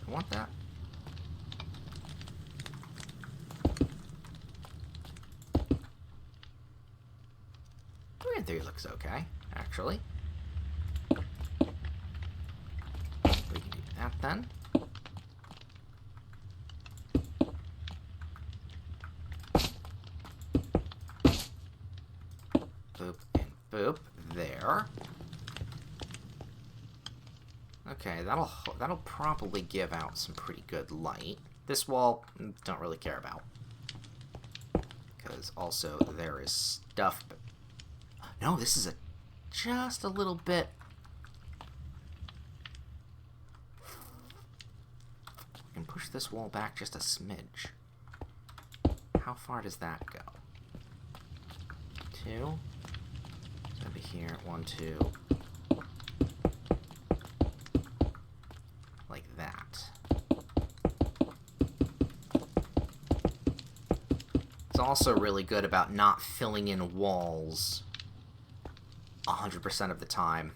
I want that. 3 looks okay, actually. We can do that then. Boop and boop. There. Okay, that'll probably give out some pretty good light. This wall, don't really care about. Because also there is stuff... No, this is just a little bit... I can push this wall back just a smidge. How far does that go? 2. It's gonna be here. 1, 2. Like that. It's also really good about not filling in walls 100% of the time.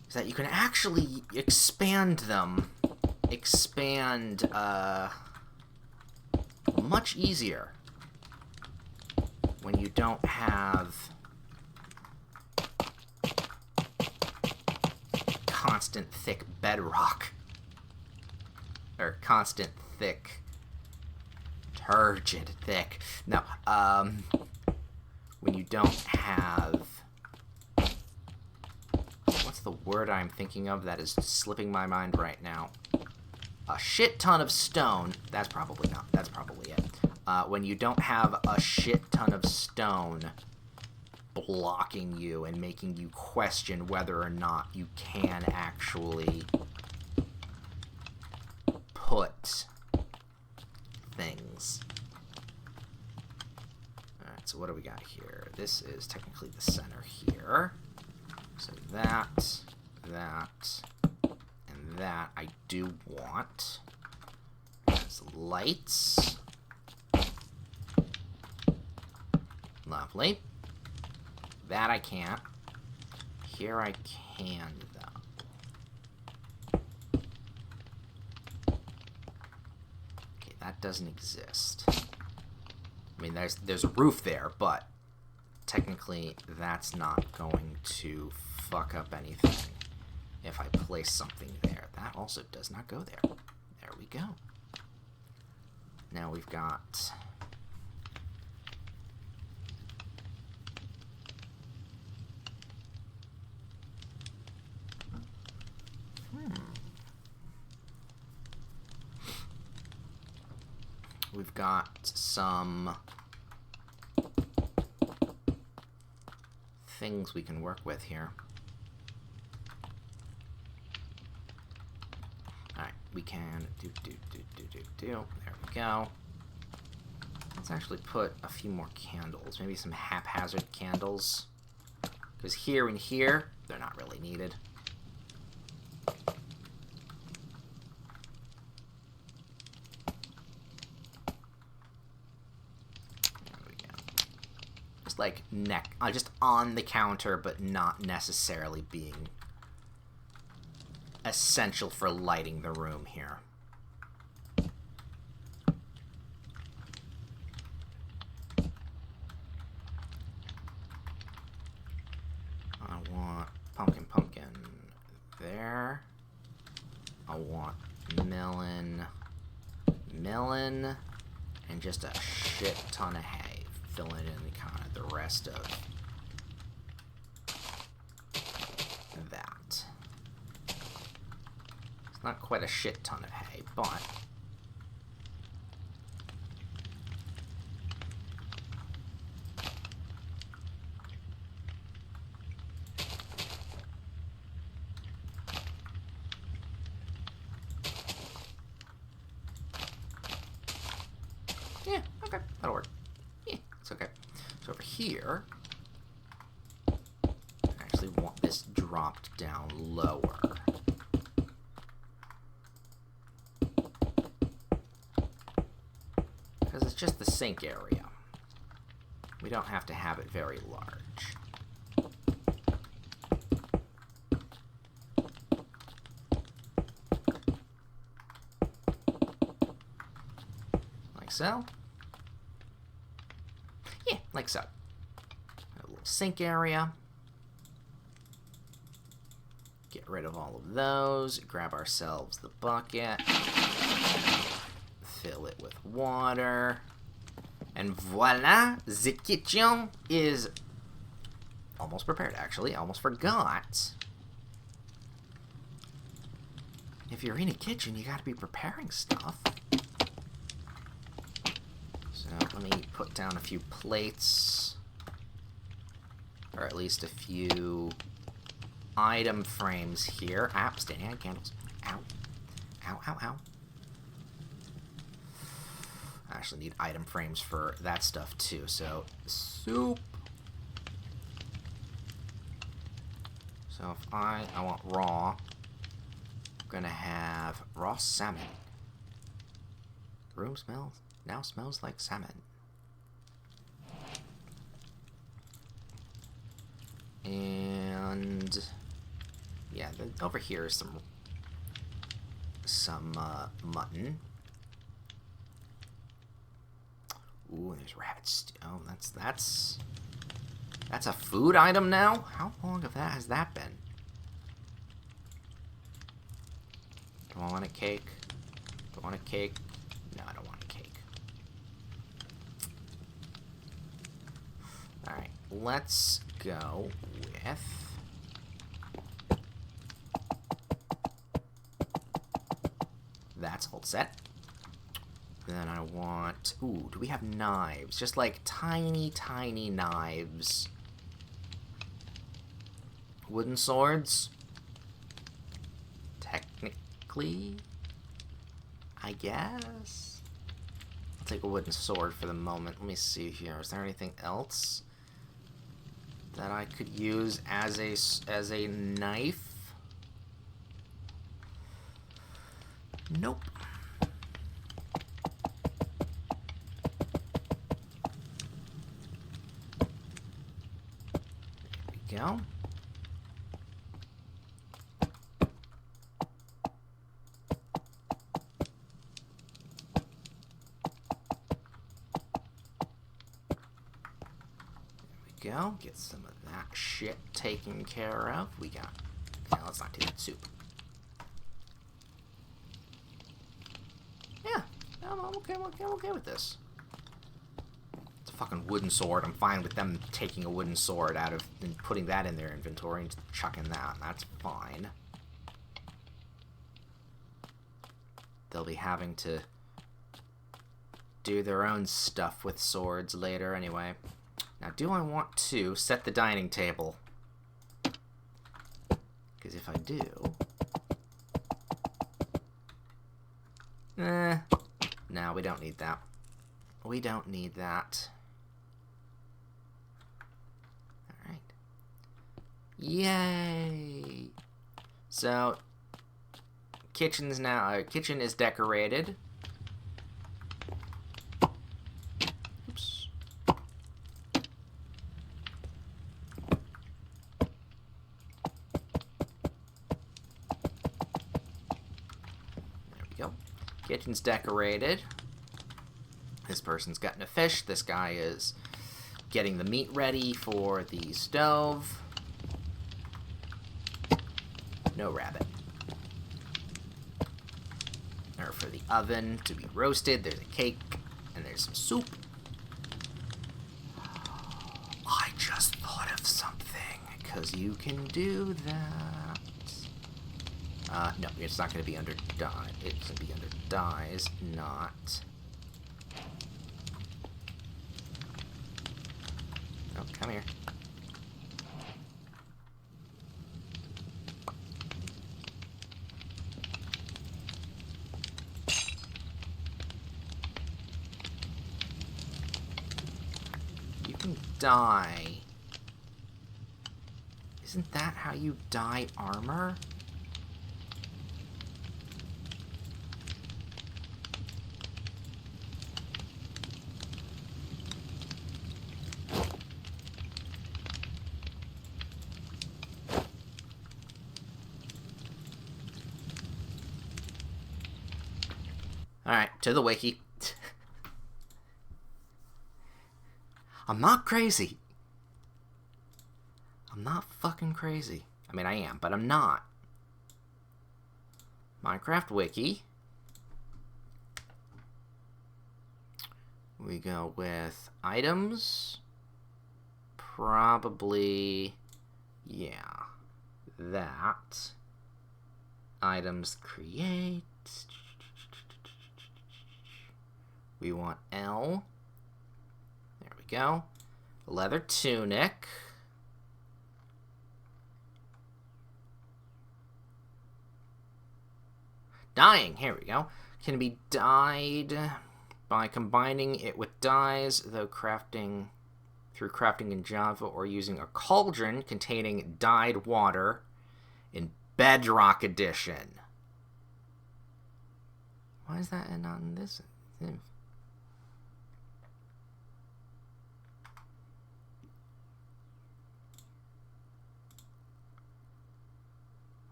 Is that you can actually expand them. Expand, much easier when you don't have constant thick bedrock. Or constant thick, turgid thick. No, when you don't have... What's the word I'm thinking of that is slipping my mind right now? A shit ton of stone. That's probably not. That's probably it. When you don't have a shit ton of stone blocking you and making you question whether or not you can actually put things. Alright, so what do we got here? This is technically the center here. So that, and that I do want. There's lights. Lovely. That I can't. Here I can, though. Okay, that doesn't exist. I mean, there's a roof there, but technically that's not going to fuck up anything if I place something there. That also does not go there. There we go. Now we've got... We've got some things we can work with here. Alright, we can do. There we go. Let's actually put a few more candles. Maybe some haphazard candles. Because here and here, they're not really needed. Like just on the counter, but not necessarily being essential for lighting the room here. I want pumpkin there. I want melon, and just a shit ton of hay. Filling in kind of the rest of that. It's not quite a shit ton of hay, but yeah, okay, that'll work. Yeah, it's okay. So over here, I actually want this dropped down lower. Because it's just the sink area. We don't have to have it very large. Like so. Yeah, like so. A little sink area. Get rid of all of those. Grab ourselves the bucket. Fill it with water. And voila! The kitchen is almost prepared, actually. I almost forgot. If you're in a kitchen, you gotta be preparing stuff. So let me put down a few plates. Or at least a few item frames here. Ah, standing on candles. Ow. Ow, ow, ow. I actually need item frames for that stuff too. So, soup. So if I want raw, I'm gonna have raw salmon. Room now smells like salmon. And yeah, over here is some mutton. Ooh, there's rabbit stew. Oh, that's a food item now? How long has that been? Do I want a cake? Do I want a cake? No, I don't want a cake. Alright, let's go with... That's all set. Then I want... Ooh, do we have knives? Just like tiny, tiny knives. Wooden swords? Technically, I guess. I'll take a wooden sword for the moment. Let me see here. Is there anything else that I could use as a knife? Nope. Go. There we go. Get some of that shit taken care of. We got... Okay, let's not do that soup. Yeah. I'm okay with this. Fucking wooden sword. I'm fine with them taking a wooden sword out of and putting that in their inventory and just chucking that. That's fine. They'll be having to do their own stuff with swords later anyway. Now, do I want to set the dining table? Because if I do... No, we don't need that. We don't need that. Yay! So, kitchen is decorated. Oops. There we go. Kitchen's decorated. This person's gotten a fish. This guy is getting the meat ready for the stove. No rabbit. or for the oven to be roasted. There's a cake, and there's some soup. I just thought of something, because you can do that. No, it's not going to be under dye. It's going to be under dyes, not... Oh, come here. You can dye. Isn't that how you dye armor? Alright, to the wiki. I'm not crazy. I'm not fucking crazy. I mean, I am, but I'm not. Minecraft wiki. We go with items. Probably, yeah, that. Items create. We want L. There we go. Leather tunic. Dyeing. Here we go. Can be dyed by combining it with dyes, though crafting in Java or using a cauldron containing dyed water in Bedrock Edition. Why is that not in this?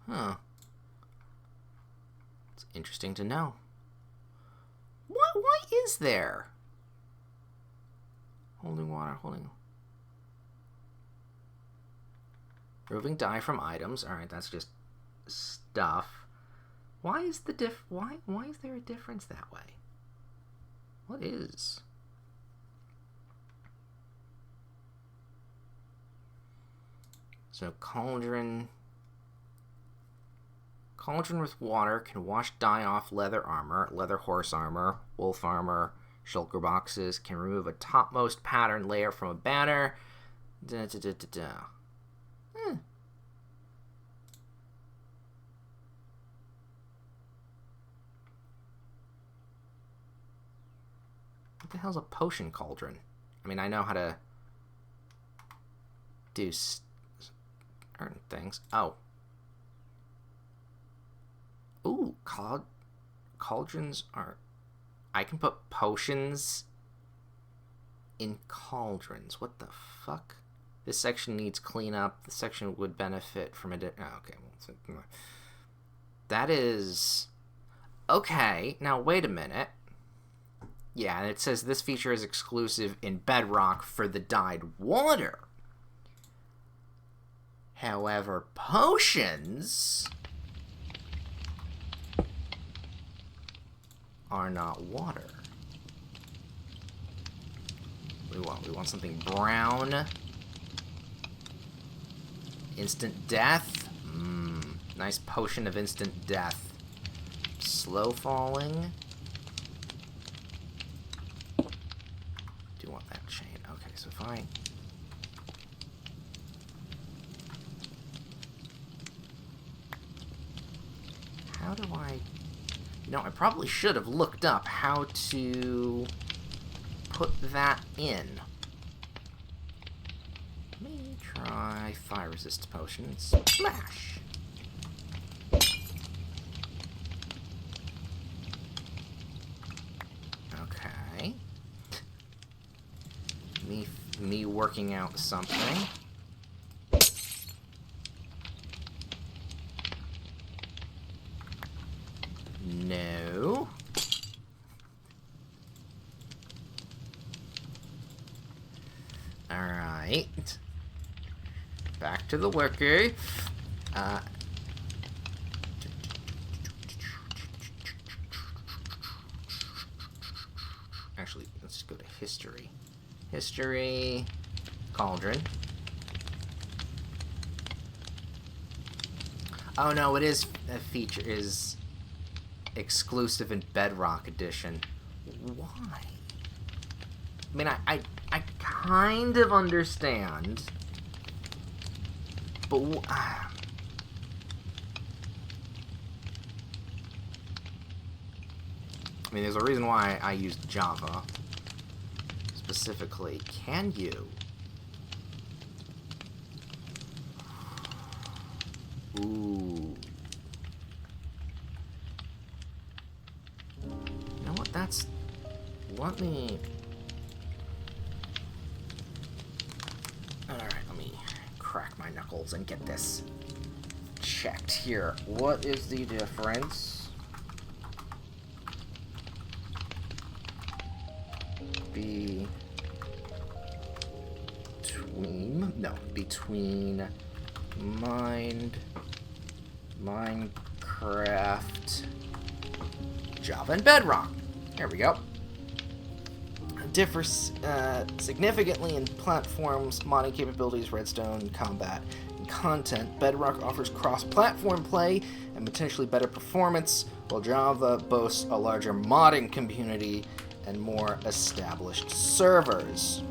Huh. It's interesting to know. Why is there? Holding water, holding... Removing dye from items. Alright, that's just stuff. Why is the why is there a difference that way? What is? So cauldron with water can wash dye off leather armor, leather horse armor, wolf armor, shulker boxes, can remove a topmost pattern layer from a banner. Da, da, da, da, da. What the hell's a potion cauldron? I mean, I know how to do certain things. Oh. Ooh, cauldrons are... I can put potions in cauldrons. What the fuck? This section needs cleanup. This section would benefit from it. Oh, okay. That is... Okay, now wait a minute. Yeah, and it says this feature is exclusive in Bedrock for the dyed water. However, potions are not water. We want something brown. Instant death. Nice potion of instant death. Slow falling. Do want that chain. Okay, so fine. How do I... You know, I probably should have looked up how to put that in. Let me try fire resist potion. Splash! Okay. Me working out something. No. Alright. Back to the worker. history. History, cauldron. Oh no, it is a feature, is exclusive in Bedrock Edition. Why? I mean, I kind of understand, but I mean, there's a reason why I used Java specifically. Can you? Ooh. You know what? That's... Let me... Alright, let me crack my knuckles and get this checked here. What is the difference between Minecraft, Java, and Bedrock? There we go. Differs significantly in platforms, modding capabilities, redstone, combat, and content. Bedrock offers cross-platform play and potentially better performance, while Java boasts a larger modding community and more established servers.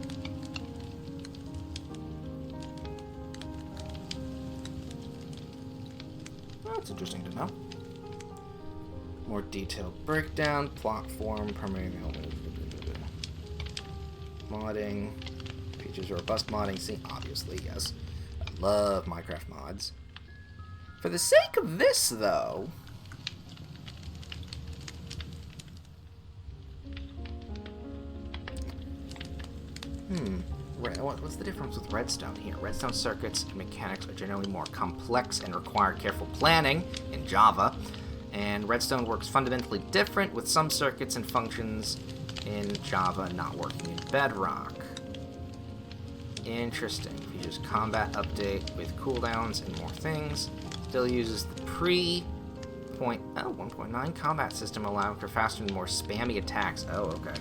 That's interesting to know. More detailed breakdown, platform, primary modding, features robust modding scene, obviously, yes. I love Minecraft mods. For the sake of this, though... What's the difference with redstone here? Redstone circuits and mechanics are generally more complex and require careful planning in Java, and redstone works fundamentally different, with some circuits and functions in Java not working in Bedrock. Interesting. Features combat update with cooldowns and more things. Still uses the pre-1.9 combat system, allowing for faster and more spammy attacks. Oh, okay.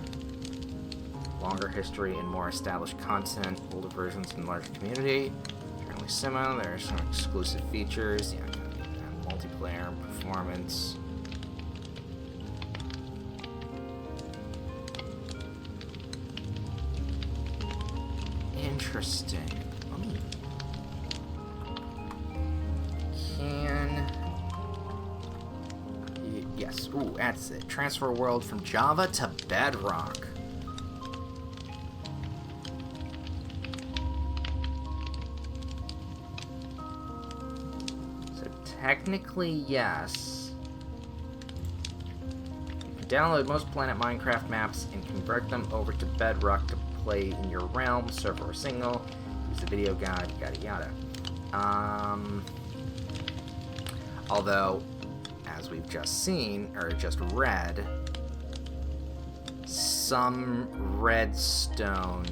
Longer history and more established content, older versions and larger community. Generally similar. There are some exclusive features. Yeah, multiplayer, performance. Interesting. Yes. Ooh, that's it. Transfer world from Java to Bedrock. Technically, yes. You can download most Planet Minecraft maps and convert them over to Bedrock to play in your realm, server or single. Use the video guide, yada yada. Although, as we've just seen, or just read, some redstone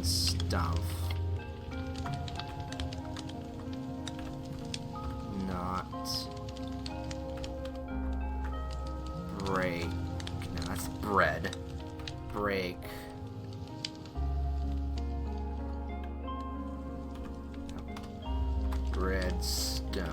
stuff break. No, that's bread. Break. Redstone.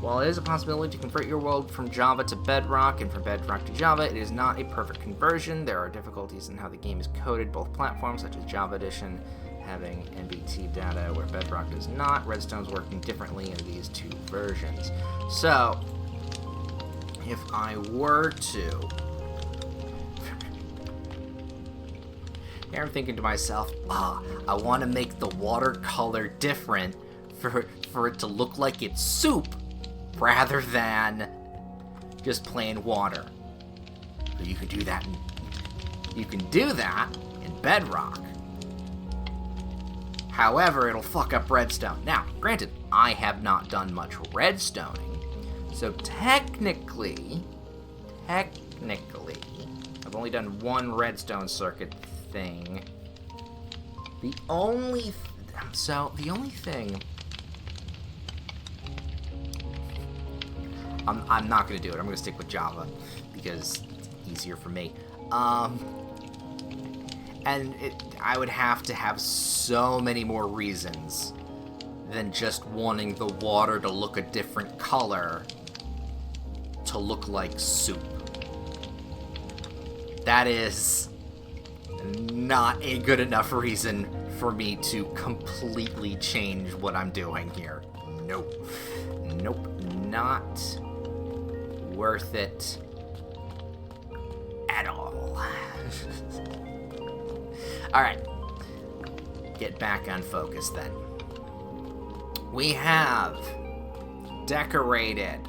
While it is a possibility to convert your world from Java to Bedrock and from Bedrock to Java, it is not a perfect conversion. There are difficulties in how the game is coded. Both platforms, such as Java Edition, having NBT data where Bedrock does not. Redstone's working differently in these two versions. So, if I were to... Here I'm thinking to myself, I want to make the watercolor different for it to look like it's soup rather than just plain water. So you can do that in Bedrock. However, it'll fuck up redstone. Now, granted, I have not done much redstoning, so technically, I've only done one redstone circuit thing. The only thing I'm not going to do it. I'm going to stick with Java because it's easier for me. And I would have to have so many more reasons than just wanting the water to look a different color to look like soup. That is not a good enough reason for me to completely change what I'm doing here. Nope. Nope. Not worth it at all. Alright. Get back on focus then. We have decorated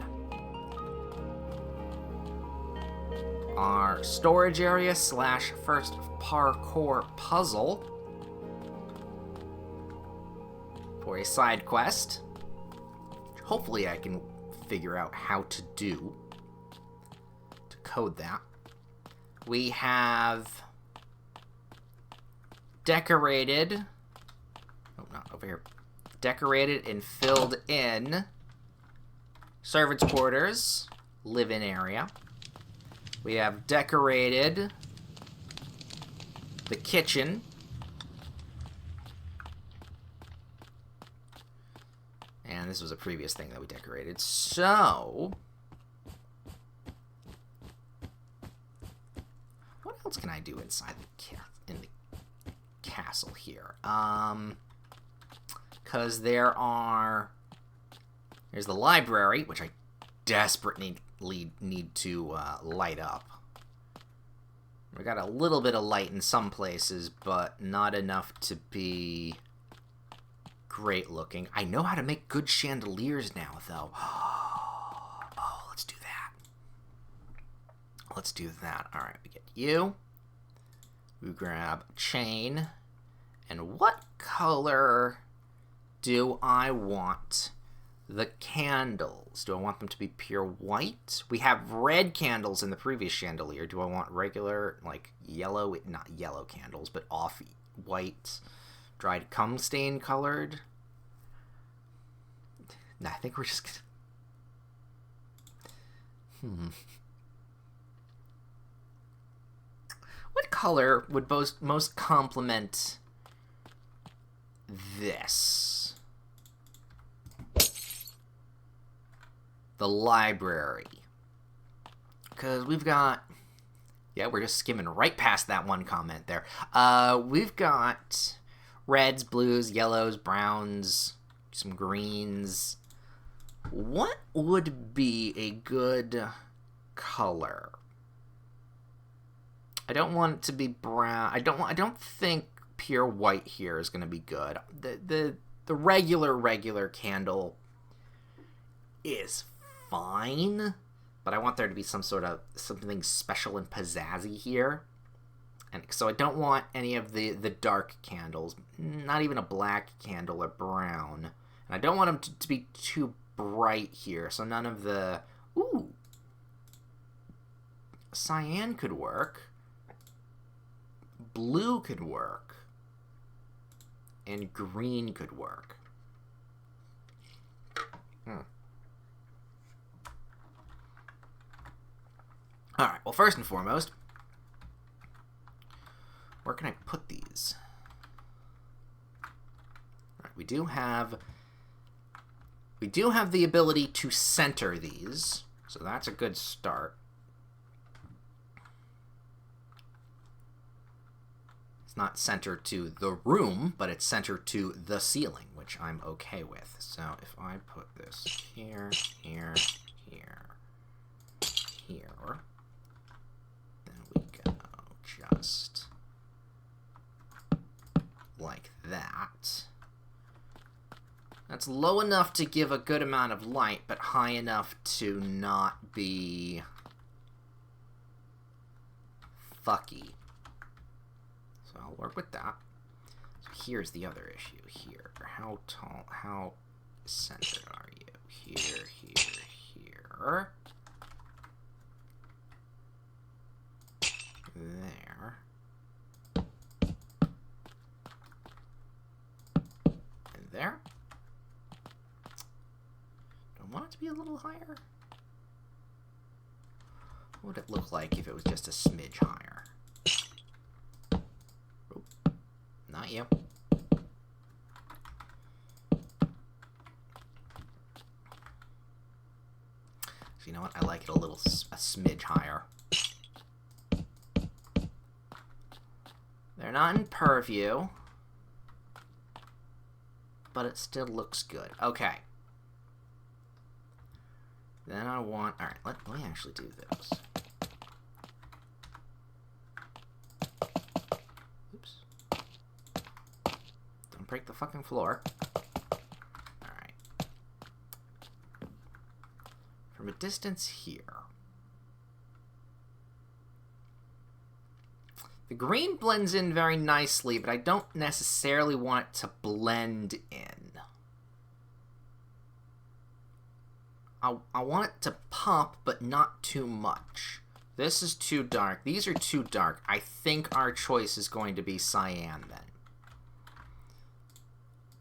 our storage area / first parkour puzzle for a side quest. Hopefully I can figure out how to do to code that. We have decorated, oh, not over here, decorated and filled in servants' quarters, live-in area. We have decorated the kitchen. And this was a previous thing that we decorated. So, what else can I do inside the castle here? Because there's the library, which I desperately need to light up. We got a little bit of light in some places, but not enough to be great looking. I know how to make good chandeliers now, though. Oh, let's do that. Let's do that. All right, we get you. We grab chain. And what color do I want the candles? Do I want them to be pure white? We have red candles in the previous chandelier. Do I want regular, like, yellow, not yellow candles, but off-white, dried cum stain colored? Nah, I think we're just gonna... What color would most complement this? The library. Because we've got... Yeah, we're just skimming right past that one comment there. We've got reds, blues, yellows, browns, some greens. What would be a good color? I don't want it to be brown. I don't think pure white here is going to be good. The regular candle is fine, but I want there to be something special and pizzazzy here. And so I don't want any of the dark candles, not even a black candle or brown. And I don't want them to be too bright here, so none of the... Ooh! Cyan could work. Blue could work. And green could work. Alright, well, first and foremost, where can I put these? Alright, we do have the ability to center these, so that's a good start. It's not centered to the room, but it's centered to the ceiling, which I'm okay with. So if I put this here, here, here, here, then we go just like that. That's low enough to give a good amount of light, but high enough to not be fucky. So I'll work with that. So here's the other issue here. How tall, how centered are you? Here, here, here. There. And there. I want it to be a little higher. What would it look like if it was just a smidge higher? Oop, not you. So you know what? I like it a smidge higher. They're not in purview, but it still looks good. Okay. Then I want... Alright, let me actually do this. Oops. Don't break the fucking floor. Alright. From a distance here. The green blends in very nicely, but I don't necessarily want it to blend in. I want it to pop, but not too much. This is too dark. These are too dark. I think our choice is going to be cyan, then.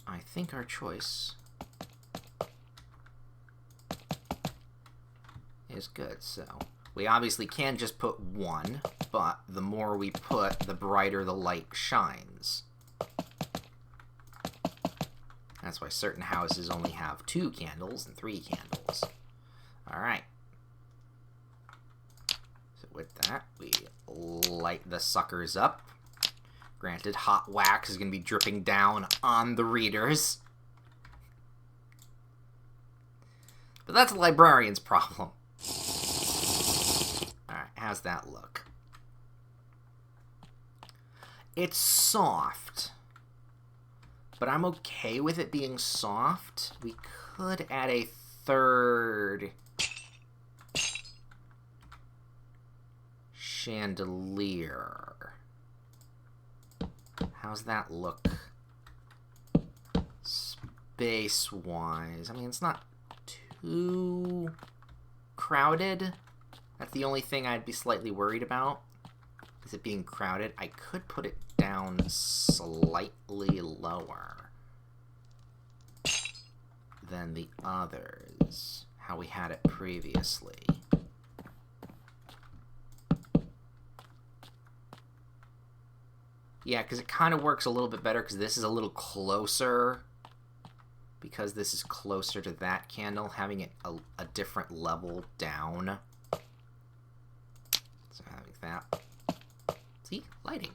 I think our choice is good, so... We obviously can just put one, but the more we put, the brighter the light shines. That's why certain houses only have 2 candles and 3 candles. Alright. So with that, we light the suckers up. Granted, hot wax is going to be dripping down on the readers. But that's a librarian's problem. Alright, how's that look? It's soft. But I'm okay with it being soft. We could add a third chandelier. How's that look? Space-wise. I mean, it's not too crowded. That's the only thing I'd be slightly worried about. Is it being crowded? I could put it down slightly lower than the others. How we had it previously. Yeah, because it kind of works a little bit better because this is a little closer. Because this is closer to that candle, having it a different level down. So having that. See? Lighting.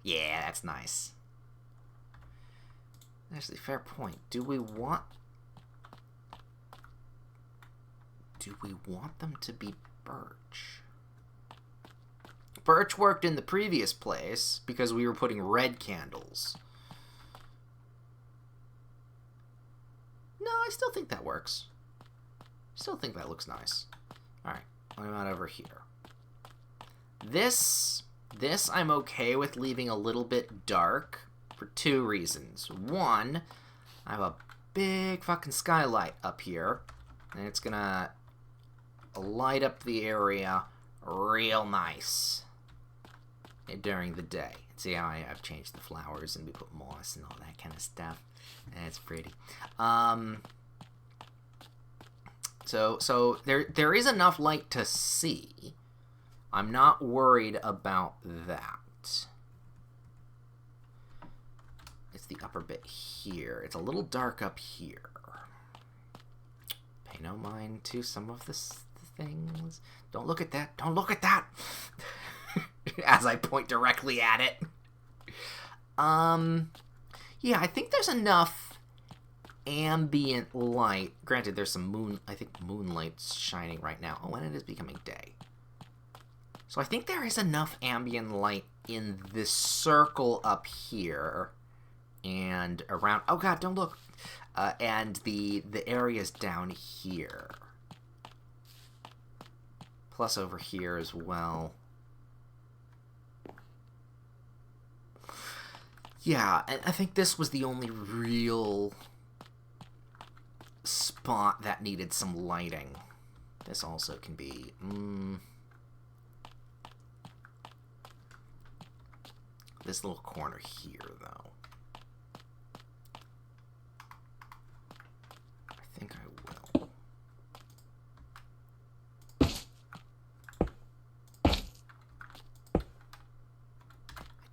Yeah, that's nice. Actually, fair point. Do we want them to be birch? Birch worked in the previous place because we were putting red candles. No, I still think that works. Still think that looks nice. Alright, what about over here? This I'm okay with leaving a little bit dark for 2 reasons. One, I have a big fucking skylight up here, and it's gonna light up the area real nice during the day. See how I've changed the flowers and we put moss and all that kind of stuff. And it's pretty. So there is enough light to see. I'm not worried about that. It's the upper bit here. It's a little dark up here. Pay no mind to some of the things. Don't look at that. Don't look at that. As I point directly at it. Yeah, I think there's enough ambient light. Granted, there's some moonlight's shining right now. Oh, and it is becoming day. So I think there is enough ambient light in this circle up here and around. Oh god, don't look. And the areas down here. Plus over here as well. Yeah, and I think this was the only real spot that needed some lighting. This also can be... This little corner here, though.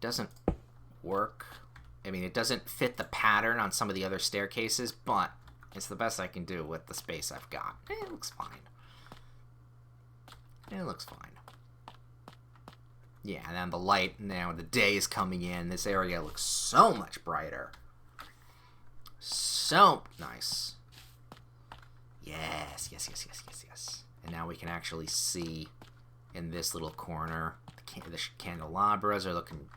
doesn't work. I mean, it doesn't fit the pattern on some of the other staircases, but it's the best I can do with the space I've got. It looks fine. It looks fine. Yeah, and then the light, now the day is coming in. This area looks so much brighter. So nice. Yes, yes, yes, yes, yes, yes. And now we can actually see in this little corner, the candelabras are looking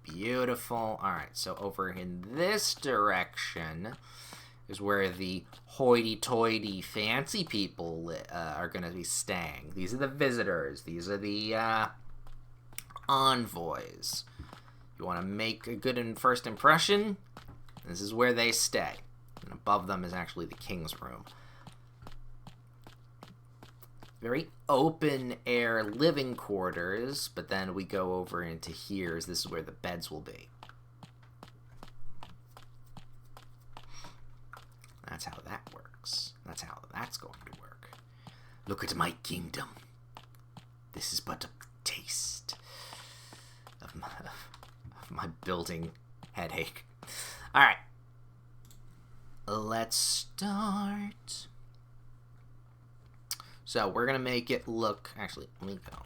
beautiful. Alright, so over in this direction is where the hoity-toity fancy people are going to be staying. These are the visitors. These are the envoys. You want to make a good first impression? This is where they stay. And above them is actually the king's room. Very open air living quarters, but then we go over into here. This is where the beds will be. That's how that works. That's how that's going to work. Look at my kingdom. This is but a taste of my building headache. Alright. Let's start. So we're going to make it look... Actually, let me go.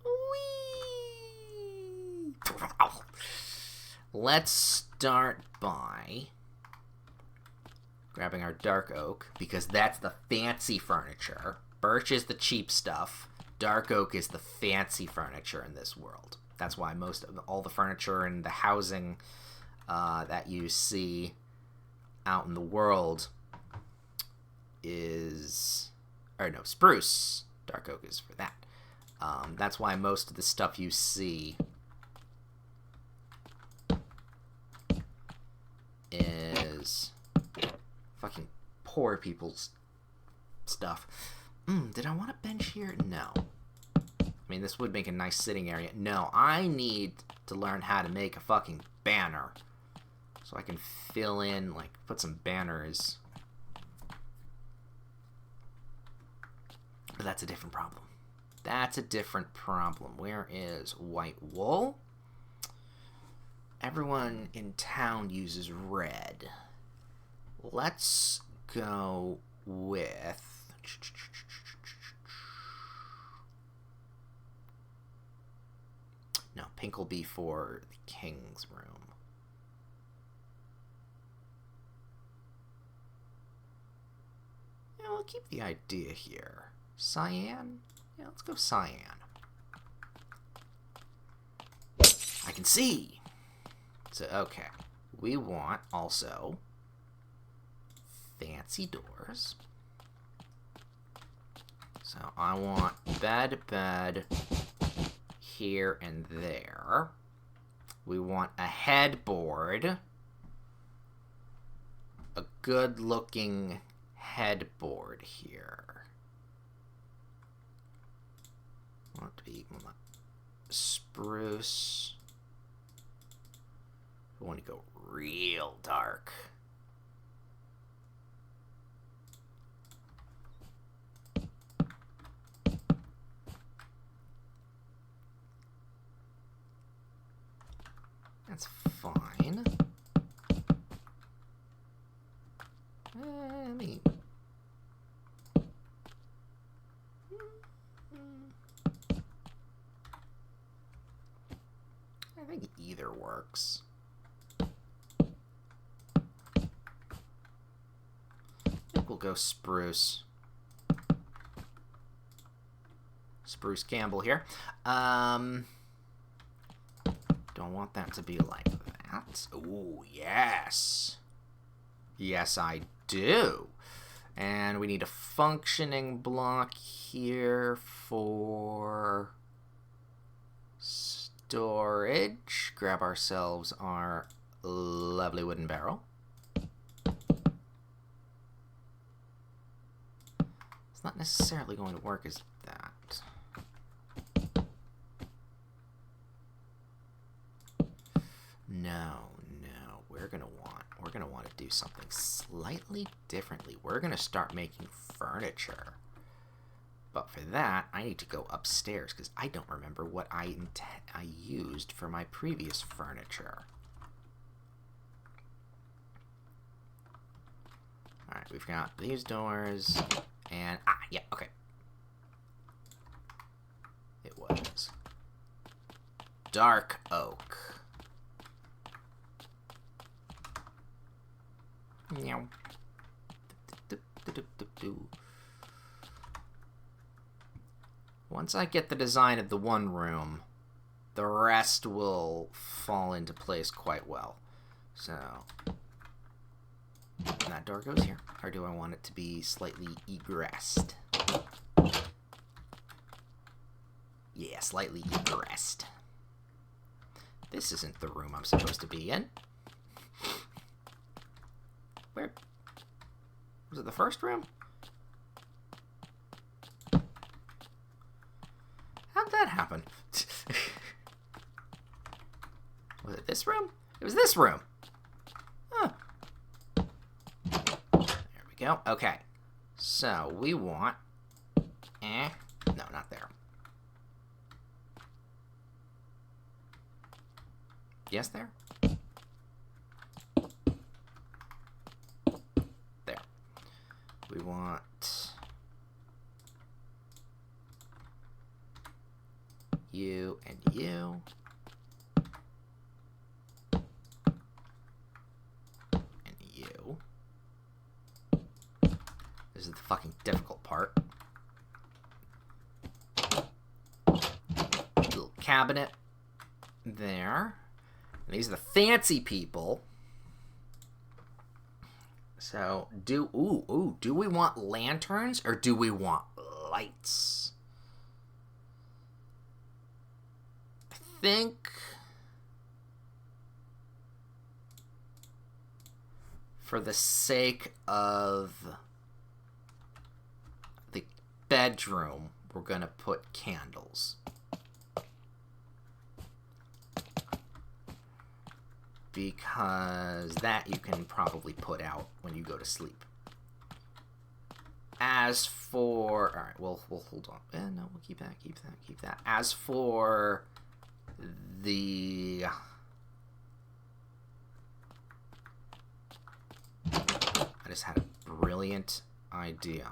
Whee! Let's start by grabbing our dark oak, because that's the fancy furniture. Birch is the cheap stuff. Dark oak is the fancy furniture in this world. That's why most of all the furniture and the housing that you see out in the world is... Or no, spruce. Dark oak is for that. That's why most of the stuff you see is fucking poor people's stuff. Did I want a bench here? No. I mean, this would make a nice sitting area. No, I need to learn how to make a fucking banner. So I can fill in, like, put some banners. But that's a different problem. That's a different problem. Where is white wool? Everyone in town uses red. Let's go with... No, pink will be for the king's room. Yeah, we'll keep the idea here. Cyan? Yeah, let's go cyan. I can see! So, okay. We want, also, fancy doors. So, I want bed, here and there. We want a headboard. A good-looking headboard here. Want to be spruce. I want to go real dark. That's fine. I mean... I think either works. I think we'll go spruce. Spruce Campbell here. Don't want that to be like that. Ooh, yes. Yes, I do. And we need a functioning block here for storage. Grab ourselves our lovely wooden barrel. It's not necessarily going to work as that. No, we're gonna want to do something slightly differently. We're gonna start making furniture. But for that, I need to go upstairs because I don't remember what I used for my previous furniture. Alright, we've got these doors, and... yeah, okay. It was dark oak. Meow. Once I get the design of the one room, the rest will fall into place quite well. So, that door goes here. Or do I want it to be slightly egressed? Yeah, slightly egressed. This isn't the room I'm supposed to be in. Where? Was it the first room? How'd that happen? Was it this room? It was this room. Huh. There we go. Okay. So, we want... No, not there. Yes, there? There. We want... you and you. And you. This is the fucking difficult part. Little cabinet there. And these are the fancy people. So, do we want lanterns or do we want lights? I think for the sake of the bedroom, we're going to put candles. Because that you can probably put out when you go to sleep. As for... Alright, we'll hold on. No, we'll keep that. As for the... I just had a brilliant idea.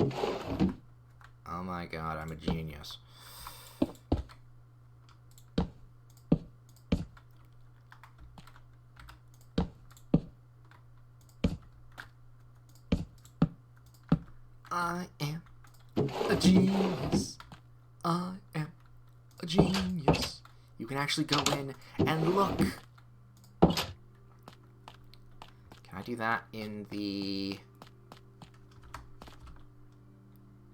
Oh my god, I'm a genius. I am a genius. I am a genius. You can actually go in and look. Can I do that in the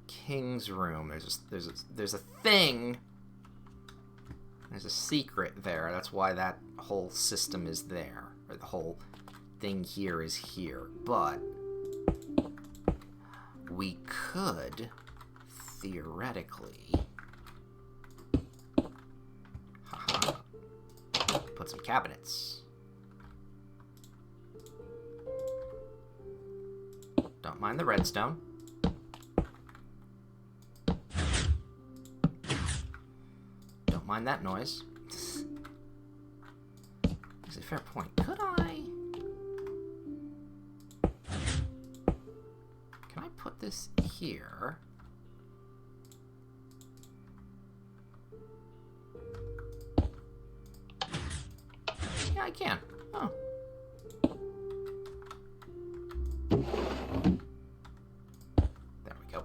king's room? There's a thing. There's a secret there. That's why that whole system is there. Or the whole thing here is here. But we could, theoretically, put some cabinets. Don't mind the redstone. Don't mind that noise. That's a fair point. Could I? Put this here. Yeah, I can. Oh. There we go.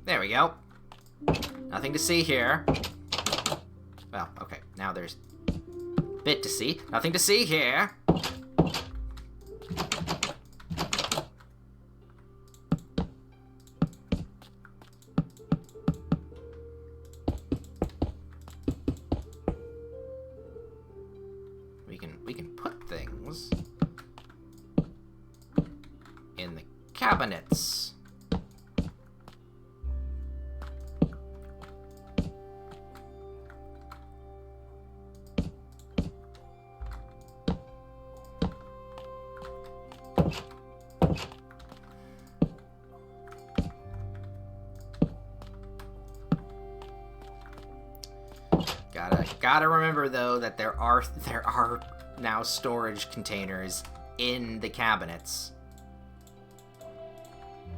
There we go. Nothing to see here. Well, okay. Now there's a bit to see. Nothing to see here. We can put things in the cabinets. gotta remember though that there are now storage containers in the cabinets.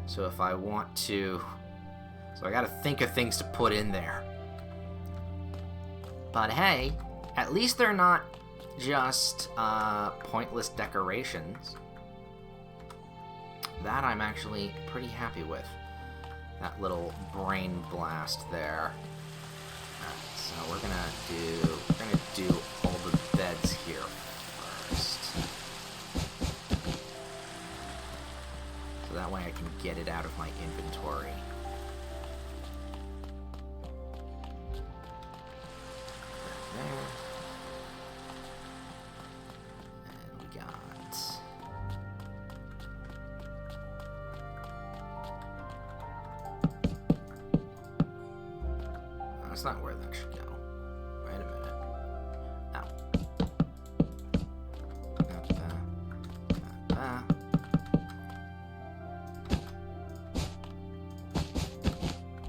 So if I want to, so I gotta think of things to put in there. But hey, at least they're not just pointless decorations. That I'm actually pretty happy with. That little brain blast there. Alright, so we're gonna do all the beds here first. So that way I can get it out of my inventory. There. And we got... That's not where that should go. Wait a minute. Oh.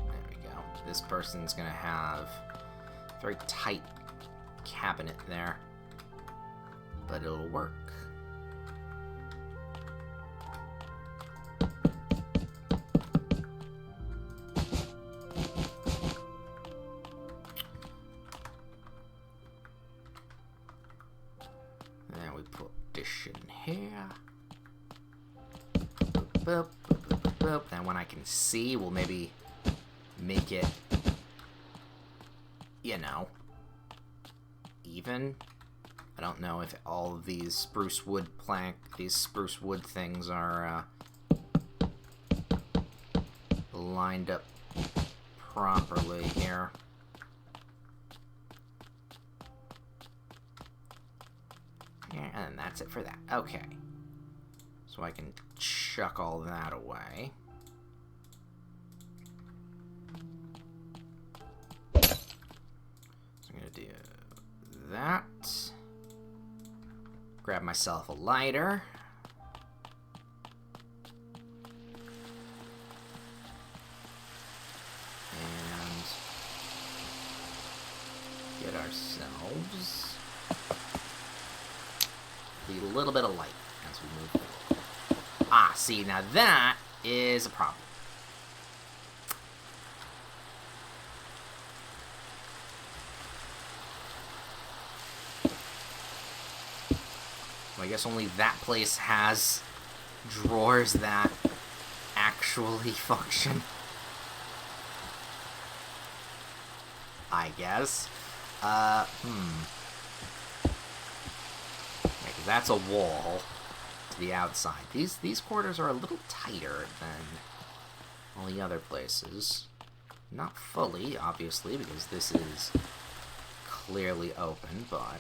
There we go. This person's gonna have a very tight cabinet there, but it'll work. Then we put this in here. Boop, boop, boop, boop, boop. And when I can see, we'll maybe make it, you know, even. I don't know if all of these spruce wood things are lined up properly here. And that's it for that. Okay. So I can chuck all that away. So I'm gonna do that. Grab myself a lighter. And get ourselves a little bit of light as we move forward. Ah, see, now that is a problem. Well, I guess only that place has drawers that actually function. I guess. That's a wall to the outside. These quarters are a little tighter than all the other places. Not fully, obviously, because this is clearly open, but...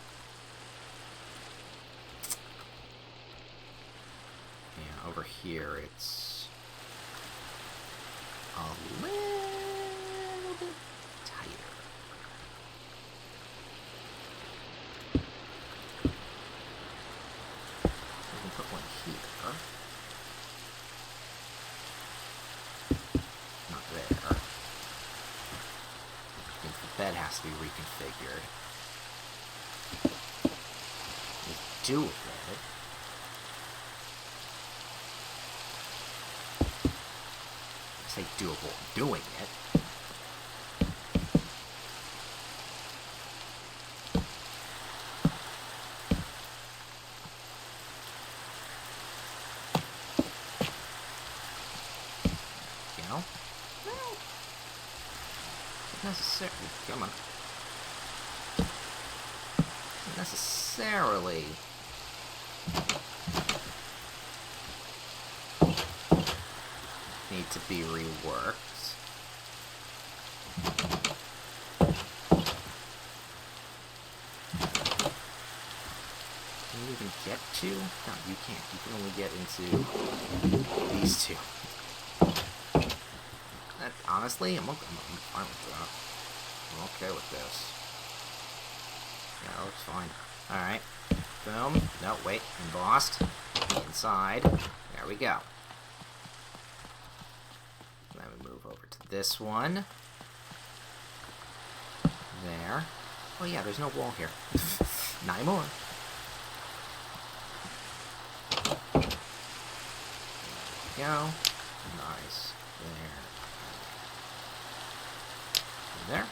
yeah, over here it's a little bit tighter. Put one here. Not there. I think the bed has to be reconfigured. Just do with it. I say doable. Doing it. Come on. Not necessarily. Need to be reworked. Can you even get to? No, you can't. You can only get into these two. Honestly, I'm fine with that. I'm okay with this. Yeah, that looks fine. Alright. Boom. No, wait. Embossed. Inside. There we go. Then we move over to this one. There. Oh yeah, there's no wall here. Not anymore. Go. Nice. There.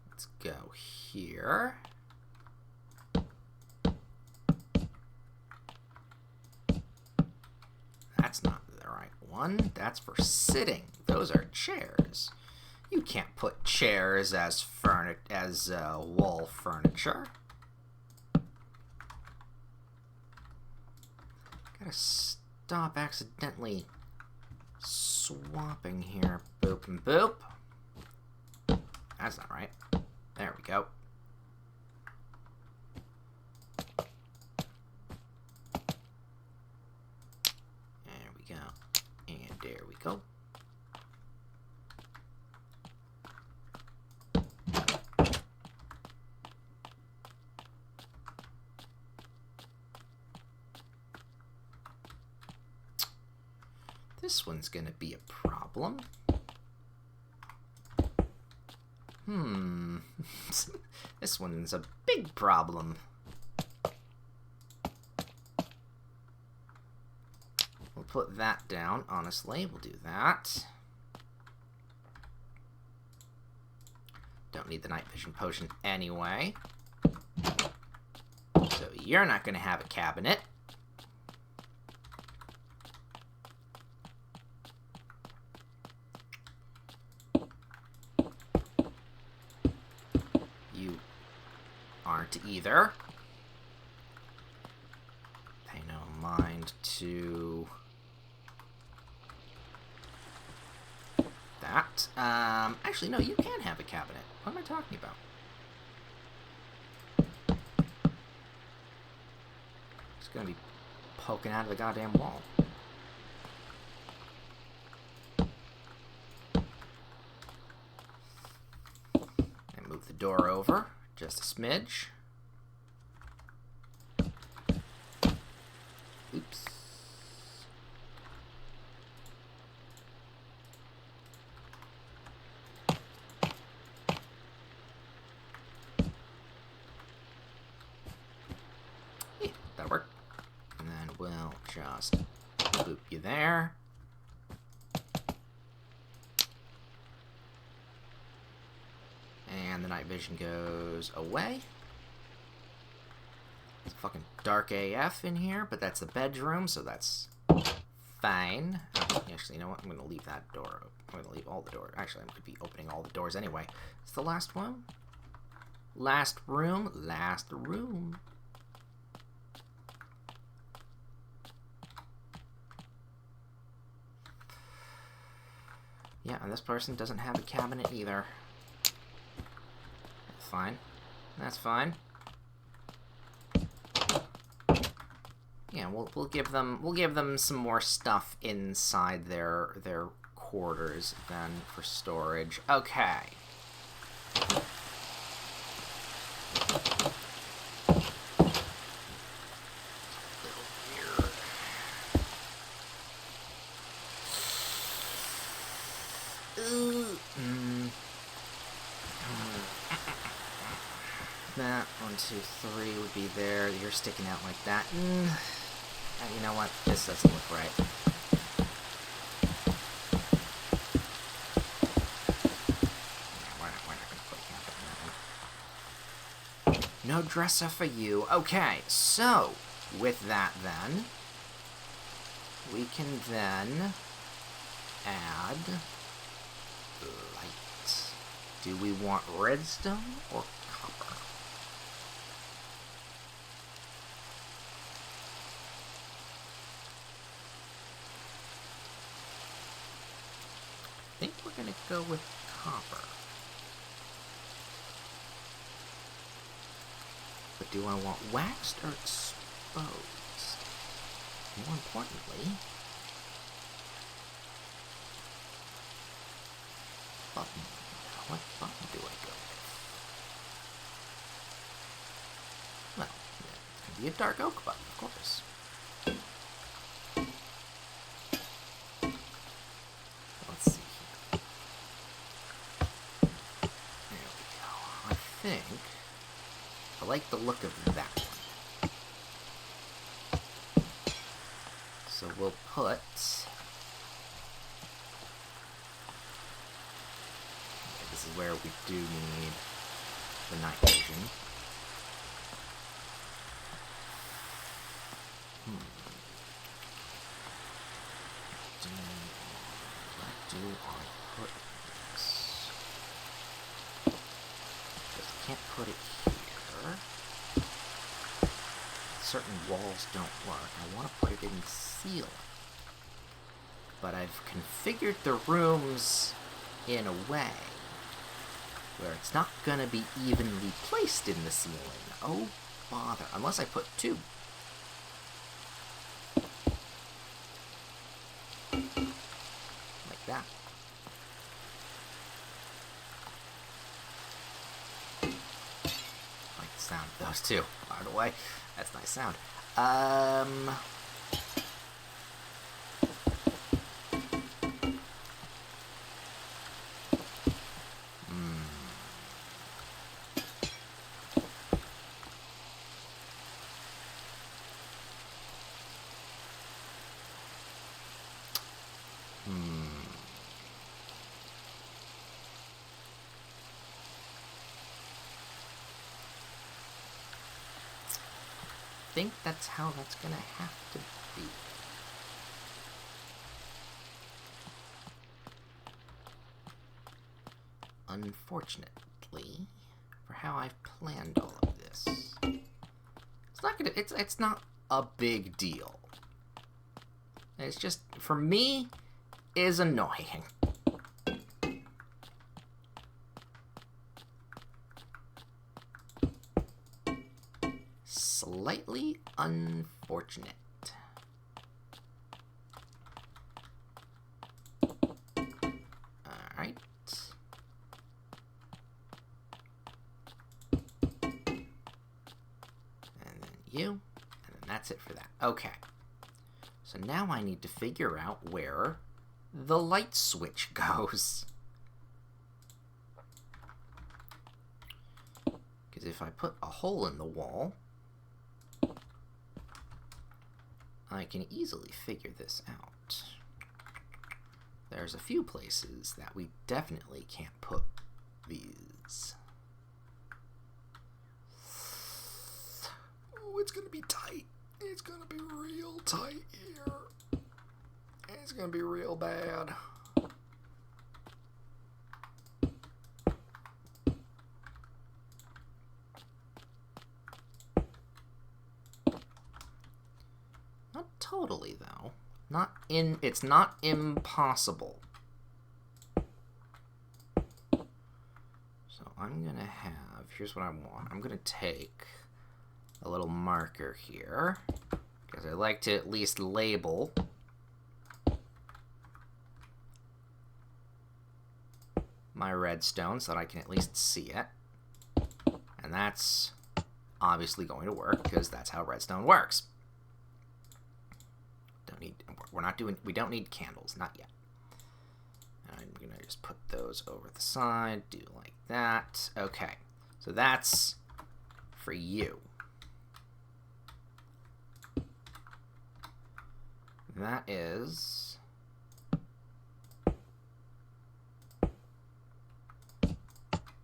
Let's go here. That's not the right one. That's for sitting. Those are chairs. You can't put chairs as wall furniture. Gotta stop accidentally swapping here. Boop and boop. That's not right. There we go. There we go. And there we go. This one's gonna be a problem. This one's a big problem. We'll put that down, honestly. We'll do that. Don't need the night vision potion anyway. So you're not gonna have a cabinet. Aren't either. Pay no mind to that. Actually, no, you can have a cabinet. What am I talking about? It's gonna be poking out of the goddamn wall. And move the door over. Just a smidge. Oops. Yeah, that'll work. And then we'll just boop you there. And the night vision goes away. It's fucking dark AF in here, but that's the bedroom, so that's fine. Actually, you know what? I'm going to leave that door open. I'm going to leave all the doors. Actually, I'm going to be opening all the doors anyway. It's the last one. Last room. Last room. Yeah, and this person doesn't have a cabinet either. Fine. That's fine. Yeah, we'll give them some more stuff inside their quarters then for storage. Okay. That 1, 2, 3 would be there. You're sticking out like that. You know what? This doesn't look right. Yeah, we're not gonna put him in that one. No dresser for you. Okay, so with that then, we can then add light. Do we want redstone or copper? I think we're going to go with copper. But do I want waxed or exposed? More importantly, button. What button do I go with? Well, yeah, be a dark oak button, of course. Let's see here. There we go. I think I like the look of that one. So we'll put... Okay, this is where we do need the night vision. Where do I put this? Because I can't put it here. Certain walls don't work. I want to put it in the ceiling. But I've configured the rooms in a way where it's not going to be evenly placed in the ceiling. Oh, bother. Unless I put two. Like that. I like the sound of those two, by the way. That's a nice sound. I think that's how that's gonna have to be. Unfortunately, for how I've planned all of this, it's not a big deal. It's just, for me, is annoying. Slightly unfortunate. Alright. And then you. And then that's it for that. Okay. So now I need to figure out where the light switch goes. Because if I put a hole in the wall, I can easily figure this out. There's a few places that we definitely can't put these. Oh, it's gonna be tight. It's gonna be real tight here. It's gonna be real bad. Not totally, though. It's not impossible. So I'm gonna have, here's what I want. I'm gonna take a little marker here, because I like to at least label my redstone so that I can at least see it. And that's obviously going to work, because that's how redstone works. We don't need candles, not yet. I'm gonna just put those over the side, do like that. Okay, so that's for you. That is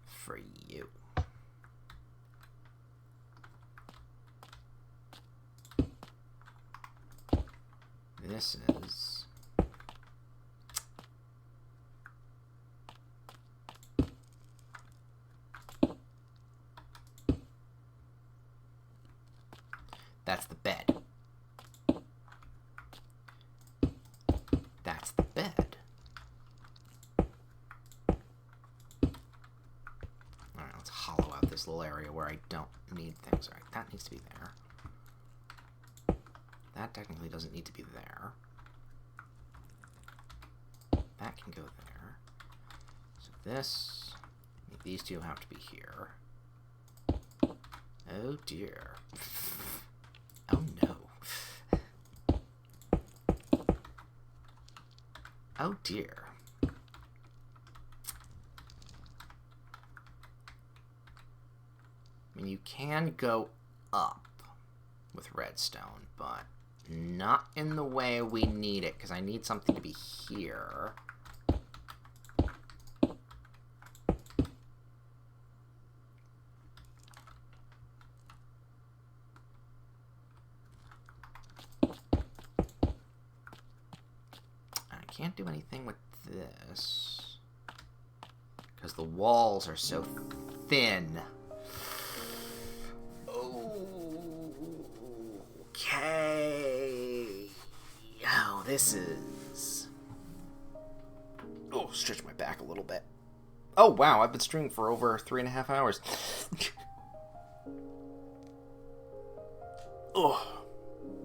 for you. This is that's the bed. That's the bed. Alright, let's hollow out this little area where I don't need things. Alright, that needs to be there. That technically doesn't need to be there. That can go there. So this, these two have to be here. Oh dear. Oh dear. I mean, you can go up with redstone, but not in the way we need it, because I need something to be here. I can't do anything with this, because the walls are so thin. Okay. Oh, this is... Oh, stretch my back a little bit. Oh, wow, I've been streaming for over 3.5 hours. Oh,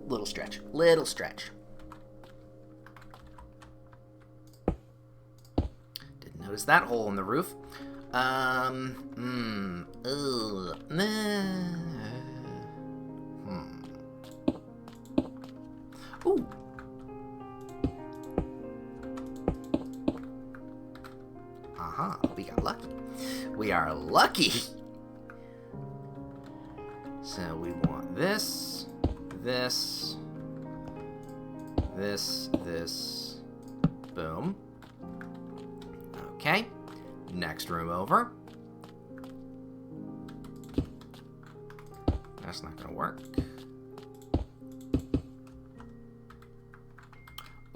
little stretch. Little stretch. Didn't notice that hole in the roof. Ooh. Aha, we got lucky. We are lucky. So we want this, this, this, this. Boom. Okay. Next room over. That's not gonna work.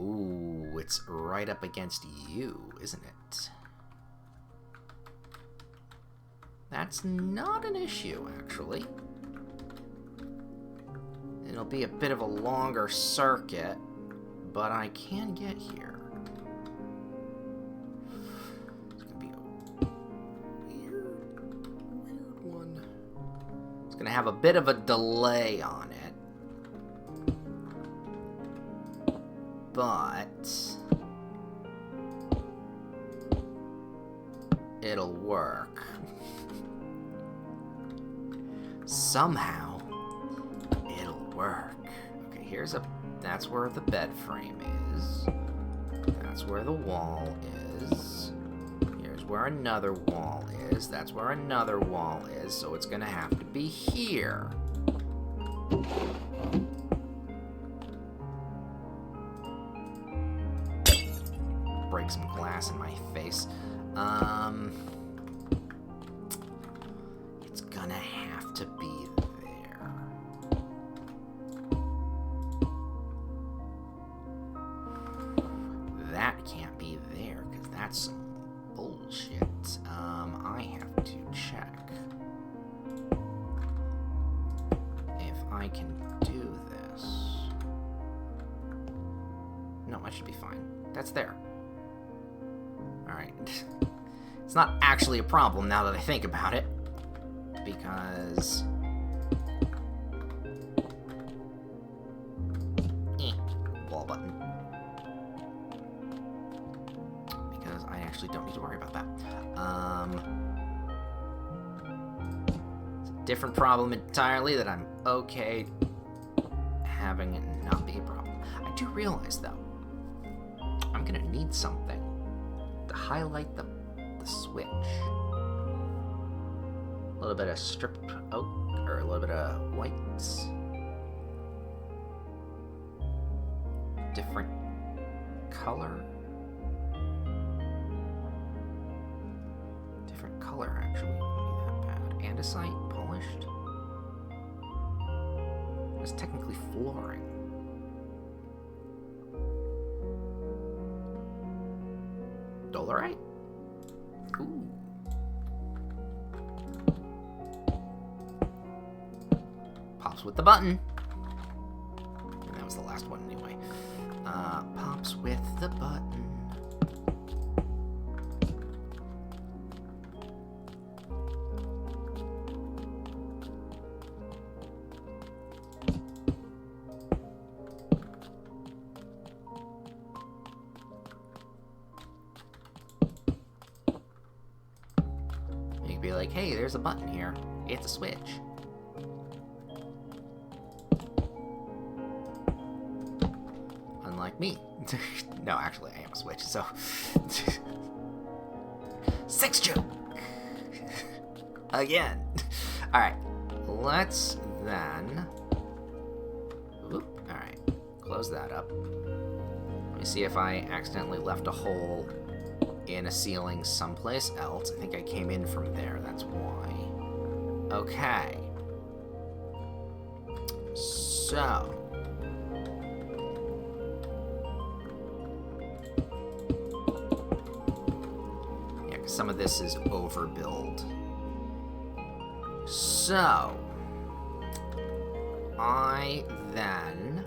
Ooh, it's right up against you, isn't it? That's not an issue, actually. It'll be a bit of a longer circuit, but I can get here. It's gonna be a weird one. It's gonna have a bit of a delay on it. But it'll work. Somehow it'll work. Okay, here's a... That's where the bed frame is. That's where the wall is. Here's where another wall is. That's where another wall is. So it's gonna have to be here. Break some glass in my face. It's gonna have to be there. That can't be there, because that's some bullshit. I have to check if I can do this. No, I should be fine. That's there. Alright. It's not actually a problem now that I think about it. Because... wall button. Because I actually don't need to worry about that. It's a different problem entirely that I'm okay having it not be a problem. I do realize, though, I'm gonna need something to highlight the switch. A little bit of stripped oak, or a little bit of whites. Different color. Different color, actually. Wouldn't be that bad. Andesite, polished. It's technically flooring. Dolerite? Ooh. Pops with the button. And that was the last one anyway. Pops with the button. You could be like, hey, there's a button here. It's a switch. Unlike me. No, actually, I am a switch, so... 6 joke! Again. Alright, let's then... Oop, alright, close that up. Let me see if I accidentally left a hole in a ceiling someplace else. I think I came in from there, that's why. Okay. So... yeah, 'cause some of this is overbuild. So... I then...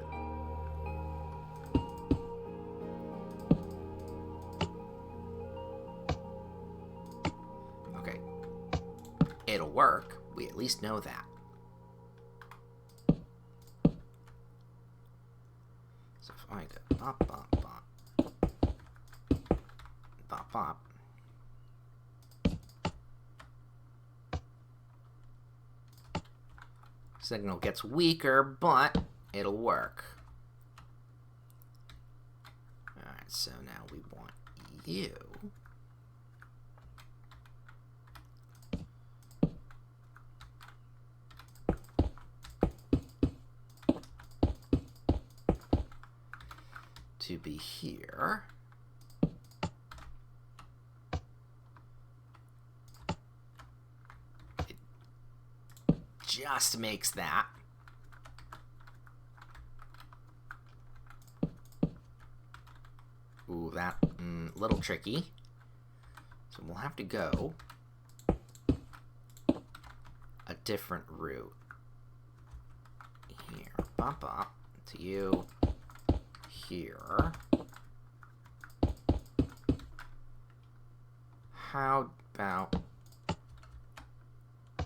okay. It'll work. We at least know that. So if I go bop, bop, bop, bop, bop. Signal gets weaker, but it'll work. Alright, so now we want you. To be here. It just makes that. Ooh, that little tricky. So we'll have to go a different route. Here, bump up to you. Here. How about...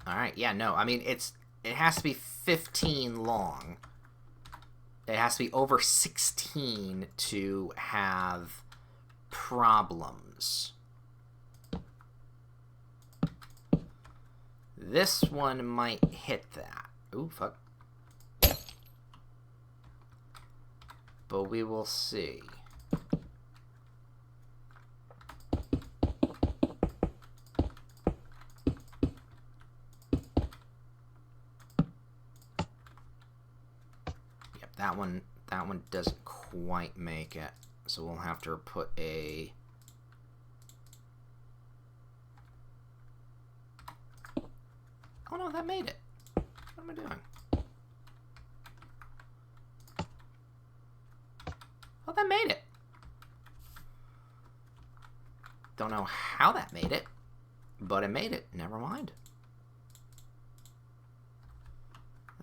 Alright, yeah, no, I mean, it has to be 15 long. It has to be over 16 to have problems. This one might hit that. Ooh, fuck. But we will see. Yep, that one doesn't quite make it. So we'll have to put a... oh no, that made it. What am I doing? Oh, that made it. Don't know how that made it, but it made it. Never mind.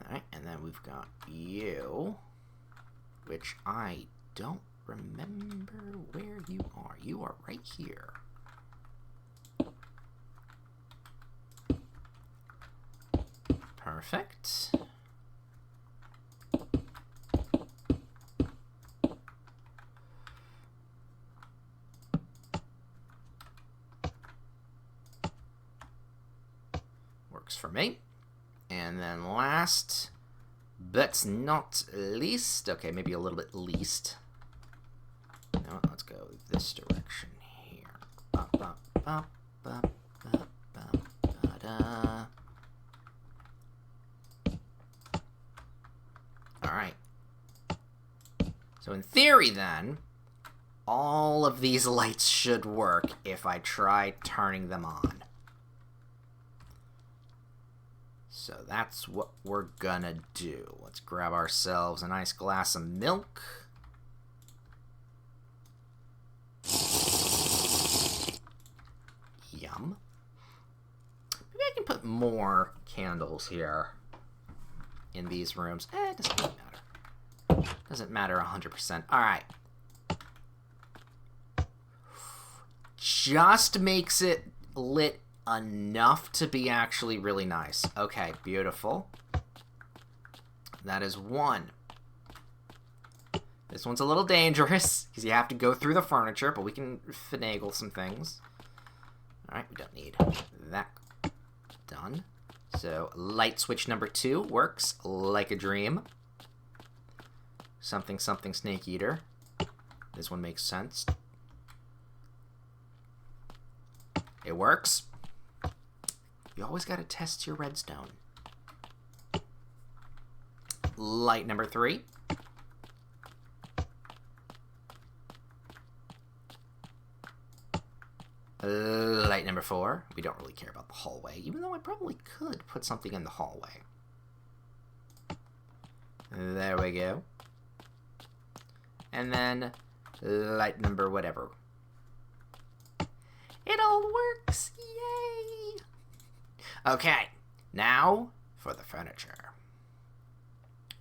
Alright, and then we've got you, which I don't remember where you are. You are right here. Perfect. Works for me. And then last, but not least, okay, maybe a little bit least. No, let's go this direction here. Bop, bop, bop, bop, bop, bop, ba-da. Alright. So in theory then, all of these lights should work if I try turning them on. So that's what we're gonna do. Let's grab ourselves a nice glass of milk. Yum. Maybe I can put more candles here in these rooms. It doesn't really matter. Doesn't matter 100%. Alright. Just makes it lit enough to be actually really nice. Okay, beautiful. That is one. This one's a little dangerous because you have to go through the furniture, but we can finagle some things. Alright, we don't need that done. So, light switch number 2 works like a dream. Something, something, snake eater. This one makes sense. It works. You always got to test your redstone. Light number 3. Light number 4. We don't really care about the hallway, even though I probably could put something in the hallway. There we go. And then light number whatever. It all works! Yay! Okay, now for the furniture.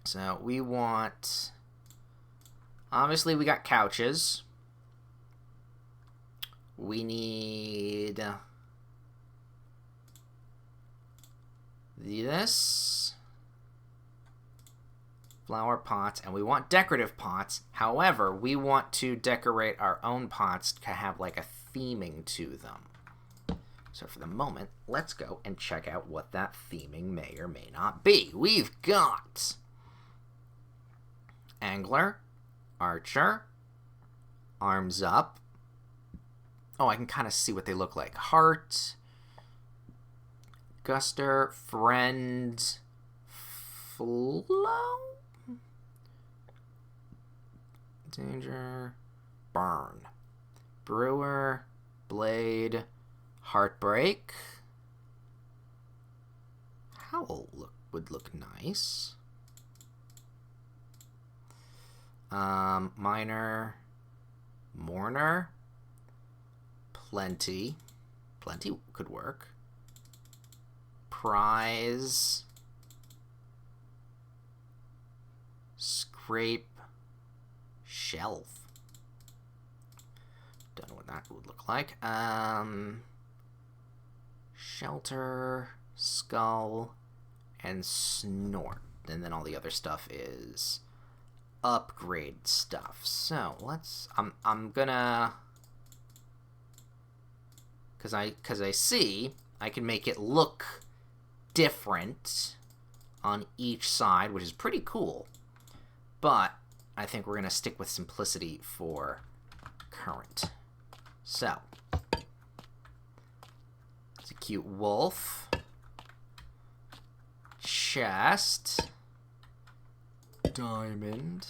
So we want... Obviously we got couches. We need... this. Flower pots. And we want decorative pots. However, we want to decorate our own pots to have like a theming to them. So for the moment, let's go and check out what that theming may or may not be. We've got... angler, archer, arms up. Oh, I can kind of see what they look like. Heart, guster, friend, flow, danger, burn, brewer, blade, heartbreak. Howl would look nice. Miner, mourner, plenty could work. Prize, scrape, shelf. Don't know what that would look like. Shelter, skull, and snort. And then all the other stuff is upgrade stuff. So let's... I'm gonna... Because I see I can make it look different on each side, which is pretty cool. But I think we're gonna stick with simplicity for current. So it's a cute wolf. Chest. Diamond.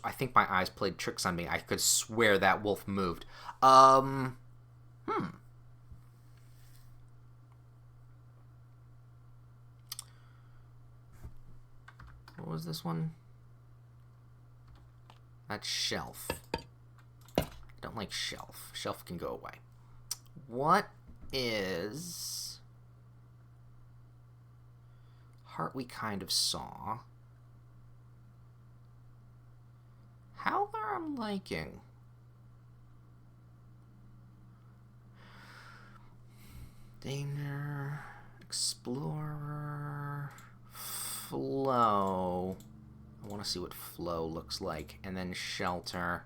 I think my eyes played tricks on me. I could swear that wolf moved. What was this one? That's shelf. I don't like shelf. Shelf can go away. What is... heart we kind of saw. Howler I'm liking. Danger, explorer, flow. I want to see what flow looks like. And then shelter.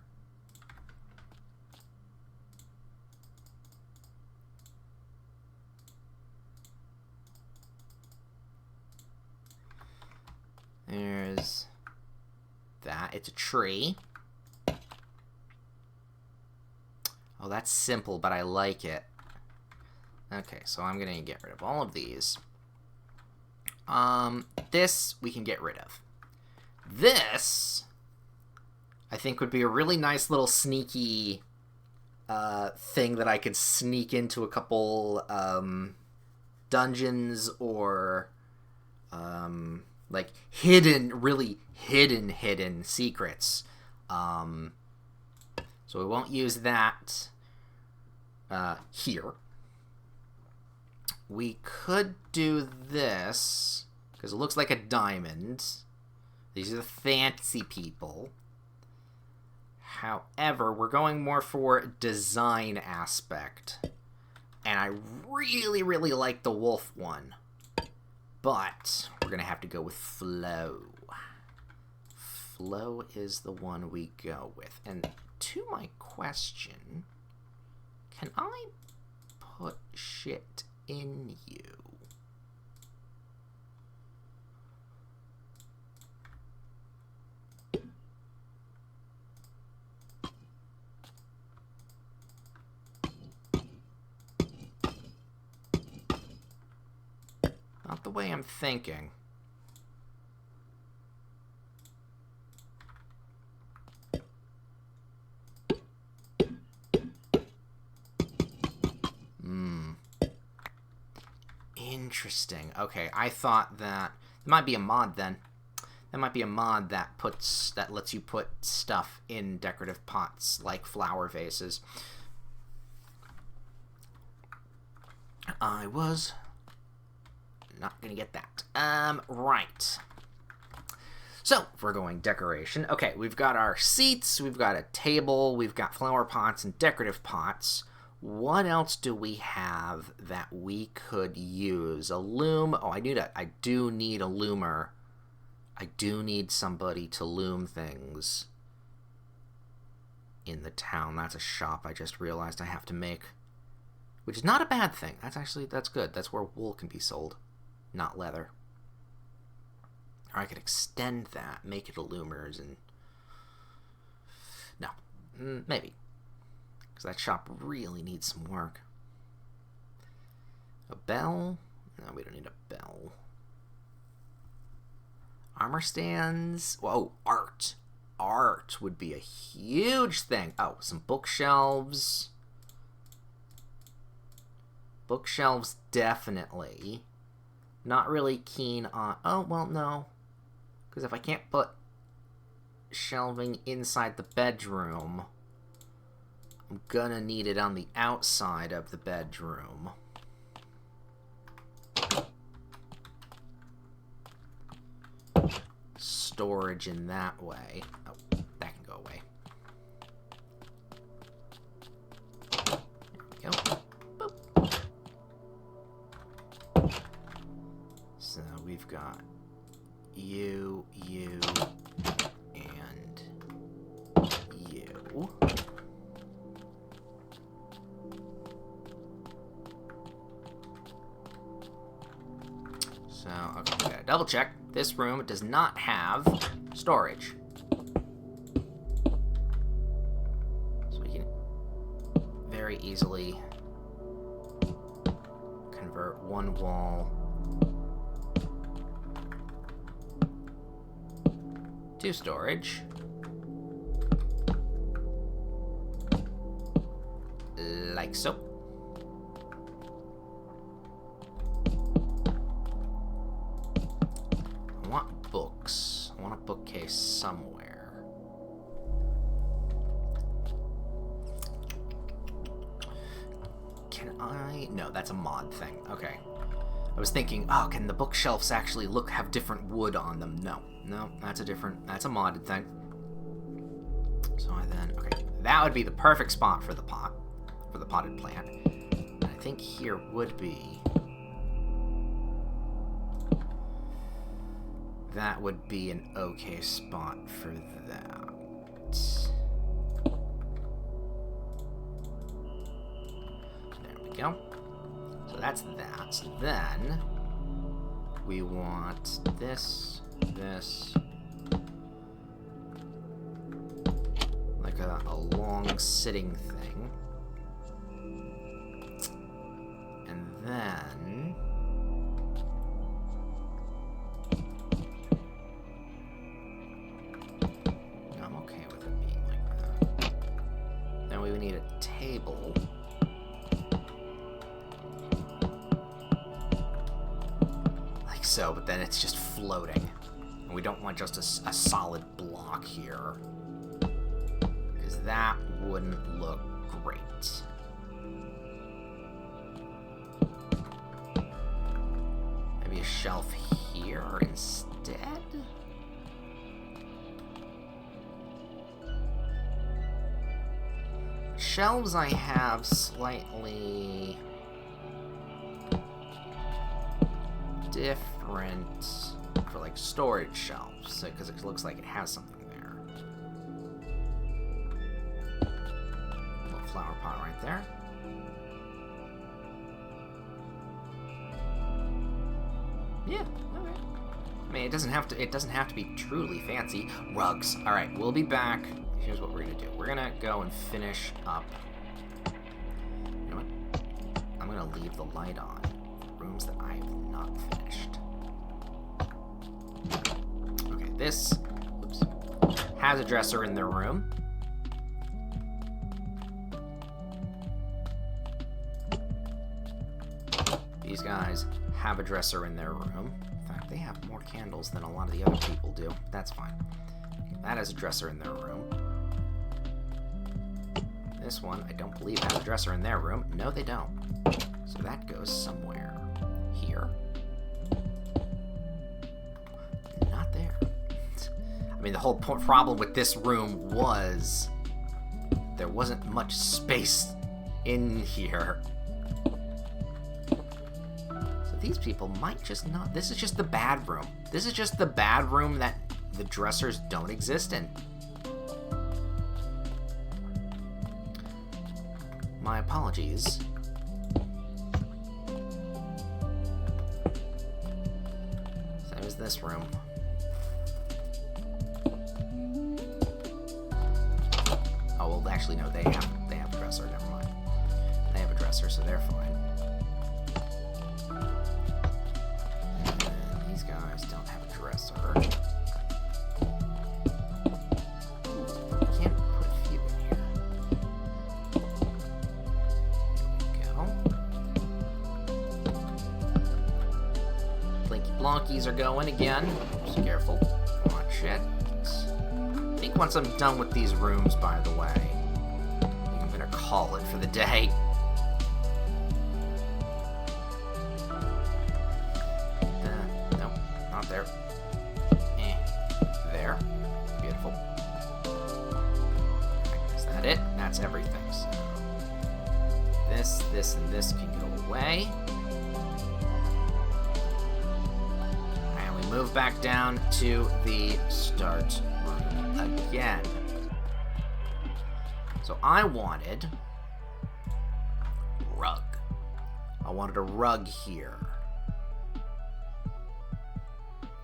There's that. It's a tree. Oh, that's simple, but I like it. Okay, so I'm gonna get rid of all of these. This we can get rid of. This, I think, would be a really nice little sneaky thing that I could sneak into a couple dungeons or like really hidden secrets. So we won't use that here. We could do this, because it looks like a diamond. These are the fancy people. However, we're going more for design aspect. And I really, really like the wolf one. But we're going to have to go with flow. Flow is the one we go with. And to my question, can I put shit in you? way I'm thinking. Interesting. Okay, I thought that it might be a mod then. That might be a mod that lets you put stuff in decorative pots like flower vases. I was not gonna get that. Right. So, if we're going decoration, okay, we've got our seats, we've got a table, we've got flower pots and decorative pots. What else do we have that we could use? A loom. Oh, I do need a loomer. I do need somebody to loom things in the town. That's a shop I just realized I have to make. Which is not a bad thing. That's good. That's where wool can be sold, not leather. Or I could extend that, make it a loomers, and... No. Maybe. Because that shop really needs some work. A bell? No, we don't need a bell. Armor stands? Whoa, art. Art would be a huge thing. Oh, some bookshelves. Bookshelves, definitely. Not really keen on... Oh, well, no. Because if I can't put shelving inside the bedroom, I'm gonna need it on the outside of the bedroom. Storage in that way. Oh, that can go away. There we go. Boop. So we've got you, and you. So, okay, we gotta double check. This room does not have storage. So we can very easily convert one wall to storage. Like so. I want books. I want a bookcase somewhere. Can I? No, that's a mod thing. Okay. I was thinking, oh, can the bookshelves actually have different wood on them? No, that's a modded thing. So okay, that would be the perfect spot for the potted plant. And I think here would be, that would be an okay spot for that. There we go. So that's that. So then we want this, like a long sitting thing. And then I'm okay with it being like that. Then we would need a table. Like so, but then it's just floating. And we don't want just a solid block here, because that wouldn't look great. Maybe a shelf here instead? Shelves I have slightly different for like storage shelves, because it looks like it has something there. Little flower pot right there. Yeah, okay. I mean, it doesn't have to be truly fancy. Rugs. All right, we'll be back. Here's what we're gonna do. We're gonna go and finish up. You know what? I'm gonna leave the light on for rooms that I have not finished. this, oops, has a dresser in their room. These guys have a dresser in their room. In fact, they have more candles than a lot of the other people do. That's fine. That has a dresser in their room. This one, I don't believe, has a dresser in their room. No, they don't. So that goes somewhere here. Not there. I mean, the whole problem with this room was there wasn't much space in here. So these people might just not... This is just the bad room. This is just the bad room that the dressers don't exist in. My apologies. Same as this room. Oh, well, actually, no, they have a dresser. Never mind. They have a dresser, so they're fine. And these guys don't have a dresser. Can't put a few in here. Blonkies are going again. Just careful. Watch it. I think once I'm done with these rooms, by the way, I think I'm gonna call it for the day. Nope, not there. There. Beautiful. Is that it? That's everything. So this, and this can go away. Move back down to the start room again. So I wanted rug. I wanted a rug here.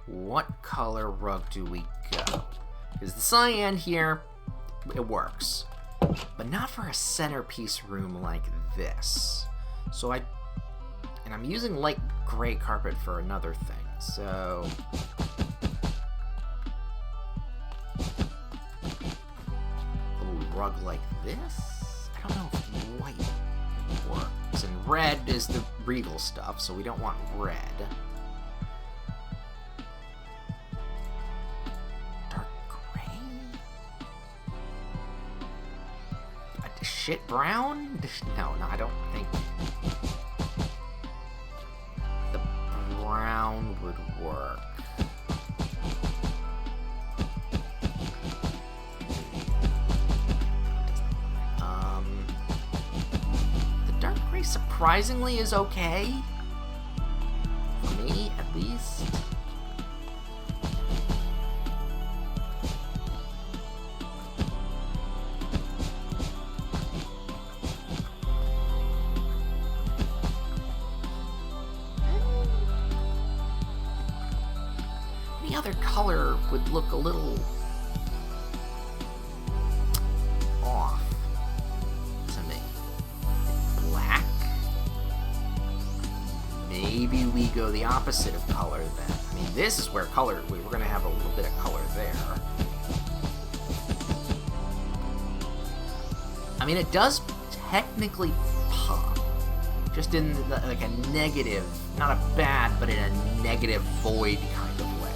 What color rug do we go? Because the cyan here, it works. But not for a centerpiece room like this. So I'm using light gray carpet for another thing. So a little rug like this? I don't know if white works. And red is the regal stuff, so we don't want red. Dark gray? A shit brown? No, I don't think... brown would work. The dark gray surprisingly is okay. For me, at least. Other color would look a little off to me. Black? Maybe we go the opposite of color then. I mean, this is where color, we're going to have a little bit of color there. I mean, it does technically pop. Just in like a negative, not a bad, but in a negative void kind of way.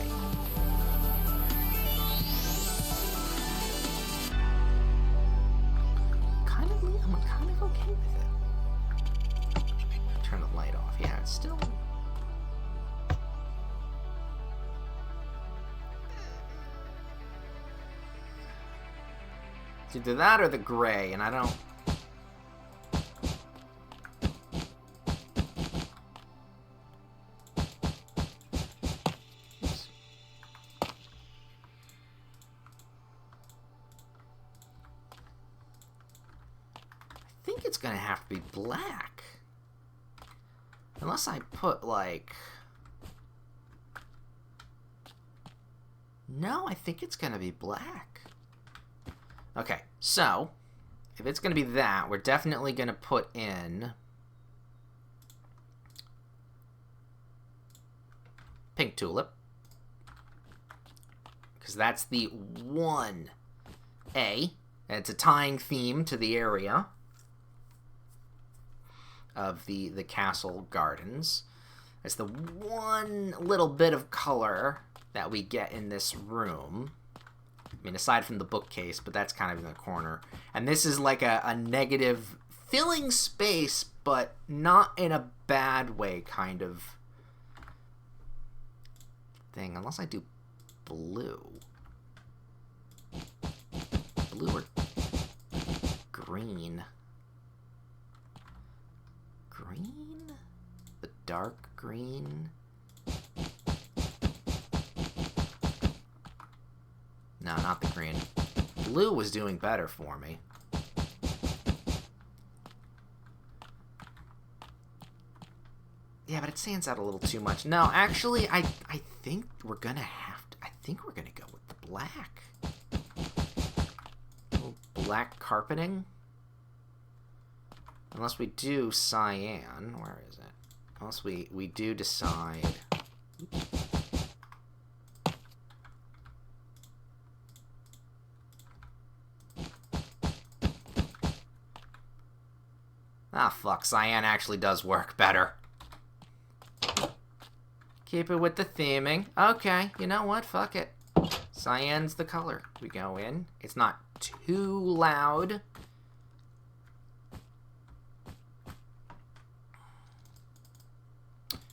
I'm kind of okay with it. Turn the light off. Yeah, it's still... It's either that or the gray, and I don't... I think it's gonna have to be black. Unless I put, like... No, I think it's gonna be black. Okay, so, if it's gonna be that, we're definitely gonna put in... pink tulip. because that's the 1A. And it's a tying theme to the area of the castle gardens. It's the one little bit of color that we get in this room. I mean, aside from the bookcase, but that's kind of in the corner. And this is like a negative filling space, but not in a bad way kind of thing. Unless I do blue. Blue or green? Green? The dark green? No, not the green. Blue was doing better for me. Yeah, but it stands out a little too much. No, actually, I think we're gonna have to... I think we're gonna go with the black. Black carpeting. Unless we do cyan. Where is it? Unless we do decide... Ah, fuck. Cyan actually does work better. Keep it with the theming. Okay, you know what? Fuck it. Cyan's the color. We go in. It's not too loud.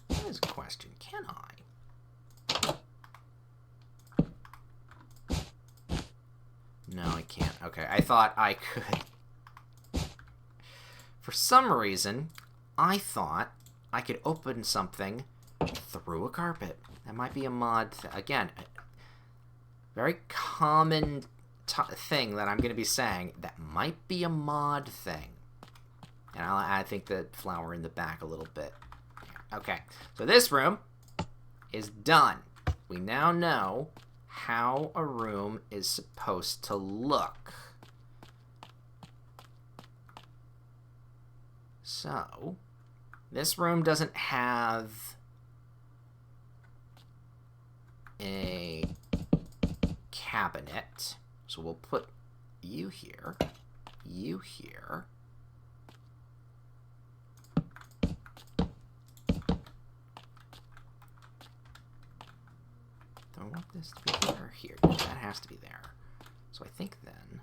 That is a question. Can I? No, I can't. Okay, I thought I could. For some reason, I thought I could open something through a carpet. That might be a mod. Again, very common thing that I'm going to be saying. That might be a mod thing. And I'll add, I think, the flower in the back a little bit. Okay, so this room is done. We now know how a room is supposed to look. So, this room doesn't have a cabinet. So we'll put you here, you here. Do I want this to be there or here? No, that has to be there. So I think then...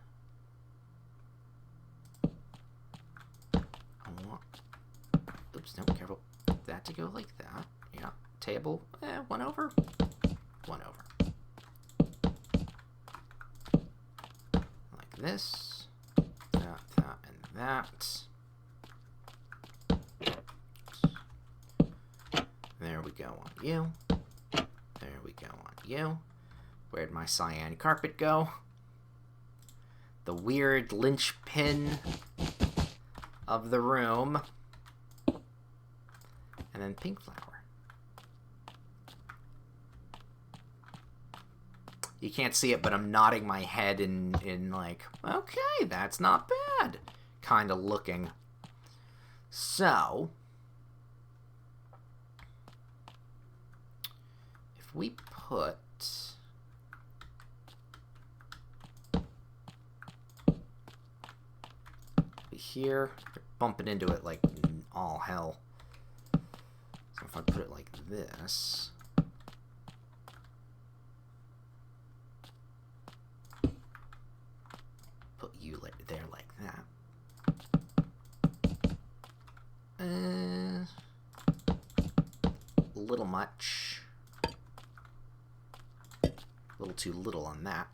Oops, no, careful. That to go like that. Yeah. Table, 1 over. 1 over. Like this. That, and that. There we go on you. There we go on you. Where'd my cyan carpet go? The weird linchpin of the room. And then pink flower. You can't see it, but I'm nodding my head in like, okay, that's not bad, kind of looking. So, if we put here, bumping into it like all hell. So if I put it like this, put you there like that. A little much. A little too little on that.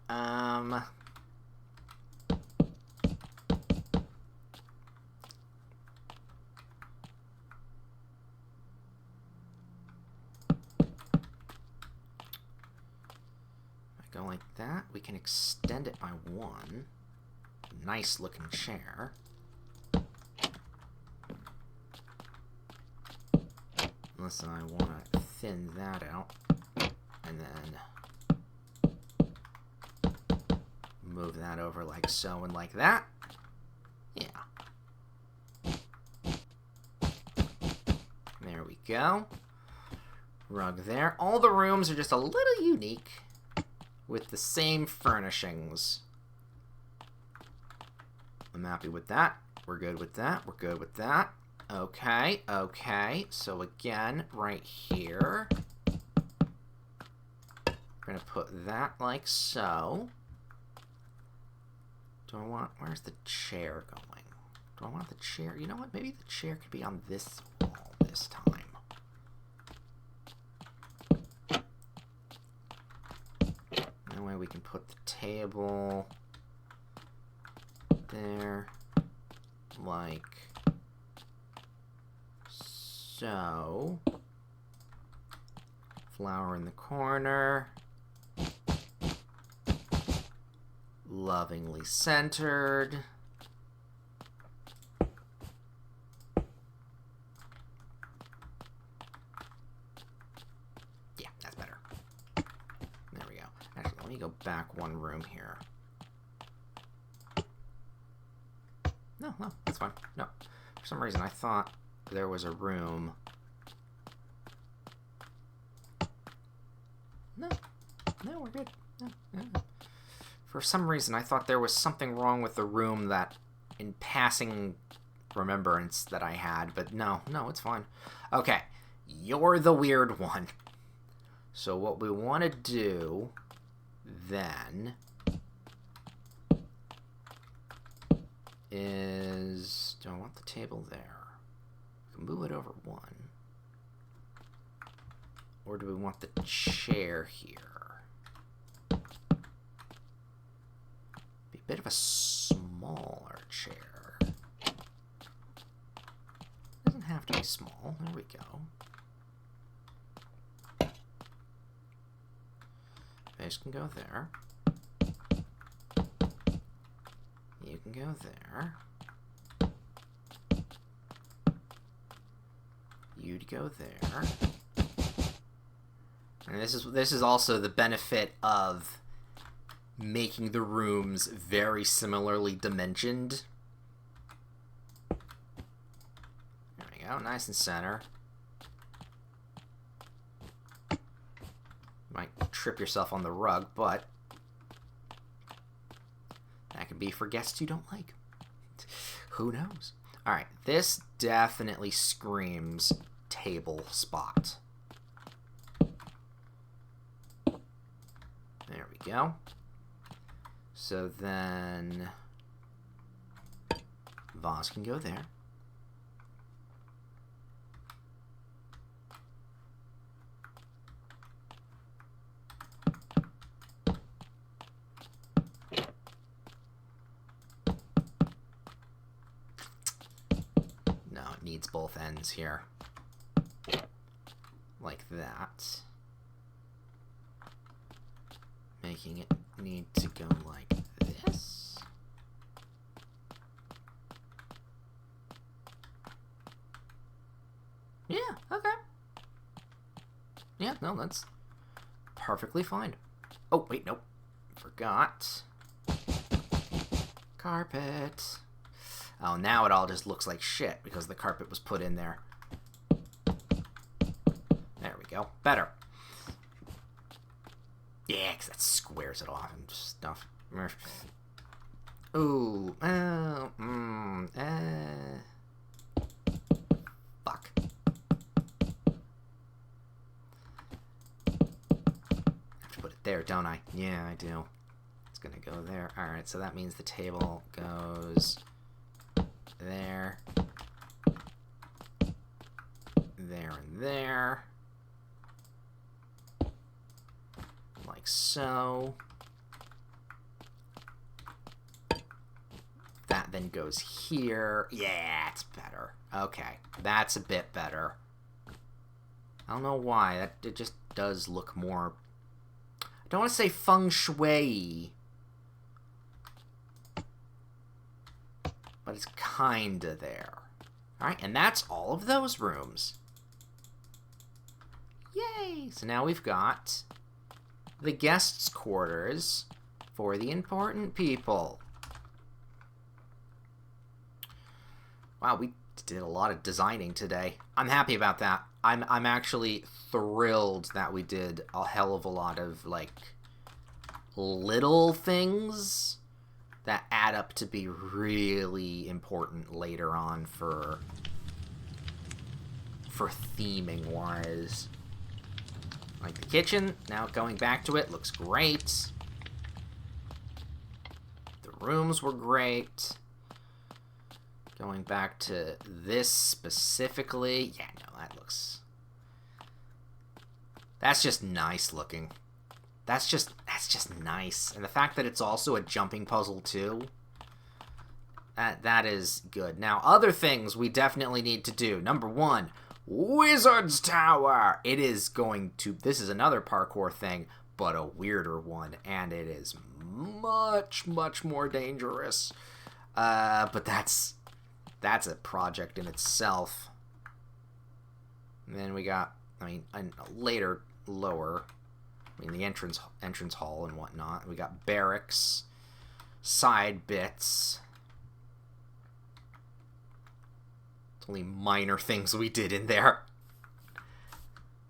Go like that. We can extend it by 1. Nice looking chair. Unless I want to thin that out. And then move that over like so and like that. Yeah. There we go. Rug there. All the rooms are just a little unique. with the same furnishings. I'm happy with that. We're good with that. We're good with that. Okay, okay. So again, right here, we're going to put that like so. Do I want... Where's the chair going? Do I want the chair... You know what? Maybe the chair could be on this wall this time. That way we can put the table there, like so. Flower in the corner. Lovingly centered. Yeah, that's better. There we go. Actually, let me go back one room here. No, that's fine. No. For some reason, I thought there was a room. No, we're good. No. For some reason, I thought there was something wrong with the room that, in passing remembrance that I had, but no, it's fine. Okay, you're the weird one. So what we want to do then is, do I want the table there? We can move it over one. Or do we want the chair here? Be a bit of a smaller chair. Doesn't have to be small. There we go. Face can go there. You can go there. You'd go there. And this is also the benefit of making the rooms very similarly dimensioned. There we go, nice and center. You might trip yourself on the rug, but that could be for guests you don't like. Who knows? Alright, this definitely screams table spot. There we go. So then vase can go there. No, it needs both ends here. Like that. Making it need to go like this. Yeah, okay. Yeah, no, that's perfectly fine. Oh, wait, nope. Forgot. Carpet. Oh, now it all just looks like shit because the carpet was put in there. There we go. Better. Yeah, because that squares it off and stuff. Ooh. Fuck. I have to put it there, don't I? Yeah, I do. It's gonna go there. Alright, so that means the table goes there. There and there. Like so. That then goes here. Yeah, it's better. Okay, that's a bit better. I don't know why. It just does look more... I don't want to say feng shui, but it's kinda there. Alright, and that's all of those rooms. Yay! So now we've got the guests' quarters for the important people. Wow, we did a lot of designing today. I'm happy about that. I'm actually thrilled that we did a hell of a lot of, like, little things that add up to be really important later on for theming wise. Like the kitchen, now going back to it, looks great. The rooms were great. Going back to this specifically, yeah, no, that's just nice looking. That's just nice. And the fact that it's also a jumping puzzle too, that is good. Now, other things we definitely need to do. Number 1, Wizard's Tower. This is another parkour thing, but a weirder one, and it is much, much more dangerous. But that's a project in itself. And then we got, later, lower, the entrance hall and whatnot. We got barracks, side bits. It's only minor things we did in there,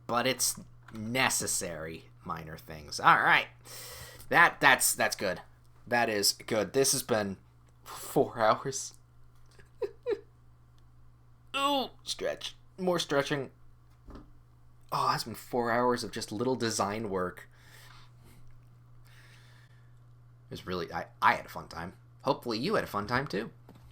but it's necessary minor things. All right, that's good. That is good. This has been 4 hours. Ooh, stretch. More stretching. Oh, that's been 4 hours of just little design work. It was really, I had a fun time. Hopefully you had a fun time too.